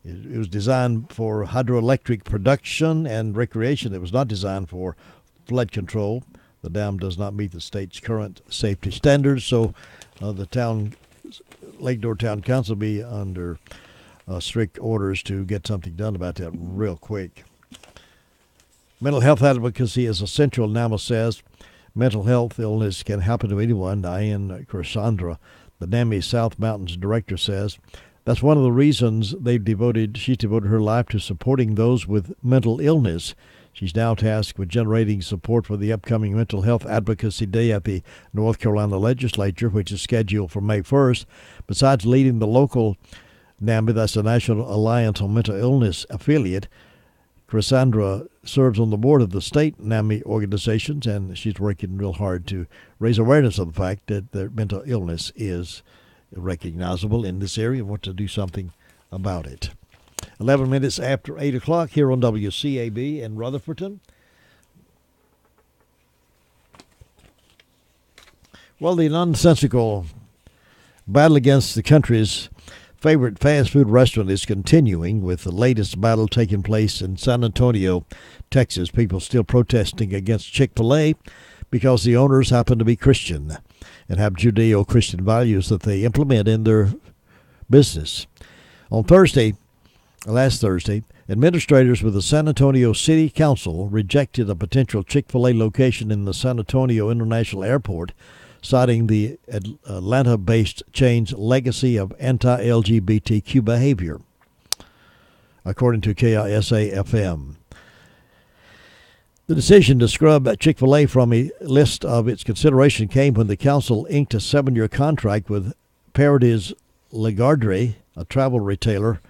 [SPEAKER 18] It was designed for hydroelectric production and recreation. It was not designed for flood control. The dam does not meet the state's current safety standards, so the Lake Lure Town Council will be under strict orders to get something done about that real quick. Mental health advocacy is essential, NAMA says. Mental health illness can happen to anyone. Diane Cassandra, the NAMI South Mountains director, says that's one of the reasons she's devoted her life to supporting those with mental illness. She's now tasked with generating support for the upcoming Mental Health Advocacy Day at the North Carolina Legislature, which is scheduled for May 1st. Besides leading the local NAMI, that's the National Alliance on Mental Illness affiliate, Cassandra serves on the board of the state NAMI organizations, and she's working real hard to raise awareness of the fact that their mental illness is recognizable in this area and want to do something about it. 11 minutes after 8 o'clock here on WCAB in Rutherfordton. Well, the nonsensical battle against the country's favorite fast food restaurant is continuing, with the latest battle taking place in San Antonio, Texas. People still protesting against Chick-fil-A because the owners happen to be Christian and have Judeo-Christian values that they implement in their business. On last Thursday, administrators with the San Antonio City Council rejected a potential Chick-fil-A location in the San Antonio International Airport, citing the Atlanta-based chain's legacy of anti-LGBTQ behavior, according to KISA FM. The decision to scrub Chick-fil-A from a list of its consideration came when the council inked a 7-year contract with Paradis Lagardère, a travel retailer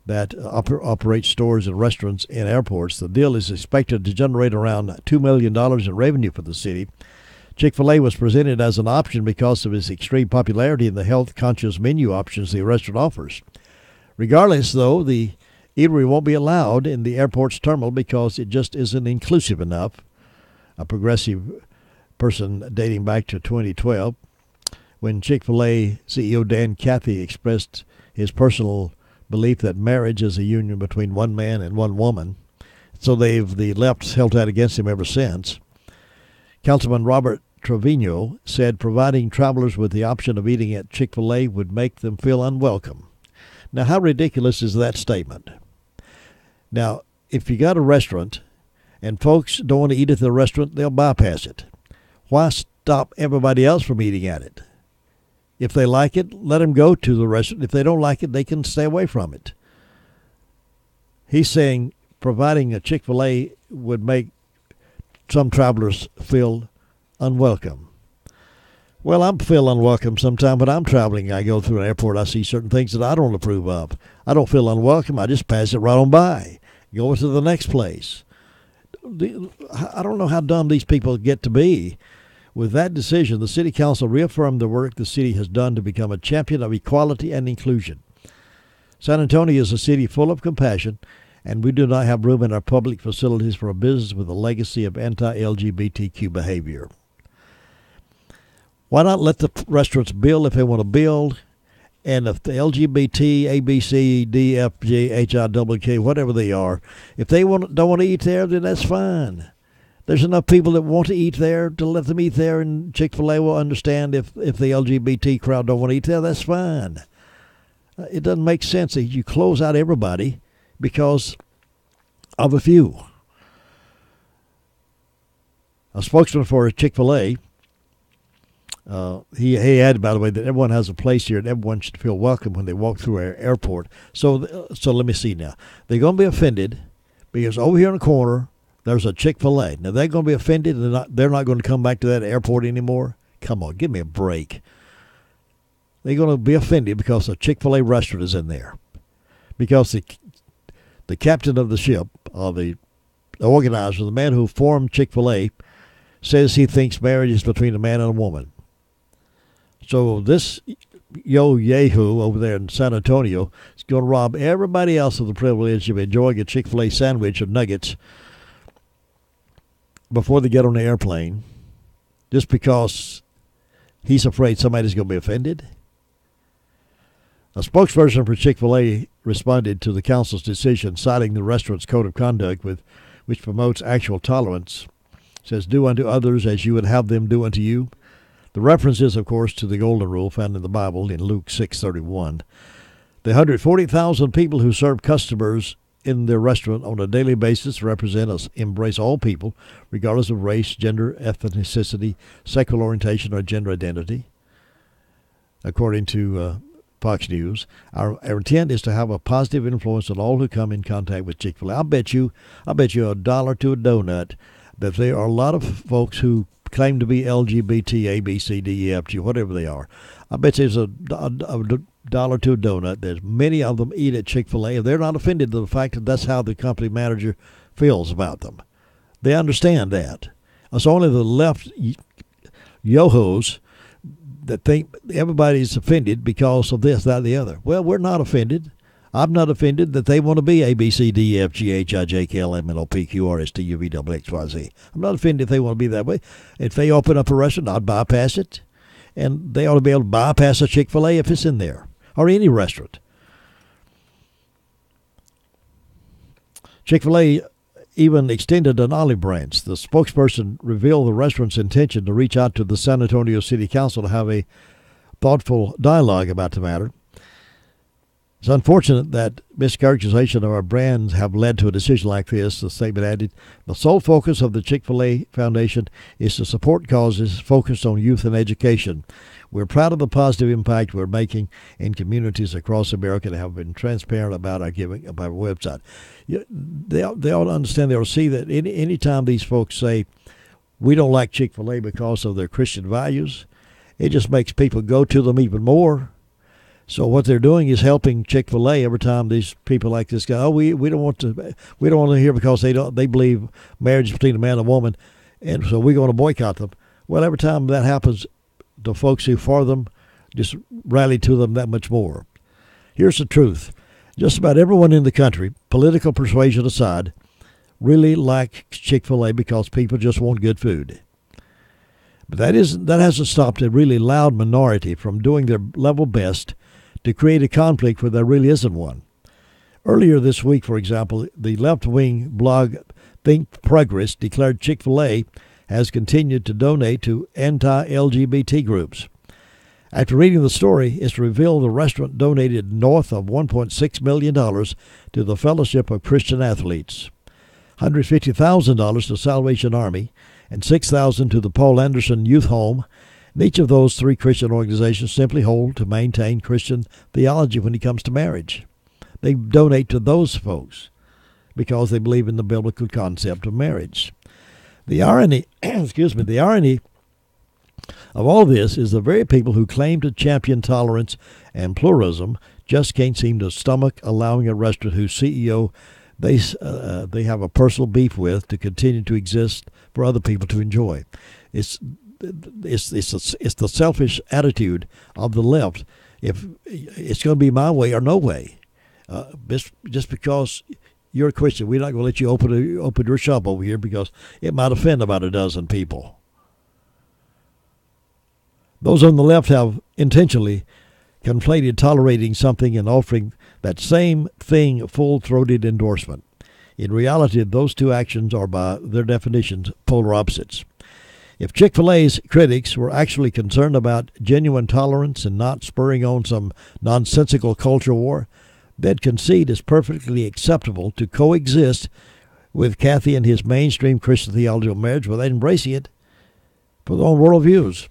[SPEAKER 18] that operates stores and restaurants in airports. The deal is expected to generate around $2 million in revenue for the city. Chick-fil-A was presented as an option because of its extreme popularity and the health-conscious menu options the restaurant offers. Regardless, though, the eatery won't be allowed in the airport's terminal because it just isn't inclusive enough. A progressive person dating back to 2012, when Chick-fil-A CEO Dan Cathy expressed his personal belief that marriage is a union between one man and one woman. So the left's held that against him ever since. Councilman Robert Trevino said providing travelers with the option of eating at Chick-fil-A would make them feel unwelcome. Now, how ridiculous is that statement? Now, if you got a restaurant and folks don't want to eat at the restaurant, they'll bypass it. Why stop everybody else from eating at it? If they like it, let them go to the restaurant. If they don't like it, they can stay away from it. He's saying providing a Chick-fil-A would make some travelers feel unwelcome. Well, I feel unwelcome sometimes when I'm traveling. I go through an airport, I see certain things that I don't approve of. I don't feel unwelcome. I just pass it right on by. Go to the next place. I don't know how dumb these people get to be. With that decision, the City Council reaffirmed the work the city has done to become a champion of equality and inclusion. San Antonio is a city full of compassion, and we do not have room in our public facilities for a business with a legacy of anti-LGBTQ behavior. Why not let the restaurants build if they want to build? And if the LGBT, A, B, C, D, F, G, H, I, W, K, whatever they are, if they don't want to eat there, then that's fine. There's enough people that want to eat there to let them eat there, and Chick-fil-A will understand if the LGBT crowd don't want to eat there, that's fine. It doesn't make sense that you close out everybody because of a few. A spokesman for Chick-fil-A He added, by the way, that everyone has a place here and everyone should feel welcome when they walk through our airport. So let me see now. They're going to be offended because over here in the corner, there's a Chick-fil-A. Now, they're going to be offended and they're not going to come back to that airport anymore? Come on, give me a break. They're going to be offended because a Chick-fil-A restaurant is in there. Because the captain of the ship, or the organizer, the man who formed Chick-fil-A, says he thinks marriage is between a man and a woman. So this Yahoo over there in San Antonio is going to rob everybody else of the privilege of enjoying a Chick-fil-A sandwich or nuggets before they get on the airplane, just because he's afraid somebody's going to be offended. A spokesperson for Chick-fil-A responded to the council's decision, citing the restaurant's code of conduct, which promotes actual tolerance. It says, "Do unto others as you would have them do unto you." The reference is, of course, to the golden rule found in the Bible in Luke 6:31. The 140,000 people who serve customers in their restaurant on a daily basis represent us, embrace all people, regardless of race, gender, ethnicity, sexual orientation, or gender identity. According to Fox News, our intent is to have a positive influence on all who come in contact with Chick-fil-A. I bet you $1 to a donut that there are a lot of folks who claim to be LGBT, A, B, C, D, E, F, G, whatever they are. I bet there's a dollar to a donut. There's many of them eat at Chick-fil-A, and they're not offended to the fact that that's how the company manager feels about them. They understand that. It's only the left yo-hos that think everybody's offended because of this, that, the other. Well, we're not offended. I'm not offended that they want to be A, B, C, D, E, F, G, H, I, J, K, L, M, N, O, P, Q, R, S, T, U, V, W, X, Y, Z. I'm not offended if they want to be that way. If they open up a restaurant, I'd bypass it. And they ought to be able to bypass a Chick-fil-A if it's in there, or any restaurant. Chick-fil-A even extended an olive branch. The spokesperson revealed the restaurant's intention to reach out to the San Antonio City Council to have a thoughtful dialogue about the matter. It's unfortunate that mischaracterization of our brands have led to a decision like this, the statement added. The sole focus of the Chick-fil-A Foundation is to support causes focused on youth and education. We're proud of the positive impact we're making in communities across America and have been transparent about our giving, about our website. They ought to understand, they ought to see that any time these folks say, we don't like Chick-fil-A because of their Christian values, it just makes people go to them even more. So what they're doing is helping Chick-fil-A every time these people like this guy. Oh, we don't want to hear because they believe marriage is between a man and a woman, and so we're going to boycott them. Well, every time that happens, the folks who for them just rally to them that much more. Here's the truth: just about everyone in the country, political persuasion aside, really like Chick-fil-A because people just want good food. But that hasn't stopped a really loud minority from doing their level best to create a conflict where there really isn't one. Earlier this week, for example, the left-wing blog Think Progress declared Chick-fil-A has continued to donate to anti-LGBT groups. After reading the story, it's revealed the restaurant donated north of $1.6 million to the Fellowship of Christian Athletes, $150,000 to Salvation Army, and $6,000 to the Paul Anderson Youth Home. And each of those three Christian organizations simply hold to maintain Christian theology when it comes to marriage. They donate to those folks because they believe in the biblical concept of marriage. The irony, the irony of all this is the very people who claim to champion tolerance and pluralism just can't seem to stomach allowing a restaurant whose CEO they have a personal beef with to continue to exist for other people to enjoy. It's the selfish attitude of the left. If it's going to be my way or no way, just because you're a Christian, we're not going to let you open your shop over here because it might offend about a dozen people. Those on the left have intentionally conflated tolerating something and offering that same thing full-throated endorsement. In reality, those two actions are, by their definitions, polar opposites. If Chick-fil-A's critics were actually concerned about genuine tolerance and not spurring on some nonsensical culture war, they'd concede it's perfectly acceptable to coexist with Kathy and his mainstream Christian theology of marriage without embracing it for their own worldviews.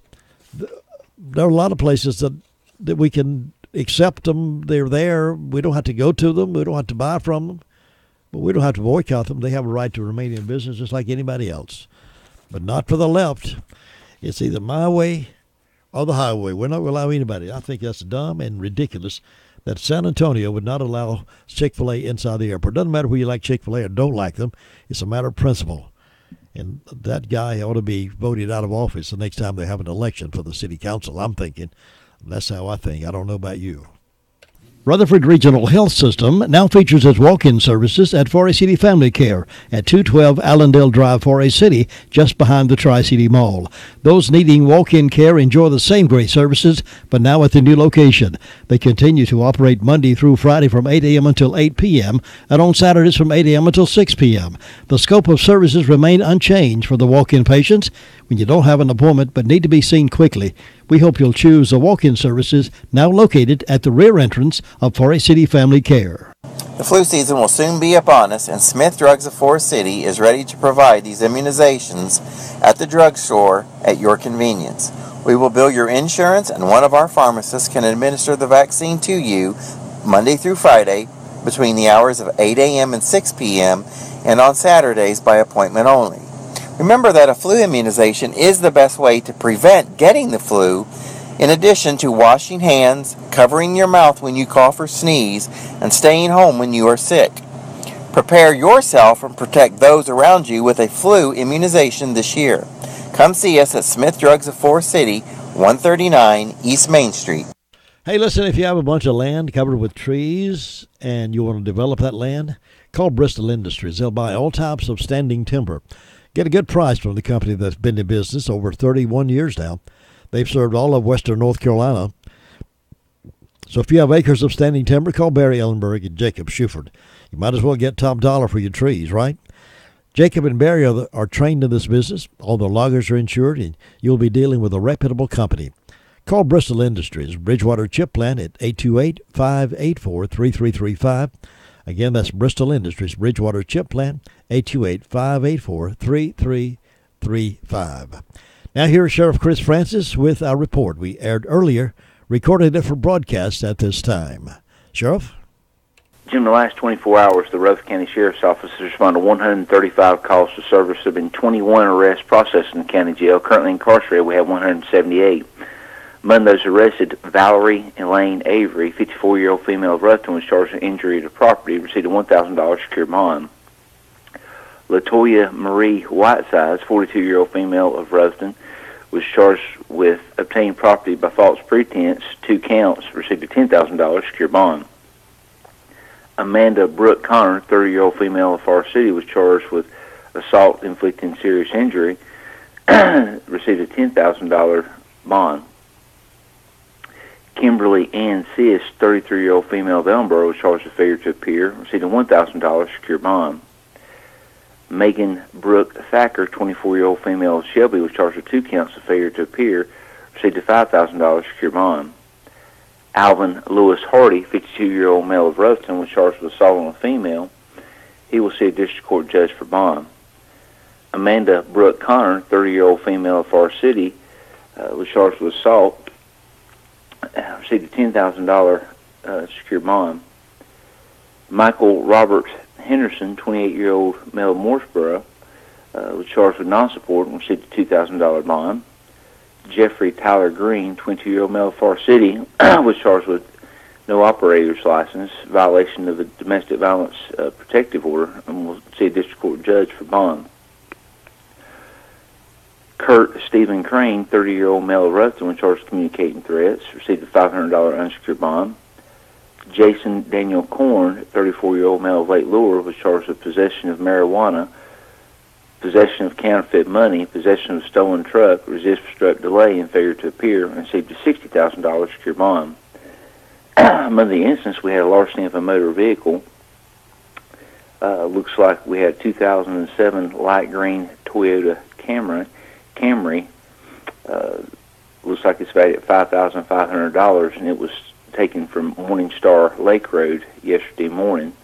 [SPEAKER 18] there are a lot of places that we can accept them. They're there. We don't have to go to them. We don't have to buy from them. But we don't have to boycott them. They have a right to remain in business just like anybody else. But not for the left. It's either my way or the highway. We're not going to allow anybody. I think that's dumb and ridiculous that San Antonio would not allow Chick-fil-A inside the airport. Doesn't matter whether you like Chick-fil-A or don't like them. It's a matter of principle. And that guy ought to be voted out of office the next time they have an election for the city council. I'm thinking. That's how I think. I don't know about you. Rutherford Regional Health System now features its walk-in services at Forest City Family Care at 212 Allendale Drive, Forest City, just behind the Tri-City Mall. Those needing walk-in care enjoy the same great services, but now at the new location. They continue to operate Monday through Friday from 8 a.m. until 8 p.m. and on Saturdays from 8 a.m. until 6 p.m. The scope of services remain unchanged for the walk-in patients. When you don't have an appointment but need to be seen quickly, we hope you'll choose the walk-in services now located at the rear entrance of Forest City Family Care.
[SPEAKER 6] The flu season will soon be upon us, and Smith Drugs of Forest City is ready to provide these immunizations at the drugstore at your convenience. We will bill your insurance, and one of our pharmacists can administer the vaccine to you Monday through Friday between the hours of 8 a.m. and 6 p.m. and on Saturdays by appointment only. Remember that a flu immunization is the best way to prevent getting the flu, in addition to washing hands, covering your mouth when you cough or sneeze, and staying home when you are sick. Prepare yourself and protect those around you with a flu immunization this year. Come see us at Smith Drugs of Forest City, 139 East Main Street.
[SPEAKER 18] Hey, listen, if you have a bunch of land covered with trees and you want to develop that land, call Bristol Industries. They'll buy all types of standing timber. Get a good price from the company that's been in business over 31 years now. They've served all of western North Carolina. So if you have acres of standing timber, call Barry Ellenberg and Jacob Schuford. You might as well get top dollar for your trees, right? Jacob and Barry are trained in this business. All the loggers are insured, and you'll be dealing with a reputable company. Call Bristol Industries, Bridgewater Chip Plant at 828-584-3335. Again, that's Bristol Industries, Bridgewater Chip Plant, 828-584-3335. Now here is Sheriff Chris Francis with our report we aired earlier, recorded it for broadcast at this time. Sheriff?
[SPEAKER 7] In the last 24 hours, the Rutherford County Sheriff's Office has responded to 135 calls for service. There have been 21 arrests processed in the county jail. Currently incarcerated, we have 178. Among those arrested, Valerie Elaine Avery, 54-year-old female of Rutherford, was charged with injury to property, received a $1,000 secure bond. Latoya Marie Whitesides, 42-year-old female of Rutherford, was charged with obtaining property by false pretense, 2 counts, received a $10,000 secure bond. Amanda Brooke Connor, 30-year-old female of Forest City, was charged with assault inflicting serious injury, received a $10,000 bond. Kimberly Ann Sis, 33-year-old female of Ellenboro, was charged with failure to appear, received a $1,000 secure bond. Megan Brooke Thacker, 24-year-old female of Shelby, was charged with 2 counts of failure to appear, received a $5,000 secure bond. Alvin Lewis Hardy, 52-year-old male of Rutherford, was charged with assault on a female. He will see a district court judge for bond. Amanda Brooke Connor, 30-year-old female of Forest City, was charged with assault, received a $10,000 secure bond. Michael Robert Henderson, 28-year-old male of Mooresboro, was charged with non-support and received a $2,000 bond. Jeffrey Tyler Green, 22-year-old male of Forest City, was charged with no operator's license, violation of the domestic violence protective order, and will see a district court judge for bond. Kurt Stephen Crane, 30-year-old male of Rutherford, was charged with communicating threats, received a $500 unsecured bond. Jason Daniel Korn, 34-year-old male of Lake Lure, was charged with possession of marijuana, possession of counterfeit money, possession of a stolen truck, resist, obstruct, delay, and failure to appear, and received a $60,000 secure bond. Among the incidents, we had a larceny of a motor vehicle. Looks like we had a 2007 light green Toyota Camry. Looks like it's valued at $5,500, and it was taken from Morningstar Lake Road yesterday morning.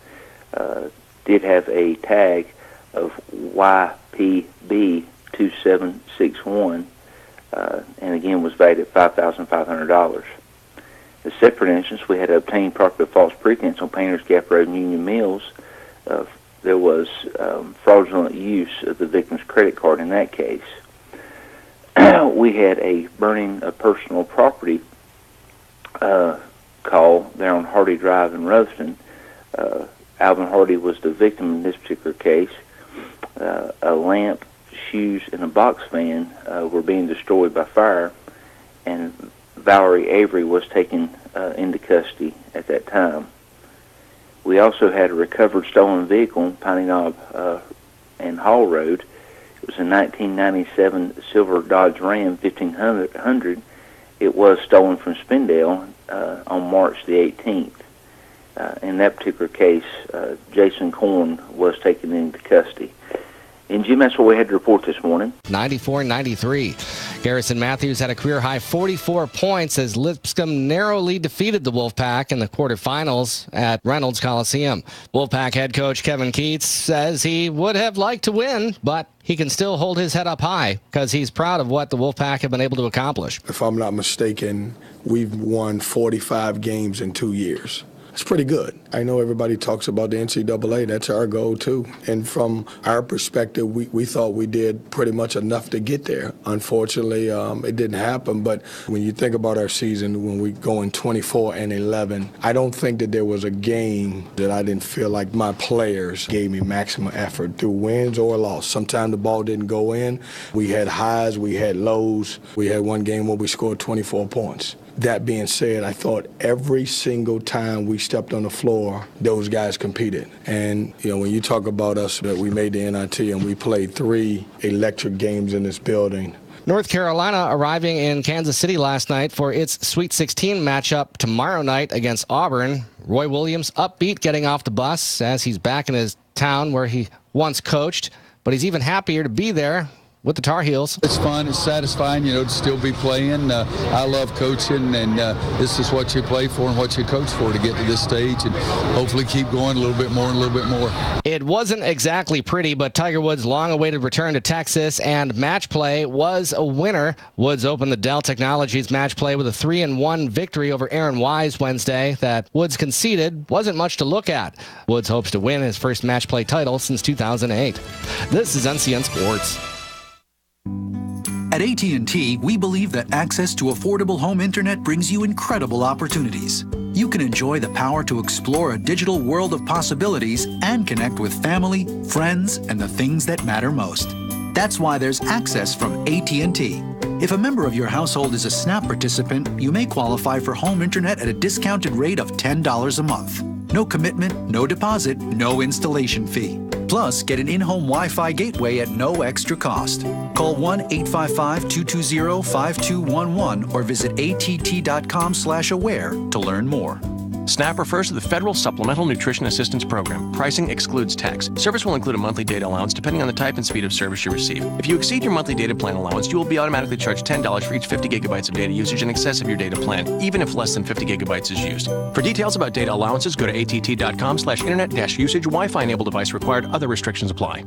[SPEAKER 7] Did have a tag of YPB 2761. and again was valued at $5,500. The separate instance, we had to obtain property of false pretense on Painters Gap Road and Union Mills. There was fraudulent use of the victim's credit card in that case. We had a burning of personal property call there on Hardy Drive in Rutherford. Alvin Hardy was the victim in this particular case. A lamp, shoes, and a box fan were being destroyed by fire, and Valerie Avery was taken into custody at that time. We also had a recovered stolen vehicle on Piney Knob and Hall Road. It was a 1997 silver Dodge Ram 1500. It was stolen from Spindale on March the 18th. In that particular case, Jason Korn was taken into custody. And Jim, that's what we had to report this morning.
[SPEAKER 8] 94-93. Garrison Matthews had a career-high 44 points as Lipscomb narrowly defeated the Wolfpack in the quarterfinals at Reynolds Coliseum. Wolfpack head coach Kevin Keats says he would have liked to win, but he can still hold his head up high because he's proud of what the Wolfpack have been able to accomplish.
[SPEAKER 9] If I'm not mistaken, we've won 45 games in 2 years. It's pretty good. I know everybody talks about the NCAA. That's our goal, too. And from our perspective, we thought we did pretty much enough to get there. Unfortunately, it didn't happen. But when you think about our season, when we go in 24-11, I don't think that there was a game that I didn't feel like my players gave me maximum effort through wins or loss. Sometimes the ball didn't go in. We had highs, we had lows. We had one game where we scored 24 points. That being said, I thought every single time we stepped on the floor, those guys competed. And, when you talk about us, that we made the NIT and we played 3 electric games in this building.
[SPEAKER 8] North Carolina arriving in Kansas City last night for its Sweet 16 matchup tomorrow night against Auburn. Roy Williams upbeat getting off the bus as he's back in his town where he once coached, but he's even happier to be there with the Tar Heels.
[SPEAKER 10] It's fun. It's satisfying, to still be playing. I love coaching, and this is what you play for and what you coach for to get to this stage, and hopefully keep going a little bit more and a little bit more.
[SPEAKER 8] It wasn't exactly pretty, but Tiger Woods' long-awaited return to Texas and match play was a winner. Woods opened the Dell Technologies match play with a 3-1 victory over Aaron Wise Wednesday that Woods conceded wasn't much to look at. Woods hopes to win his first match play title since 2008. This is NCN Sports.
[SPEAKER 11] At AT&T, we believe that access to affordable home internet brings you incredible opportunities. You can enjoy the power to explore a digital world of possibilities and connect with family, friends, and the things that matter most. That's why there's access from AT&T. If a member of your household is a SNAP participant, you may qualify for home internet at a discounted rate of $10 a month. No commitment, no deposit, no installation fee. Plus, get an in-home Wi-Fi gateway at no extra cost. Call 1-855-220-5211 or visit att.com/aware to learn more.
[SPEAKER 12] SNAP refers to the Federal Supplemental Nutrition Assistance Program. Pricing excludes tax. Service will include a monthly data allowance depending on the type and speed of service you receive. If you exceed your monthly data plan allowance, you will be automatically charged $10 for each 50 gigabytes of data usage in excess of your data plan, even if less than 50 gigabytes is used. For details about data allowances, go to att.com/internet-usage. Wi-Fi enabled device required. Other restrictions apply.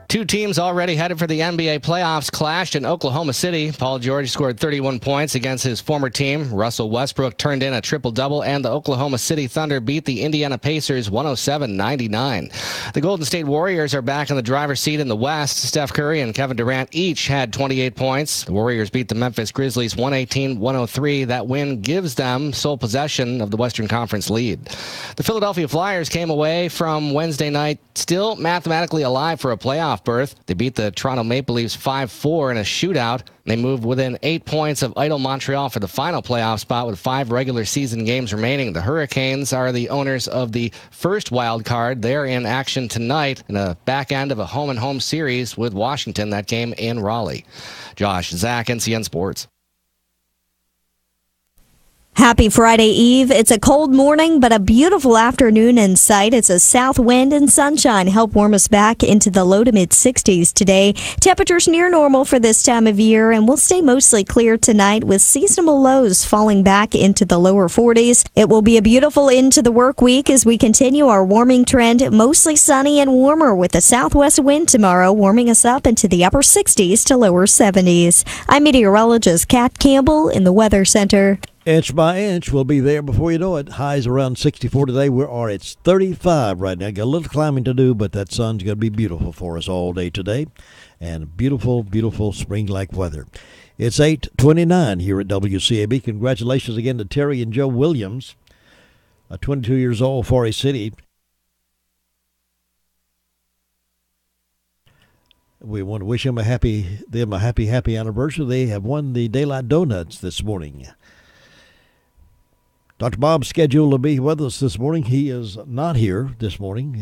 [SPEAKER 8] Two teams already headed for the NBA playoffs clashed in Oklahoma City. Paul George scored 31 points against his former team. Russell Westbrook turned in a triple-double, and the Oklahoma City Thunder beat the Indiana Pacers 107-99. The Golden State Warriors are back in the driver's seat in the West. Steph Curry and Kevin Durant each had 28 points. The Warriors beat the Memphis Grizzlies 118-103. That win gives them sole possession of the Western Conference lead. The Philadelphia Flyers came away from Wednesday night still mathematically alive for a playoff berth. They beat the Toronto Maple Leafs 5-4 in a shootout. They moved within 8 points of idle Montreal for the final playoff spot with 5 regular season games remaining. The Hurricanes are the owners of the first wild card. They're in action tonight in the back end of a home-and-home series with Washington, that game in Raleigh. Josh Zach, NCN Sports.
[SPEAKER 3] Happy Friday Eve. It's a cold morning, but a beautiful afternoon in sight. It's a south wind and sunshine help warm us back into the low to mid 60s today. Temperatures near normal for this time of year, and will stay mostly clear tonight with seasonal lows falling back into the lower 40s. It will be a beautiful end to the work week as we continue our warming trend, mostly sunny and warmer with a southwest wind tomorrow, warming us up into the upper 60s to lower 70s. I'm meteorologist Kat Campbell in the Weather Center.
[SPEAKER 18] Inch by inch, we'll be there before you know it. Highs around 64 today. It's 35 right now. Got a little climbing to do, but that sun's going to be beautiful for us all day today. And beautiful, beautiful spring-like weather. It's 8:29 here at WCAB. Congratulations again to Terry and Joe Williams, 22 years old, Forest City. We want to wish them a happy anniversary. They have won the Daylight Donuts this morning. Dr. Bob's scheduled to be with us this morning. He is not here this morning.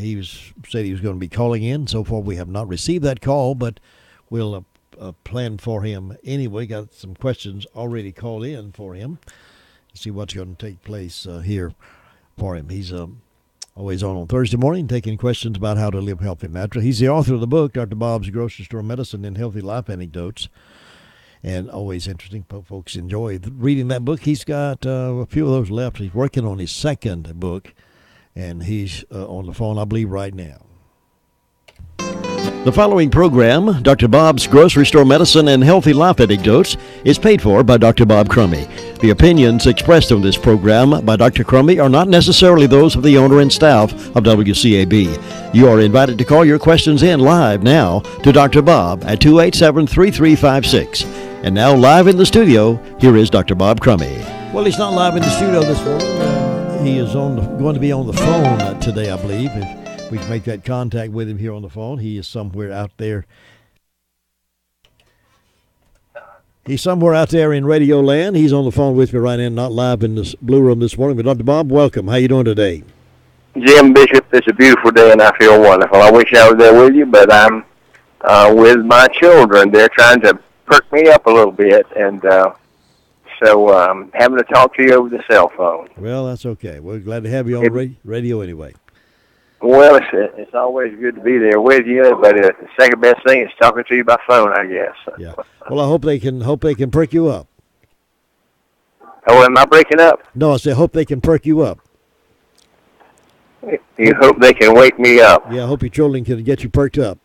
[SPEAKER 18] Said he was going to be calling in. So far, we have not received that call, but we'll plan for him anyway. Got some questions already called in for him to see what's going to take place here for him. He's always on Thursday morning taking questions about how to live healthy and natural. He's the author of the book, Dr. Bob's Grocery Store Medicine and Healthy Life Anecdotes. And always interesting. Folks enjoy reading that book. He's got a few of those left. He's working on his second book, and he's on the phone, I believe, right now. The following program, Dr. Bob's Grocery Store Medicine and Healthy Life Anecdotes, is paid for by Dr. Bob Crummy. The opinions expressed on this program by Dr. Crummy are not necessarily those of the owner and staff of WCAB. You are invited to call your questions in live now to Dr. Bob at 287-3356. And now live in the studio, here is Dr. Bob Crummy. Well, he's not live in the studio this morning. He is going to be on the phone today, I believe. If we can make that contact with him here on the phone, he is somewhere out there. He's somewhere out there in Radio Land. He's on the phone with me right now, not live in this Blue Room this morning. But Dr. Bob, welcome. How you doing today?
[SPEAKER 13] Jim Bishop, it's a beautiful day, and I feel wonderful. I wish I was there with you, but I'm with my children. They're trying to perk me up a little bit, and so I'm having to talk to you over the cell phone.
[SPEAKER 18] Well, that's okay. We're glad to have you on radio anyway.
[SPEAKER 13] Well, it's always good to be there with you, but the second best thing is talking to you by phone, I guess.
[SPEAKER 18] Yeah. Well, I hope they can perk you up.
[SPEAKER 13] Oh, am I breaking up?
[SPEAKER 18] No, I said hope they can perk you up.
[SPEAKER 13] You hope they can wake me up?
[SPEAKER 18] Yeah, I hope your children can get you perked up.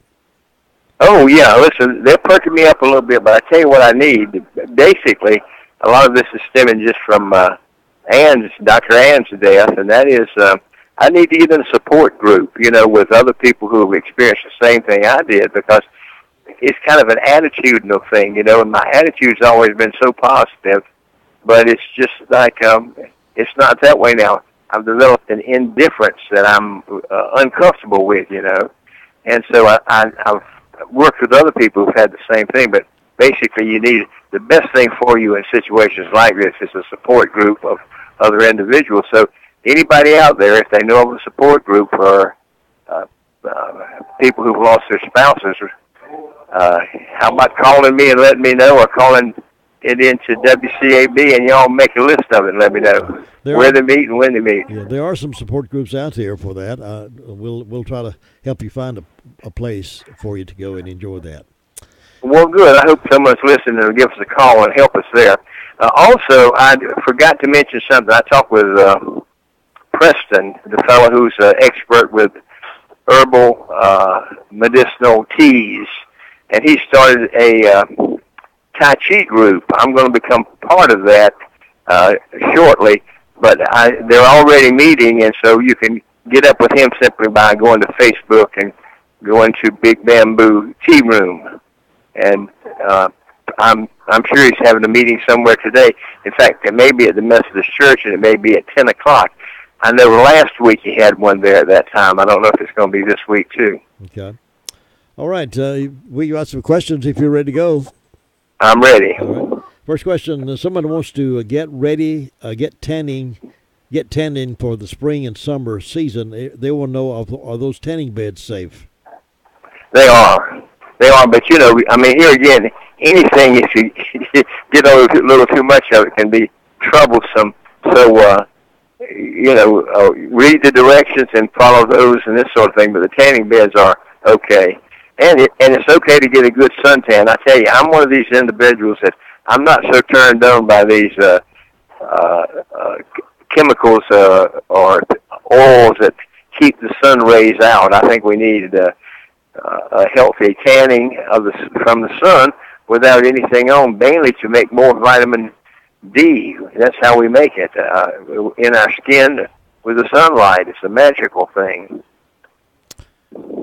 [SPEAKER 13] Oh, yeah. Listen, they're perking me up a little bit, but I tell you what I need. Basically, a lot of this is stemming just from Dr. Ann's death, and that is I need to get in a support group, with other people who have experienced the same thing I did, because it's kind of an attitudinal thing, and my attitude's always been so positive, but it's just like it's not that way now. I've developed an indifference that I'm uncomfortable with, and so I've worked with other people who've had the same thing, but basically you need the best thing for you in situations like this is a support group of other individuals. So anybody out there, if they know of a support group for people who've lost their spouses, how about calling me and letting me know, or calling it into WCAB and y'all make a list of it and let me know where they meet and when they meet.
[SPEAKER 18] Yeah, there are some support groups out there for that. We'll try to help you find a place for you to go and enjoy that.
[SPEAKER 13] Well, good. I hope someone's listening and will give us a call and help us there. Also, I forgot to mention something. I talked with Preston, the fellow who's an expert with herbal medicinal teas, and he started a Tai Chi group. I'm going to become part of that shortly, but they're already meeting, and so you can get up with him simply by going to Facebook and going to Big Bamboo Tea Room. And I'm sure he's having a meeting somewhere today. In fact, it may be at the Methodist Church, and it may be at 10 o'clock. I know last week he had one there at that time. I don't know if it's going to be this week, too.
[SPEAKER 18] Okay. All right. We got some questions if you're ready to go.
[SPEAKER 13] I'm ready.
[SPEAKER 18] All right. First question, someone wants to get tanning for the spring and summer season. They want to know, are those tanning beds safe?
[SPEAKER 13] They are. But, here again, anything, if you get a little too much of it, can be troublesome So, read the directions and follow those and this sort of thing. But the tanning beds are okay. And it's okay to get a good suntan. I tell you, I'm one of these individuals that I'm not so turned on by these chemicals or oils that keep the sun rays out. I think we need a healthy tanning from the sun without anything on, mainly to make more vitamin D. That's how we make it in our skin with the sunlight. It's a magical thing.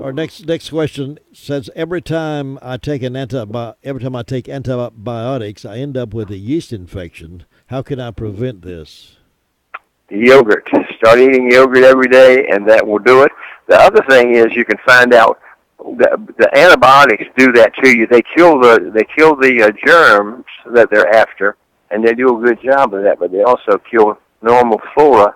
[SPEAKER 18] Our next question says every time I take antibiotics, I end up with a yeast infection. How can I prevent this?
[SPEAKER 13] Yogurt. Start eating yogurt every day, and that will do it. The other thing is you can find out the antibiotics do that to you. They kill the germs that they're after, and they do a good job of that. But they also kill normal flora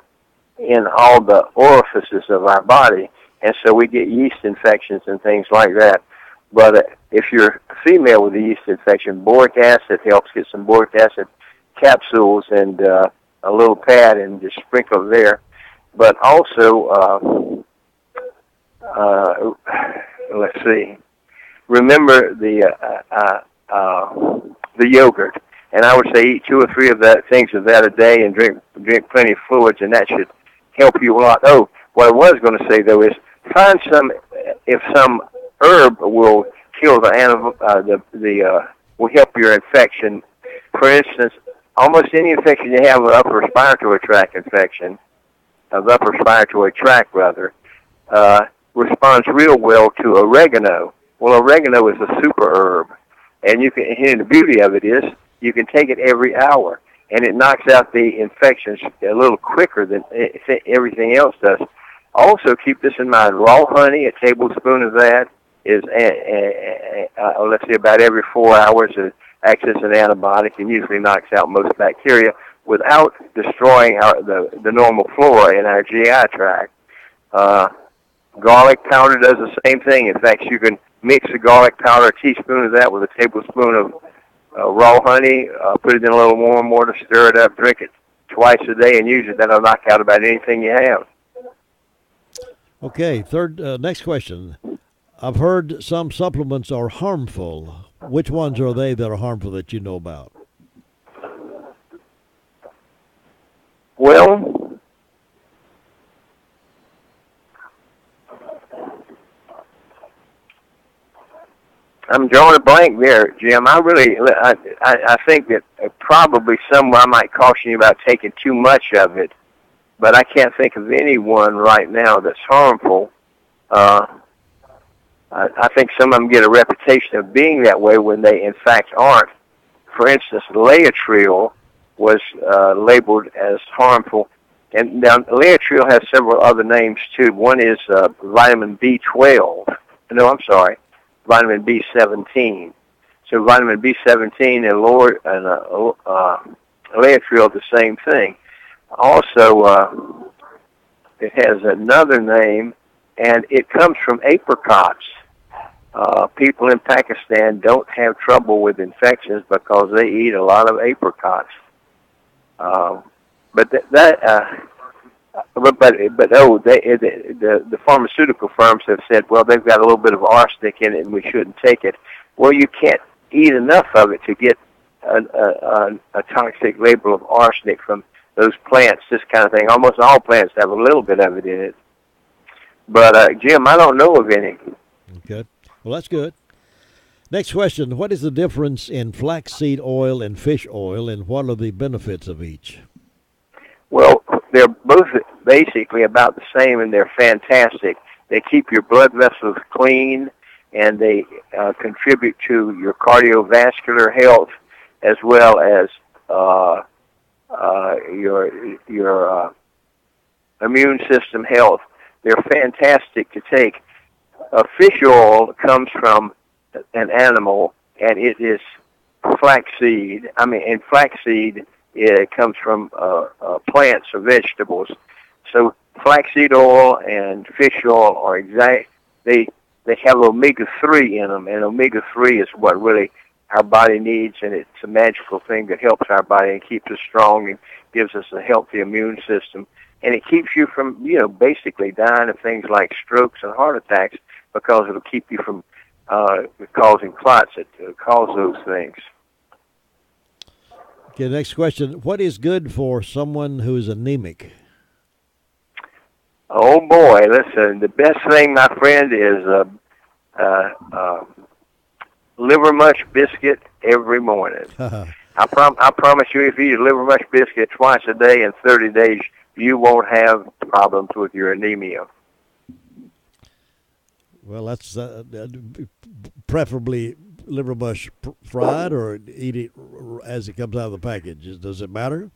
[SPEAKER 13] in all the orifices of our body. And so we get yeast infections and things like that. But if you're a female with a yeast infection, boric acid helps. Get some boric acid capsules and a little pad and just sprinkle there. But also, let's see, remember the yogurt. And I would say eat 2 or 3 of that things of that a day and drink plenty of fluids, and that should help you a lot. Oh, what I was going to say though is find if some herb will kill will help your infection. For instance, almost any infection you have, an upper respiratory tract infection, responds real well to oregano. Well, oregano is a super herb, and the beauty of it is you can take it every hour, and it knocks out the infections a little quicker than everything else does. Also, keep this in mind: raw honey, a tablespoon of that is, let's say, about every 4 hours. It acts as an antibiotic and usually knocks out most bacteria without destroying the normal flora in our GI tract. Garlic powder does the same thing. In fact, you can mix the garlic powder, a teaspoon of that, with a tablespoon of raw honey, put it in a little warm water, stir it up, drink it twice a day, and usually that'll knock out about anything you have.
[SPEAKER 18] Okay, next question. I've heard some supplements are harmful. Which ones are they that are harmful that you know about?
[SPEAKER 13] Well, I'm drawing a blank there, Jim. I think that probably somewhere I might caution you about taking too much of it, but I can't think of anyone right now that's harmful. I think some of them get a reputation of being that way when they in fact aren't. For instance, Laetrile was labeled as harmful, and now Laetrile has several other names too. One is vitamin B12. No, I'm sorry. Vitamin B17. So vitamin B17 and Laetrile the same thing. Also, it has another name, and it comes from apricots. People in Pakistan don't have trouble with infections because they eat a lot of apricots. The pharmaceutical firms have said, well, they've got a little bit of arsenic in it and we shouldn't take it. Well, you can't eat enough of it to get a toxic label of arsenic from those plants, this kind of thing. Almost all plants have a little bit of it in it. But, Jim, I don't know of any.
[SPEAKER 18] Okay. Well, that's good. Next question. What is the difference in flaxseed oil and fish oil, and what are the benefits of each?
[SPEAKER 13] Well, they're both basically about the same, and they're fantastic. They keep your blood vessels clean, and they contribute to your cardiovascular health as well as your immune system health. They're fantastic to take. Fish oil comes from an animal, and it is flaxseed. And flaxseed, it comes from plants or vegetables. So flaxseed oil and fish oil are they have omega-3 in them, and omega-3 is what really our body needs, and it's a magical thing that helps our body and keeps us strong and gives us a healthy immune system. And it keeps you from, basically dying of things like strokes and heart attacks, because it'll keep you from causing clots that cause those things.
[SPEAKER 18] Okay, next question. What is good for someone who is anemic?
[SPEAKER 13] Oh, boy, listen, the best thing, my friend, is liver mush biscuit every morning. I promise you, if you eat liver mush biscuit twice a day in 30 days, you won't have problems with your anemia.
[SPEAKER 18] Well, that's preferably liver mush fried, or eat it as it comes out of the package. Does it matter?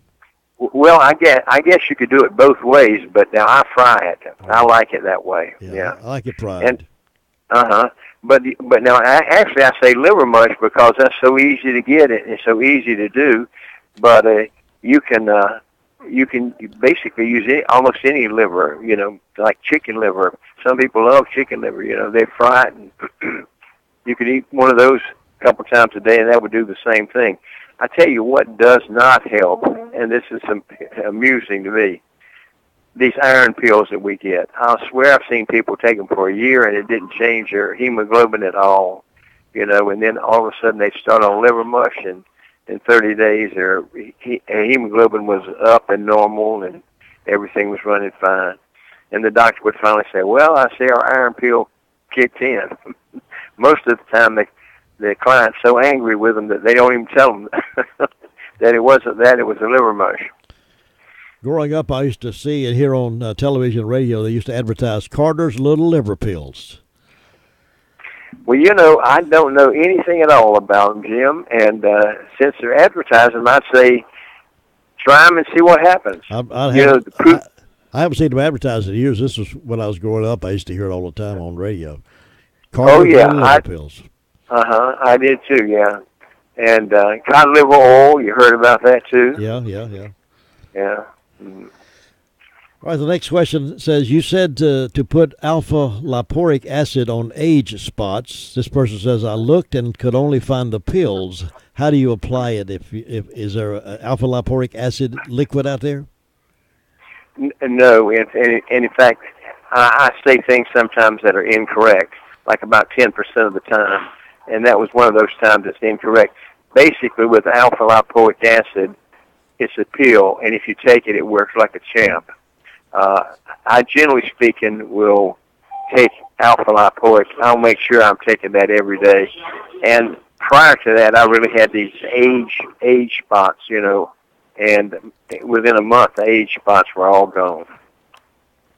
[SPEAKER 13] Well, I guess you could do it both ways, but now I fry it. I like it that way. Yeah.
[SPEAKER 18] I like it fried.
[SPEAKER 13] And But now, actually, I say liver mush because that's so easy to get it. It's so easy to do. But you can basically use almost any liver. Like chicken liver. Some people love chicken liver. They fry it, and you can eat one of those a couple times a day, and that would do the same thing. I tell you what does not help, and this is amusing to me. These iron pills that we get. I swear I've seen people take them for a year and it didn't change their hemoglobin at all, and then all of a sudden they start on liver mush, and in 30 days their hemoglobin was up and normal and everything was running fine. And the doctor would finally say, well, I see our iron pill kicked in. Most of the time the client's so angry with them that they don't even tell them that it wasn't that, it was the liver mush.
[SPEAKER 18] Growing up, I used to see it here on television and radio. They used to advertise Carter's Little Liver Pills.
[SPEAKER 13] Well, I don't know anything at all about them, Jim. And since they're advertising them, I'd say try them and see what happens.
[SPEAKER 18] I haven't seen them advertised in years. This was when I was growing up. I used to hear it all the time on radio. Carter's Little Liver Pills.
[SPEAKER 13] I did too, yeah. And cod liver oil, you heard about that too?
[SPEAKER 18] Yeah.
[SPEAKER 13] Yeah.
[SPEAKER 18] All right, the next question says, you said to put alpha lipoic acid on age spots. This person says, I looked and could only find the pills. How do you apply it? Is there alpha lipoic acid liquid out there?
[SPEAKER 13] No. In fact, I say things sometimes that are incorrect, like about 10% of the time. And that was one of those times that's incorrect. Basically, with alpha lipoic acid, it's a pill, and if you take it, it works like a champ. I, generally speaking, will take alpha lipoic. I'll make sure I'm taking that every day. And prior to that, I really had these age spots, and within a month, the age spots were all gone.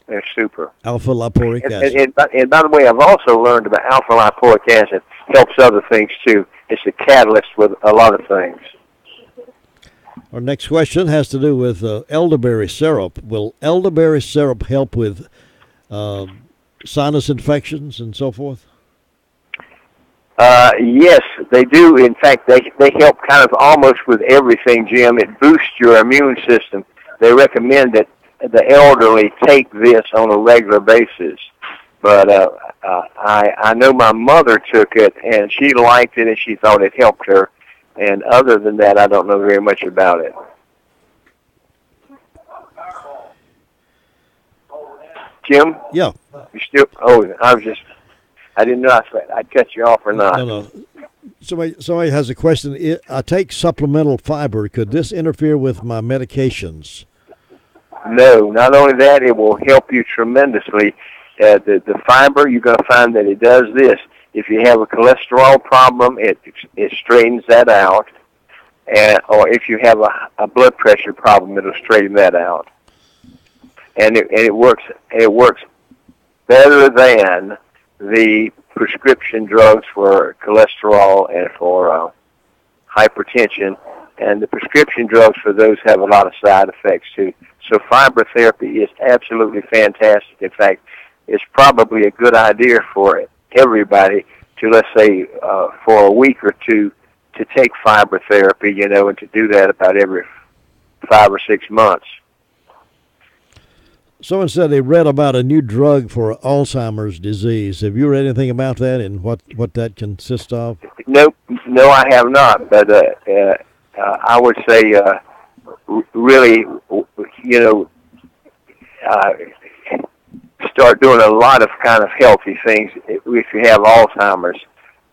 [SPEAKER 13] They're super.
[SPEAKER 18] Alpha lipoic acid.
[SPEAKER 13] And by the way, I've also learned about alpha lipoic acid helps other things, too. It's a catalyst with a lot of things.
[SPEAKER 18] Our next question has to do with elderberry syrup. Will elderberry syrup help with sinus infections and so forth?
[SPEAKER 13] Yes, they do. In fact, they help kind of almost with everything, Jim. It boosts your immune system. They recommend that the elderly take this on a regular basis. But I know my mother took it, and she liked it, and she thought it helped her. And other than that, I don't know very much about it. Jim?
[SPEAKER 18] Yeah.
[SPEAKER 13] You still? Oh, I didn't know I'd cut you off or not.
[SPEAKER 18] No. Somebody has a question. I take supplemental fiber. Could this interfere with my medications?
[SPEAKER 13] No. Not only that, it will help you tremendously. The fiber, you're going to find that it does this. If you have a cholesterol problem, it straightens that out. Or if you have a blood pressure problem, it'll straighten that out. And it works better than the prescription drugs for cholesterol and for hypertension. And the prescription drugs for those have a lot of side effects too. So fiber therapy is absolutely fantastic. In fact, it's probably a good idea for everybody to, let's say, for a week or two, to take fiber therapy, and to do that about every 5 or 6 months.
[SPEAKER 18] Someone said they read about a new drug for Alzheimer's disease. Have you read anything about that and what that consists of?
[SPEAKER 13] Nope, No, I have not, but I would say really, start doing a lot of kind of healthy things if you have Alzheimer's.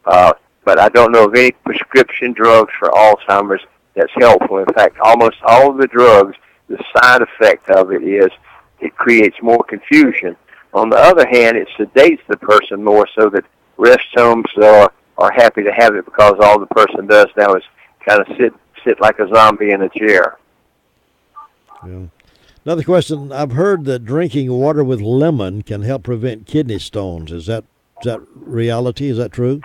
[SPEAKER 13] But I don't know of any prescription drugs for Alzheimer's that's helpful. In fact, almost all of the drugs, the side effect of it is it creates more confusion. On the other hand, it sedates the person more, so that rest homes are happy to have it, because all the person does now is kind of sit like a zombie in a chair.
[SPEAKER 18] Yeah. Another question. I've heard that drinking water with lemon can help prevent kidney stones. Is that reality? Is that true?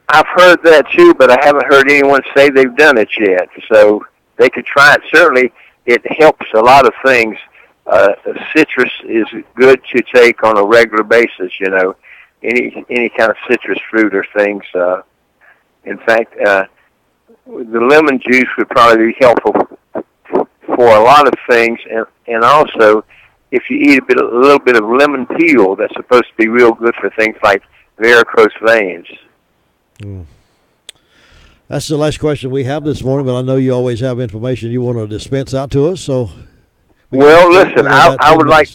[SPEAKER 13] I've heard that too, but I haven't heard anyone say they've done it yet. So they could try it. Certainly, it helps a lot of things. Citrus is good to take on a regular basis. Any kind of citrus fruit or things. In fact, the lemon juice would probably be helpful for a lot of things, and also if you eat a little bit of lemon peel, that's supposed to be real good for things like varicose veins.
[SPEAKER 18] That's the last question we have this morning, but I know you always have information you want to dispense out to us. So,
[SPEAKER 13] well, listen, I would like,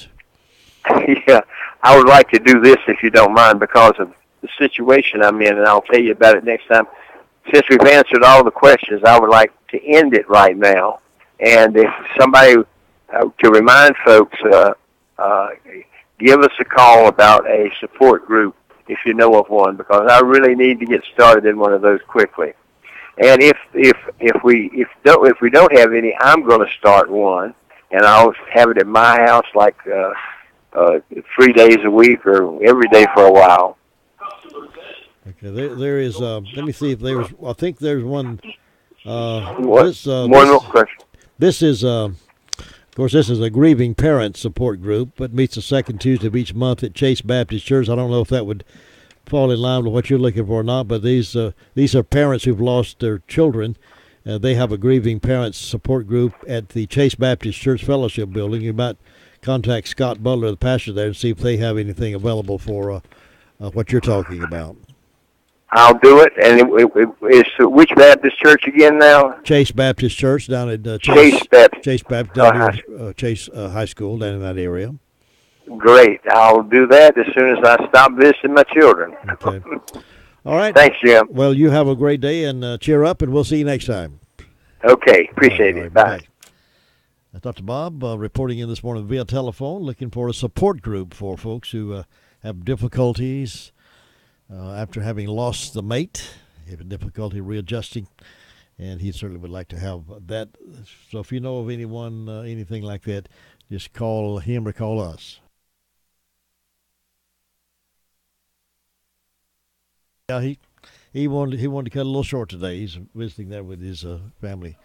[SPEAKER 13] I would like to do this if you don't mind, because of the situation I'm in, and I'll tell you about it next time. Since we've answered all the questions, I would like to end it right now. And if somebody, to remind folks, give us a call about a support group if you know of one, because I really need to get started in one of those quickly. And if we don't have any, I'm going to start one, and I'll have it at my house, like 3 days a week or every day for a while.
[SPEAKER 18] Okay, there is. Let me see if there's. I think there's one.
[SPEAKER 13] One more question.
[SPEAKER 18] This is, of course, this is a grieving parents support group, but meets the second Tuesday of each month at Chase Baptist Church. I don't know if that would fall in line with what you're looking for or not, but these are parents who've lost their children. They have a grieving parents support group at the Chase Baptist Church Fellowship Building. You might contact Scott Butler, the pastor there, and see if they have anything available for what you're talking about.
[SPEAKER 13] I'll do it. And which Baptist church again now?
[SPEAKER 18] Chase Baptist Church down at
[SPEAKER 13] Chase Baptist.
[SPEAKER 18] Chase Baptist down near Chase High School down in that area.
[SPEAKER 13] Great. I'll do that as soon as I stop visiting my children.
[SPEAKER 18] Okay. All right.
[SPEAKER 13] Thanks, Jim.
[SPEAKER 18] Well, you have a great day, and cheer up, and we'll see you next time.
[SPEAKER 13] Okay. Appreciate it. Bye.
[SPEAKER 18] That's Dr. Bob reporting in this morning via telephone, looking for a support group for folks who have difficulties after having lost the mate, having difficulty readjusting, and he certainly would like to have that. So if you know of anyone, anything like that, just call him or call us. Yeah, he wanted to cut a little short today. He's visiting there with his family.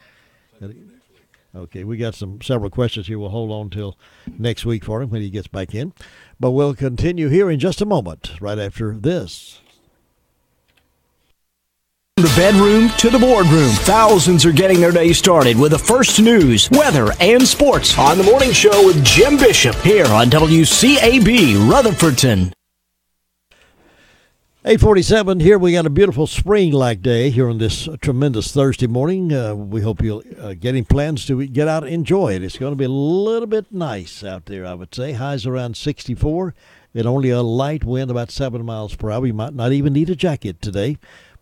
[SPEAKER 18] Okay, we got several questions here. We'll hold on till next week for him when he gets back in. But we'll continue here in just a moment, right after this.
[SPEAKER 14] From the bedroom to the boardroom, thousands are getting their day started with the first news, weather, and sports on The Morning Show with Jim Bishop here on WCAB Rutherfordton.
[SPEAKER 18] 8:47 here. We got a beautiful spring-like day here on this tremendous Thursday morning. We hope you'll getting plans to get out and enjoy it. It's going to be a little bit nice out there, I would say. Highs around 64 and only a light wind about 7 miles per hour. You might not even need a jacket today.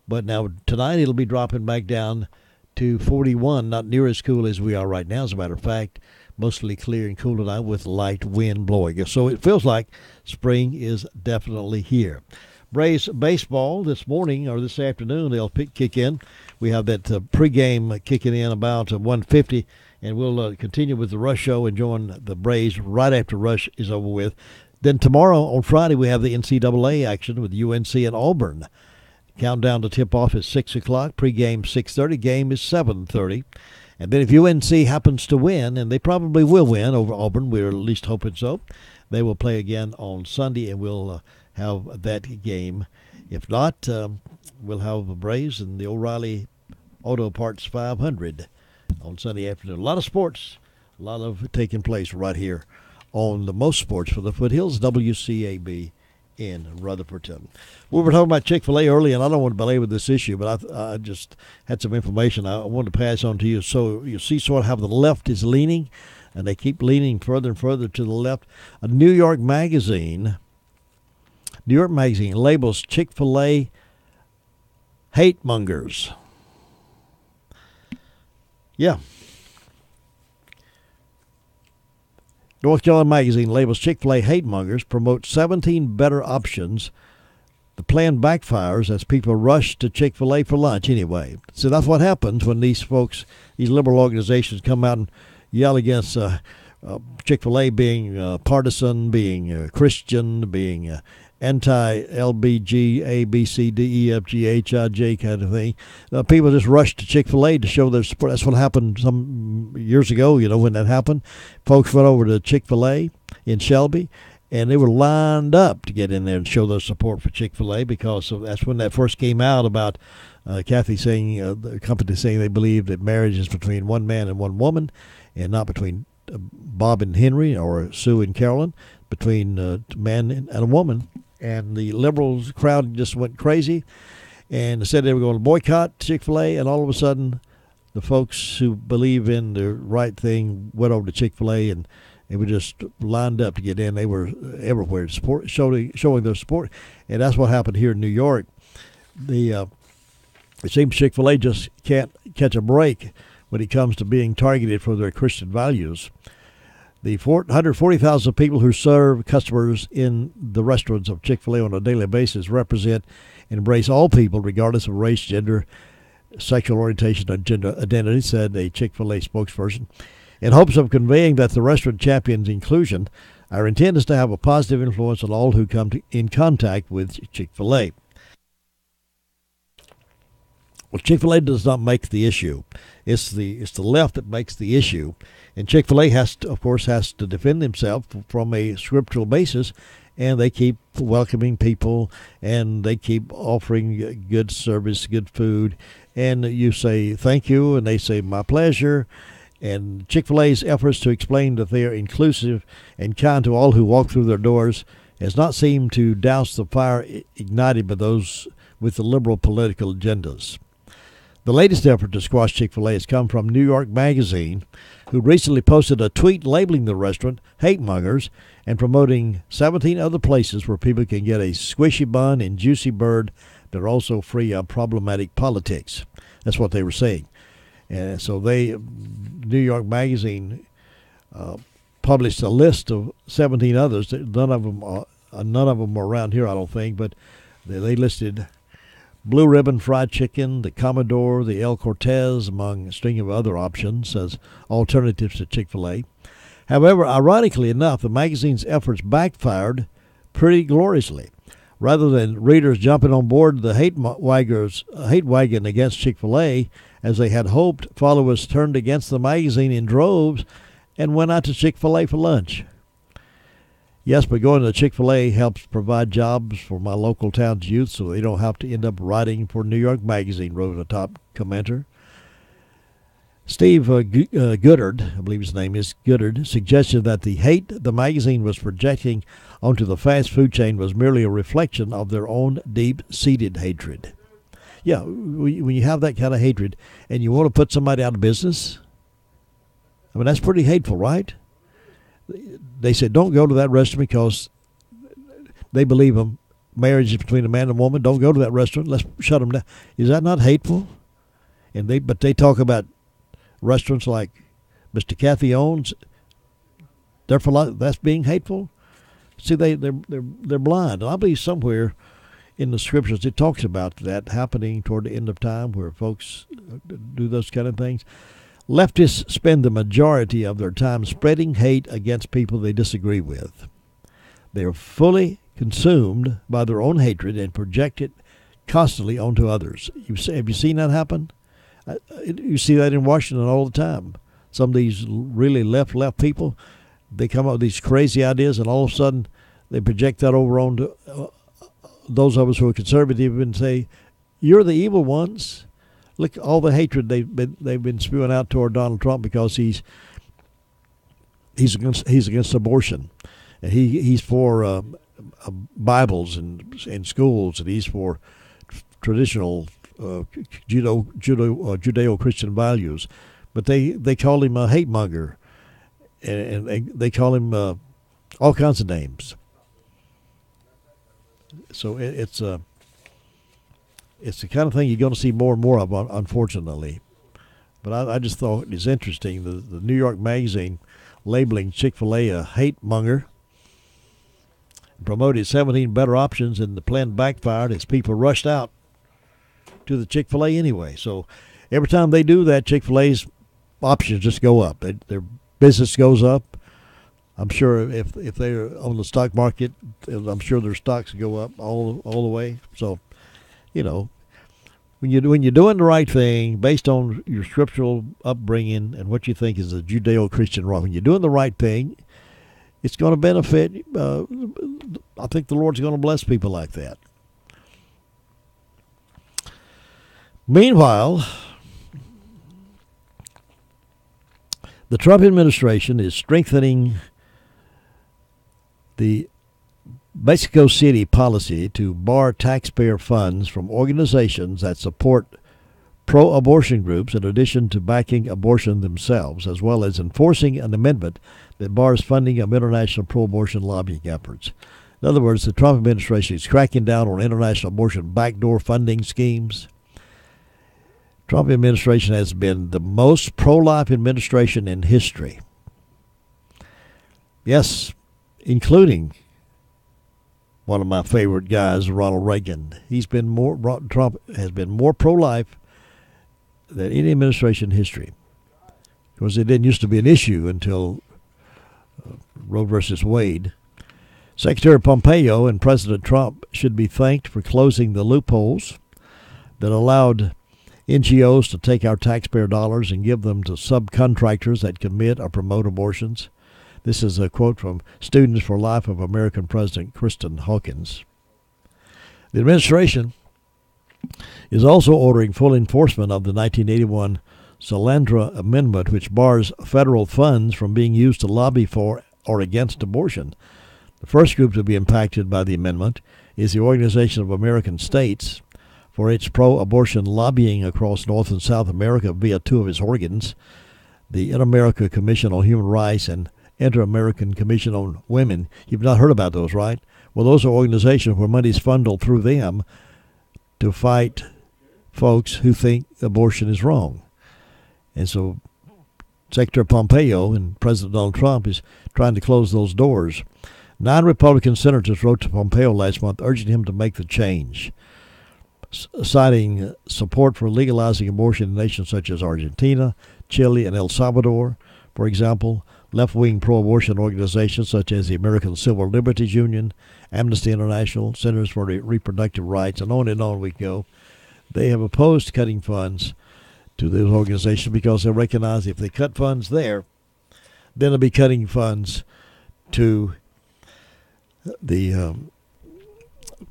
[SPEAKER 18] But now tonight it'll be dropping back down to 41, not near as cool as we are right now. As a matter of fact, mostly clear and cool tonight with light wind blowing. So it feels like spring is definitely here. Braves baseball this morning or this afternoon, they'll kick in. We have that pregame kicking in about 1:50, and we'll continue with the Rush Show and join the Braves right after Rush is over with. Then tomorrow on Friday we have the NCAA action with UNC and Auburn. Countdown to tip-off is 6 o'clock. Pregame 6:30. Game is 7:30. And then if UNC happens to win, and they probably will win over Auburn, we're at least hoping so, they will play again on Sunday, and we'll have that game. If not, we'll have the Braves and the O'Reilly Auto Parts 500 on Sunday afternoon. A lot of sports, a lot of taking place right here on the most sports for the Foothills, WCAB in Rutherfordton. We were talking about Chick-fil-A earlier, and I don't want to belabor this issue, but I just had some information I wanted to pass on to you. So you see sort of how the left is leaning, and they keep leaning further and further to the left. A New York magazine labels Chick-fil-A hate mongers. Yeah. North Carolina Magazine labels Chick-fil-A hate mongers, promotes 17 better options. The plan backfires as people rush to Chick-fil-A for lunch anyway. So that's what happens when these folks, these liberal organizations come out and yell against Chick-fil-A being partisan, being Christian, being anti-LBG, A, B, C, D, E, F, G, H, I, J kind of thing. People just rush to Chick-fil-A to show their support. That's what happened some years ago, when that happened. Folks went over to Chick-fil-A in Shelby, and they were lined up to get in there and show their support for Chick-fil-A because that's when that first came out about Kathy saying, the company saying they believe that marriage is between one man and one woman and not between Bob and Henry or Sue and Carolyn, between a man and a woman. And the liberals crowd just went crazy and said they were going to boycott Chick-fil-A, and all of a sudden the folks who believe in the right thing went over to Chick-fil-A, and they were just lined up to get in. They were everywhere showing their support, and that's what happened here in New York. It seems Chick-fil-A just can't catch a break when it comes to being targeted for their Christian values. The 140,000 people who serve customers in the restaurants of Chick-fil-A on a daily basis represent and embrace all people regardless of race, gender, sexual orientation, or gender identity, said a Chick-fil-A spokesperson. In hopes of conveying that the restaurant champions inclusion, our intent is to have a positive influence on all who come in contact with Chick-fil-A. Well, Chick-fil-A does not make the issue. It's the left that makes the issue. And Chick-fil-A has to defend themselves from a scriptural basis, and they keep welcoming people, and they keep offering good service, good food, and you say thank you, and they say my pleasure. And Chick-fil-A's efforts to explain that they are inclusive and kind to all who walk through their doors has not seemed to douse the fire ignited by those with the liberal political agendas. The latest effort to squash Chick-fil-A has come from New York Magazine, who recently posted a tweet labeling the restaurant hate mongers and promoting 17 other places where people can get a squishy bun and juicy bird that are also free of problematic politics. That's what they were saying. And so New York Magazine published a list of 17 others. None of them are around here, I don't think, but they listed Blue Ribbon Fried Chicken, the Commodore, the El Cortez, among a string of other options as alternatives to Chick-fil-A. However, ironically enough, the magazine's efforts backfired pretty gloriously. Rather than readers jumping on board the hate wagon against Chick-fil-A, as they had hoped, followers turned against the magazine in droves and went out to Chick-fil-A for lunch. Yes, but going to Chick-fil-A helps provide jobs for my local town's youth so they don't have to end up writing for New York Magazine, wrote a top commenter. Steve Goodard, I believe his name is Goodard, suggested that the hate the magazine was projecting onto the fast food chain was merely a reflection of their own deep-seated hatred. Yeah, when you have that kind of hatred and you want to put somebody out of business, I mean, that's pretty hateful, right? They said, don't go to that restaurant because they believe marriage is between a man and a woman. Don't go to that restaurant. Let's shut them down. Is that not hateful? But they talk about restaurants like Mr. Kathy owns. Therefore, that's being hateful. See, they're blind. And I believe somewhere in the scriptures it talks about that happening toward the end of time, where folks do those kind of things. Leftists spend the majority of their time spreading hate against people they disagree with. They are fully consumed by their own hatred and project it constantly onto others. Have you seen that happen? You see that in Washington all the time. Some of these really left people, they come up with these crazy ideas, and all of a sudden they project that over onto those of us who are conservative and say, you're the evil ones. Look, all the hatred they've been spewing out toward Donald Trump because he's against abortion, and he's for Bibles in schools, and he's for traditional Judeo-Christian values. But they call him a hate monger, and they call him all kinds of names. So it's the kind of thing you're going to see more and more of, unfortunately. But I just thought it was interesting, the New York Magazine labeling Chick-fil-A a hate monger, promoted 17 better options, and the plan backfired as people rushed out to the Chick-fil-A anyway. So every time they do that, Chick-fil-A's options just go up. Their business goes up. I'm sure if they're on the stock market, I'm sure their stocks go up all the way. So, when you're doing the right thing based on your scriptural upbringing and what you think is a Judeo-Christian wrong, when you're doing the right thing, it's going to benefit. I think the Lord's going to bless people like that. Meanwhile, the Trump administration is strengthening the Mexico City policy to bar taxpayer funds from organizations that support pro-abortion groups, in addition to backing abortion themselves, as well as enforcing an amendment that bars funding of international pro-abortion lobbying efforts. In other words, the Trump administration is cracking down on international abortion backdoor funding schemes. Trump administration has been the most pro-life administration in history. Yes, including one of my favorite guys, Ronald Reagan. Trump has been more pro-life than any administration in history. Of course, it didn't used to be an issue until Roe versus Wade. Secretary Pompeo and President Trump should be thanked for closing the loopholes that allowed NGOs to take our taxpayer dollars and give them to subcontractors that commit or promote abortions. This is a quote from Students for Life of American President Kristen Hawkins. The administration is also ordering full enforcement of the 1981 Salandra Amendment, which bars federal funds from being used to lobby for or against abortion. The first group to be impacted by the amendment is the Organization of American States, for its pro-abortion lobbying across North and South America via two of its organs, the Inter-American Commission on Human Rights and Inter-American Commission on Women. You've not heard about those, right? Well, those are organizations where money is funneled through them to fight folks who think abortion is wrong. And so Secretary Pompeo and President Donald Trump is trying to close those doors. 9 Republican senators wrote to Pompeo last month urging him to make the change, citing support for legalizing abortion in nations such as Argentina, Chile, and El Salvador. For example, left-wing pro-abortion organizations such as the American Civil Liberties Union, Amnesty International, Centers for Reproductive Rights, and on we go. They have opposed cutting funds to those organizations because they recognize if they cut funds there, then they'll be cutting funds to the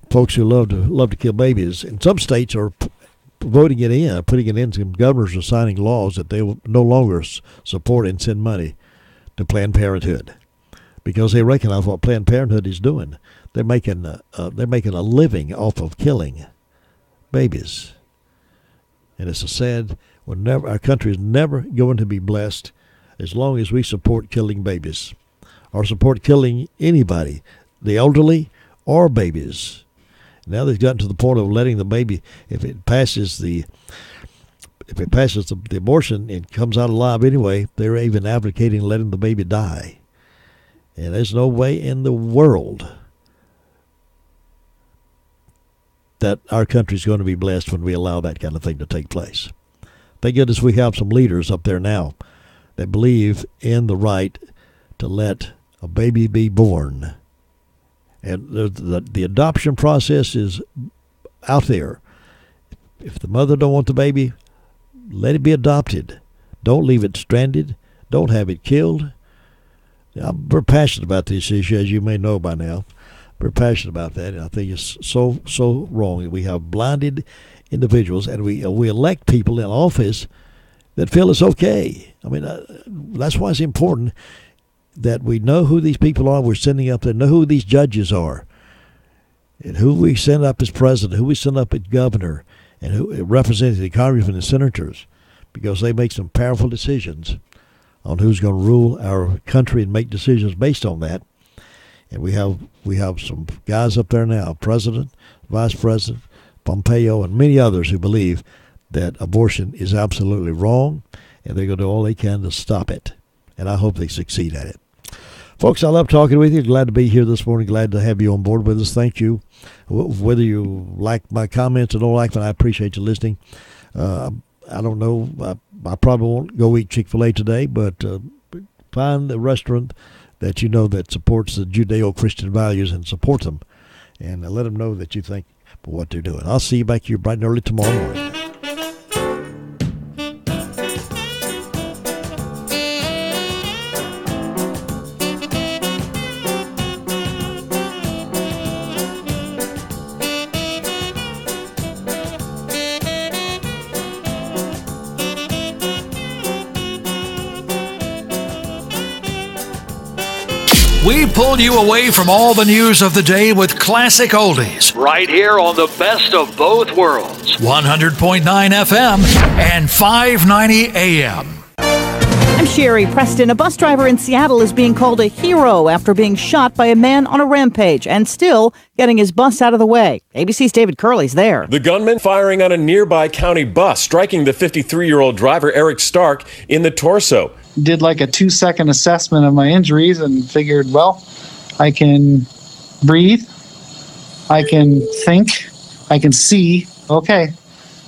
[SPEAKER 18] folks who love to kill babies. And some states are voting it in, putting it in. Some governors are signing laws that they will no longer support and send money to Planned Parenthood because they recognize what Planned Parenthood is doing. They're making a living off of killing babies, and it's a sad. Our country is never going to be blessed as long as we support killing babies or support killing anybody, the elderly or babies. Now they've gotten to the point of letting the baby, if it passes the abortion and comes out alive anyway, they're even advocating letting the baby die. And there's no way in the world that our country's going to be blessed when we allow that kind of thing to take place. Thank goodness we have some leaders up there now that believe in the right to let a baby be born. And the adoption process is out there. If the mother don't want the baby, let it be adopted. Don't leave it stranded. Don't have it killed. I'm very passionate about this issue, as you may know by now. Very passionate about that, and I think it's so wrong. We have blinded individuals, and we elect people in office that feel it's okay. I mean, that's why it's important that we know who these people are we're sending up there, know who these judges are. And who we send up as president, who we send up as governor, and who represents the congressmen and senators, because they make some powerful decisions on who's going to rule our country and make decisions based on that. And we have some guys up there now, President, Vice President, Pompeo, and many others who believe that abortion is absolutely wrong, and they're going to do all they can to stop it. And I hope they succeed at it. Folks, I love talking with you. Glad to be here this morning. Glad to have you on board with us. Thank you. Whether you like my comments or don't like them, I appreciate you listening. I don't know. I probably won't go eat Chick-fil-A today, but find a restaurant that you know that supports the Judeo-Christian values and support them, and let them know that you think for what they're doing. I'll see you back here bright and early tomorrow morning.
[SPEAKER 15] We pulled you away from all the news of the day with classic oldies. Right here on the best of both worlds. 100.9 FM and 590 AM.
[SPEAKER 19] I'm Sherry Preston. A bus driver in Seattle is being called a hero after being shot by a man on a rampage and still getting his bus out of the way. ABC's David Curley's there.
[SPEAKER 16] The gunman firing on a nearby county bus, striking the 53-year-old driver, Eric Stark, in the torso.
[SPEAKER 17] Did like a 2-second assessment of my injuries and figured, well, I can breathe, I can think, I can see. Okay,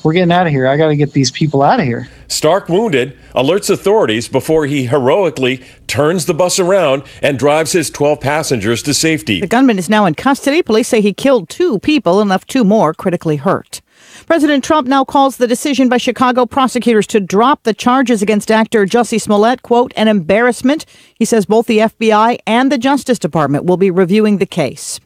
[SPEAKER 17] we're getting out of here. I got to get these people out of here.
[SPEAKER 16] Stark, wounded, alerts authorities before he heroically turns the bus around and drives his 12 passengers to safety.
[SPEAKER 19] The gunman is now in custody. Police say he killed 2 people and left 2 more critically hurt. President Trump now calls the decision by Chicago prosecutors to drop the charges against actor Jussie Smollett, quote, an embarrassment. He says both the FBI and the Justice Department will be reviewing the case.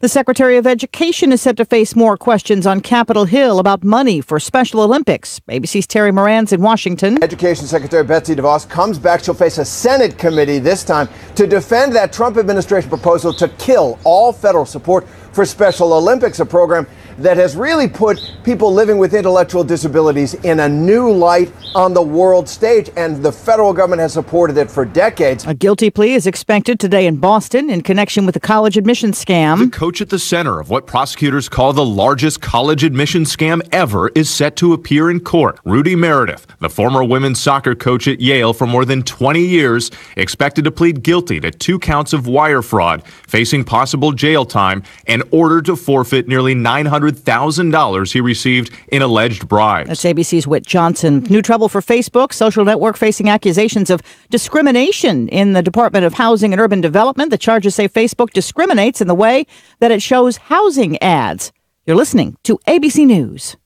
[SPEAKER 19] The Secretary of Education is set to face more questions on Capitol Hill about money for Special Olympics. ABC's Terry Moran's in Washington.
[SPEAKER 20] Education Secretary Betsy DeVos comes back. She'll face a Senate committee this time to defend that Trump administration proposal to kill all federal support for Special Olympics, a program that has really put people living with intellectual disabilities in a new light on the world stage, and the federal government has supported it for decades.
[SPEAKER 19] A guilty plea is expected today in Boston in connection with the college admission scam.
[SPEAKER 21] The coach at the center of what prosecutors call the largest college admission scam ever is set to appear in court. Rudy Meredith, the former women's soccer coach at Yale for more than 20 years, expected to plead guilty to 2 counts of wire fraud, facing possible jail time and ordered to forfeit nearly $900,000 he received in alleged bribes.
[SPEAKER 19] That's ABC's Whit Johnson. New trouble for Facebook, social network facing accusations of discrimination in the Department of Housing and Urban Development. The charges say Facebook discriminates in the way that it shows housing ads. You're listening to ABC News.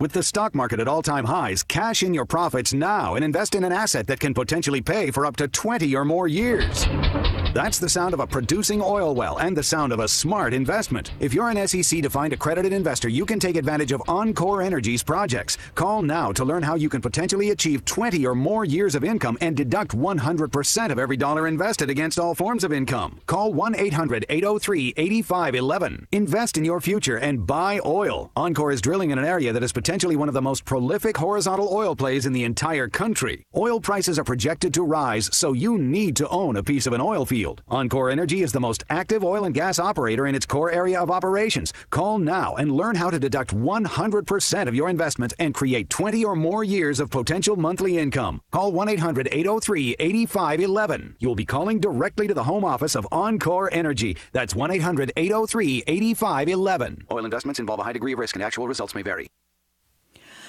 [SPEAKER 21] With the stock market at all-time highs, cash in your profits now and invest in an asset that can potentially pay for up to 20 or more years. That's the sound of a producing oil well and the sound of a smart investment. If you're an SEC-defined accredited investor, you can take advantage of Encore Energy's projects. Call now to learn how you can potentially achieve 20 or more years of income and deduct 100% of every dollar invested against all forms of income. Call 1-800-803-8511. Invest in your future and buy oil. Encore is drilling in an area that is potentially one of the most prolific horizontal oil plays in the entire country. Oil prices are projected to rise, so you need to own a piece of an oil field. Encore Energy is the most active oil and gas operator in its core area of operations. Call now and learn how to deduct 100% of your investment and create 20 or more years of potential monthly income. Call 1-800-803-8511. You'll be calling directly to the home office of Encore Energy. That's 1-800-803-8511. Oil investments involve a high degree of risk and actual results may vary.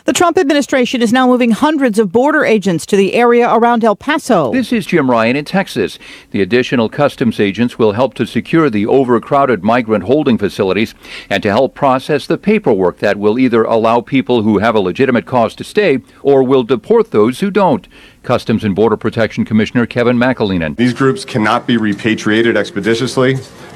[SPEAKER 19] The Trump administration is now moving hundreds of border agents to the area around El Paso.
[SPEAKER 22] This is Jim Ryan in Texas. The additional customs agents will help to secure the overcrowded migrant holding facilities and to help process the paperwork that will either allow people who have a legitimate cause to stay or will deport those who don't. Customs and Border Protection Commissioner Kevin McAleenan.
[SPEAKER 23] These groups cannot be repatriated expeditiously.